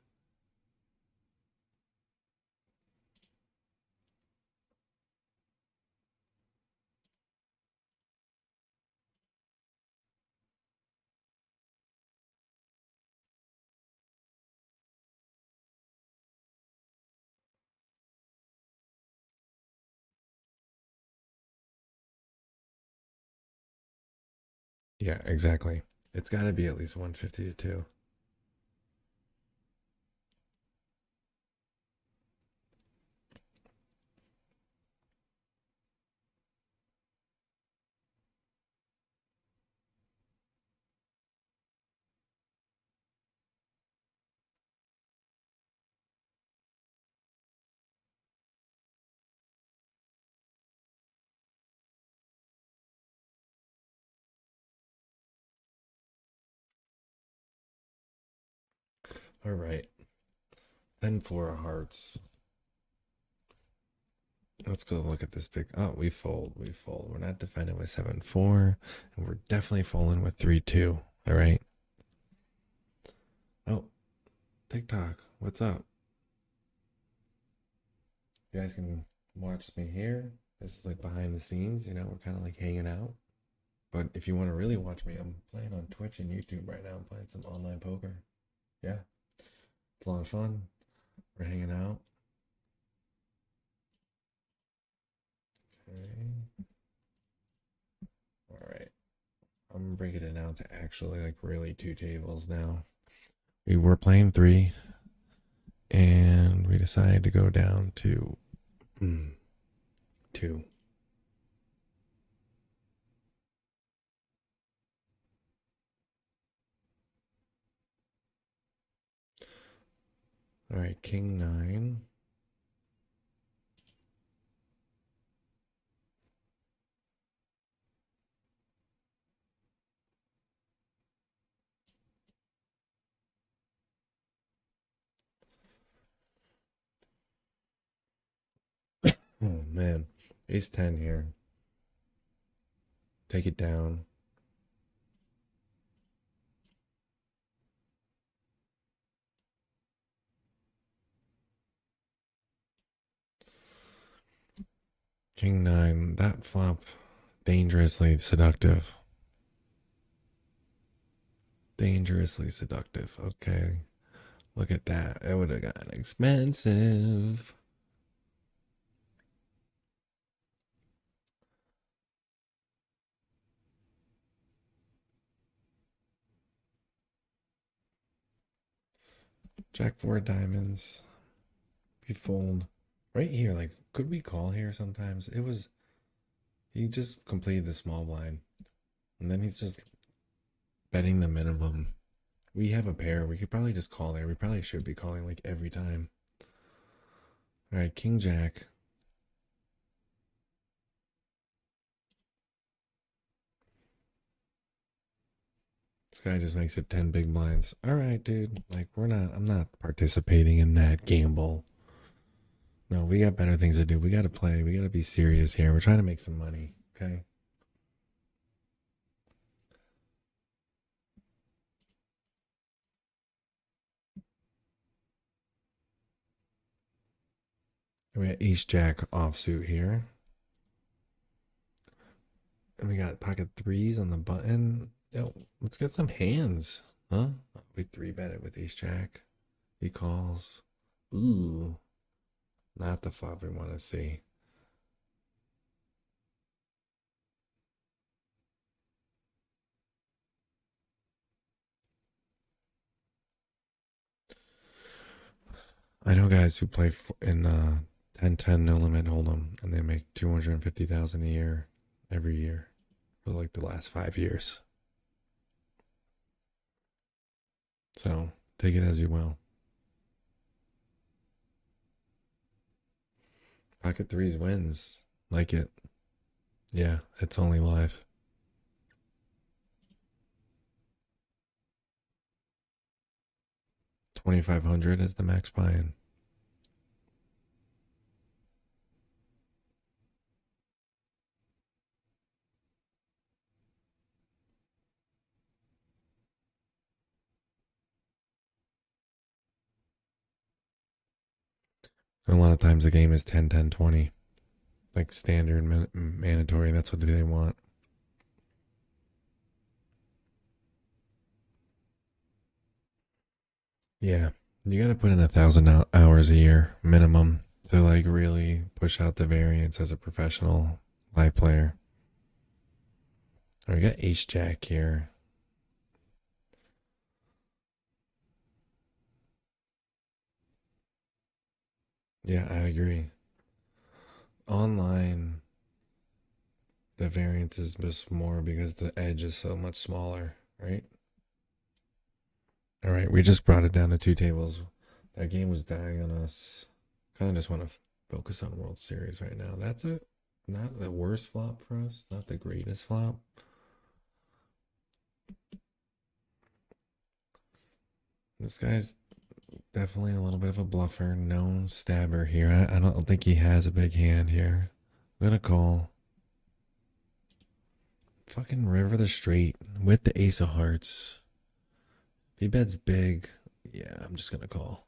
Yeah, exactly. It's got to be at least 150 to 2. All right. 10-4 of hearts. Let's go look at this big. Oh, we fold. We fold. We're not defending with 7-4. And we're definitely folding with 3-2. All right. Oh, TikTok. What's up? You guys can watch me here. This is like behind the scenes. We're kind of like hanging out. But if you want to really watch me, I'm playing on Twitch and YouTube right now. I'm playing some online poker. Yeah. It's a lot of fun. We're hanging out. Okay. All right. I'm bringing it down to actually like really two tables now. We were playing three, and we decided to go down to two. All right, king 9. Oh man, ace 10 here. Take it down. King 9, that flop, dangerously seductive. Dangerously seductive. Okay, look at that. It would have gotten expensive. Jack 4 diamonds. We fold. Right here, like, could we call here sometimes? It was, he just completed the small blind. And then he's just betting the minimum. We have a pair. We could probably just call there. We probably should be calling like every time. All right, King Jack. This guy just makes it 10 big blinds. All right, dude. Like, I'm not participating in that gamble. No, we got better things to do. We got to play. We got to be serious here. We're trying to make some money. Okay. We got Ace Jack offsuit here. And we got pocket threes on the button. Yo, let's get some hands. Huh? We three bet it with Ace Jack. He calls. Ooh. Not the flop we want to see. I know guys who play in 10-10 no limit hold'em, and they make 250,000 a year every year for like the last 5 years. So take it as you will. Pocket threes wins. Like it. Yeah, it's only live. 2,500 is the max buy-in. And a lot of times the game is 10-10-20, like standard mandatory. That's what they want. Yeah, you got to put in 1,000 hours a year minimum to like really push out the variance as a professional live player. All right, we got Ace Jack here. Yeah, I agree. Online, the variance is just more because the edge is so much smaller, right? All right, we just brought it down to two tables. That game was dying on us. Kind of just want to focus on World Series right now. That's it. Not the worst flop for us, not the greatest flop. This guy's definitely a little bit of a bluffer, known stabber here. I don't think he has a big hand here. I'm gonna call. Fucking river the straight with the ace of hearts. If he bets big, yeah, I'm just gonna call.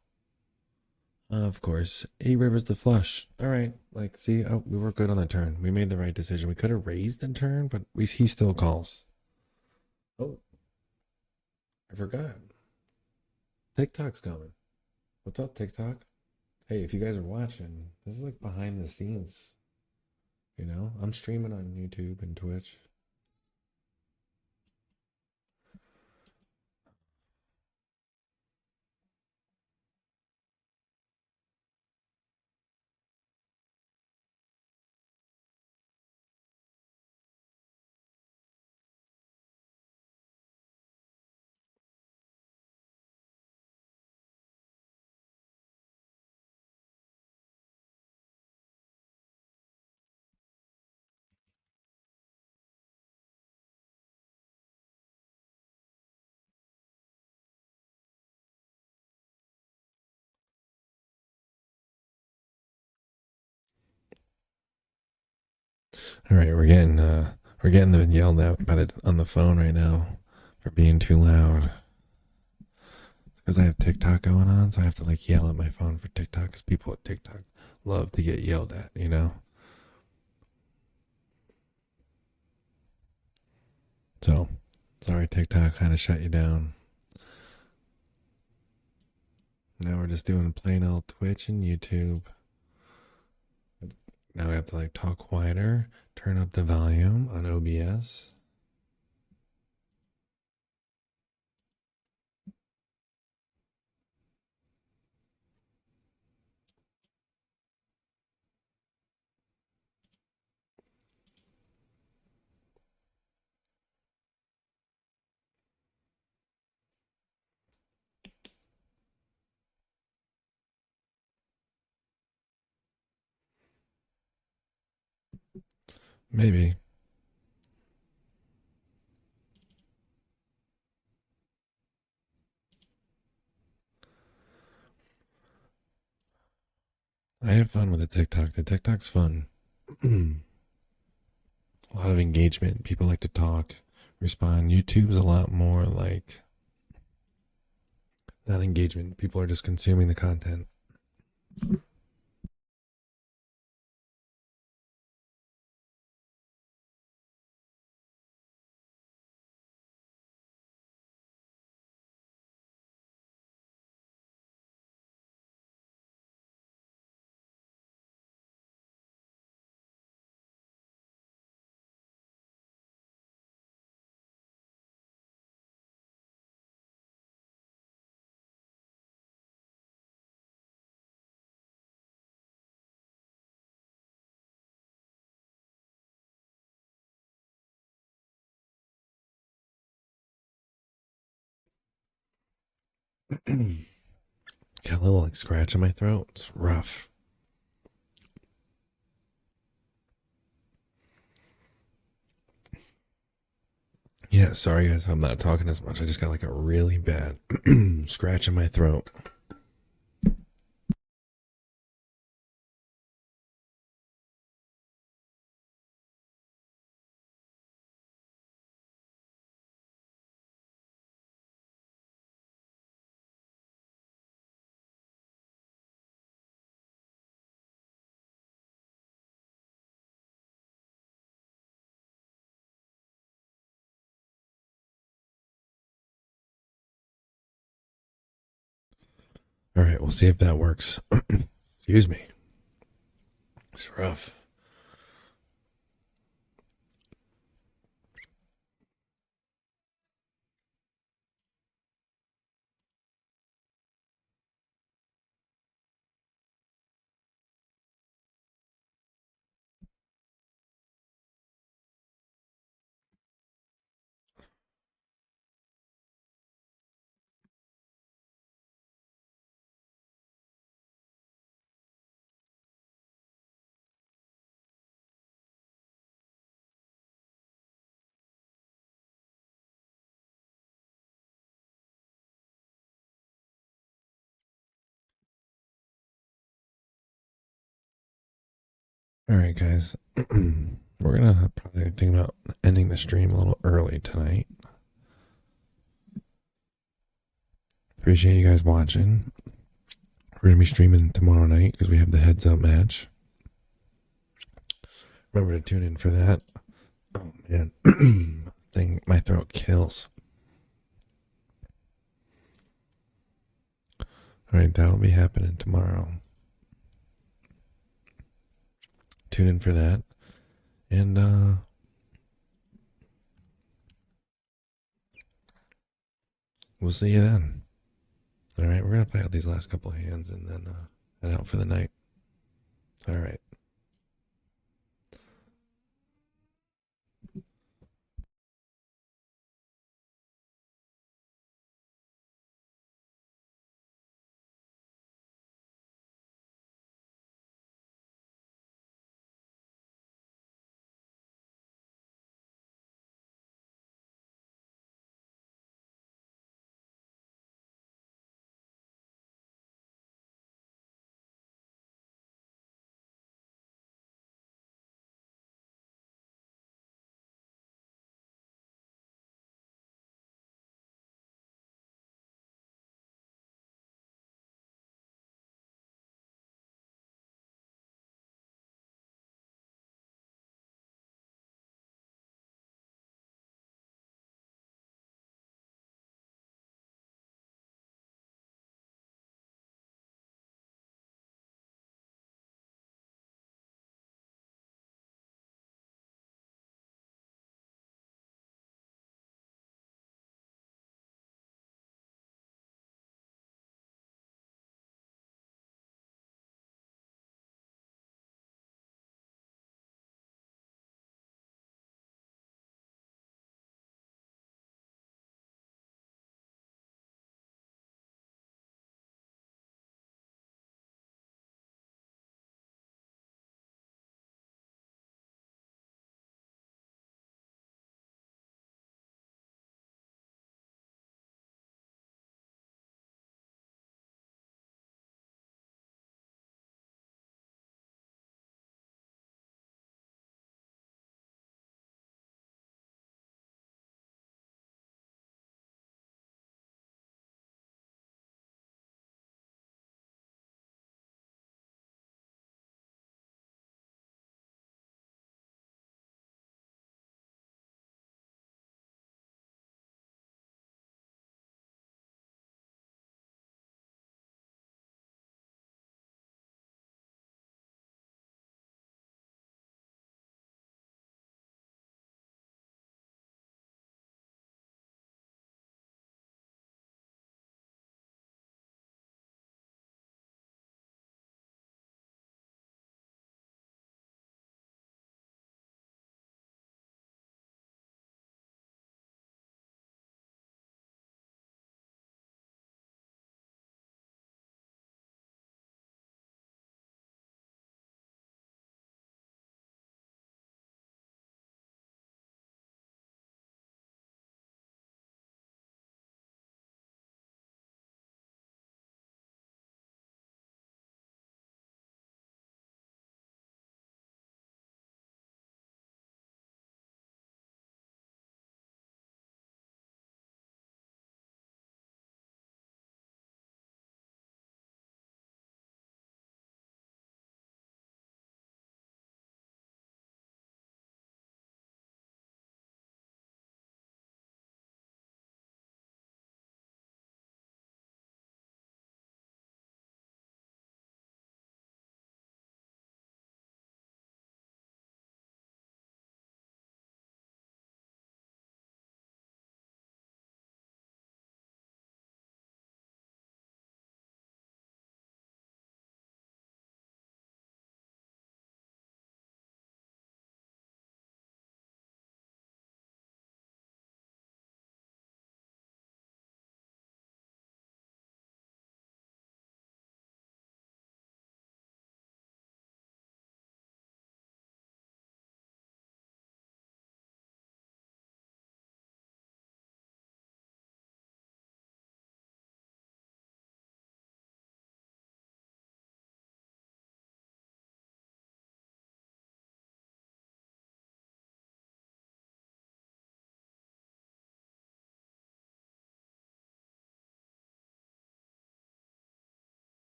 Of course, eight rivers the flush. All right, like see, oh, we were good on the turn. We made the right decision. We could have raised the turn, but he still calls. Oh, I forgot. TikTok's coming. What's up, TikTok? Hey, if you guys are watching, this is like behind the scenes. You know, I'm streaming on YouTube and Twitch. All right, we're getting the yelled at by the on the phone right now for being too loud. It's because I have TikTok going on, so I have to like yell at my phone for TikTok because people at TikTok love to get yelled at, you know. So sorry, TikTok kind of shut you down. Now we're just doing plain old Twitch and YouTube. Now we have to like talk quieter, turn up the volume on OBS. Maybe. I have fun with the TikTok. The TikTok's fun. A lot of engagement. People like to talk, respond. YouTube's a lot more like not engagement. People are just consuming the content. Got a little like scratch in my throat. It's rough. Yeah, sorry guys, I'm not talking as much. I just got like a really bad scratch in my throat. All right, we'll see if that works. Excuse me. It's rough. All right, guys. We're gonna probably think about ending the stream a little early tonight. Appreciate you guys watching. We're gonna be streaming tomorrow night because we have the heads up match. Remember to tune in for that. Oh man, thing my throat kills. All right, that'll be happening tomorrow. Tune in for that, and we'll see you then. All right, we're gonna play out these last couple of hands and then head out for the night. All right.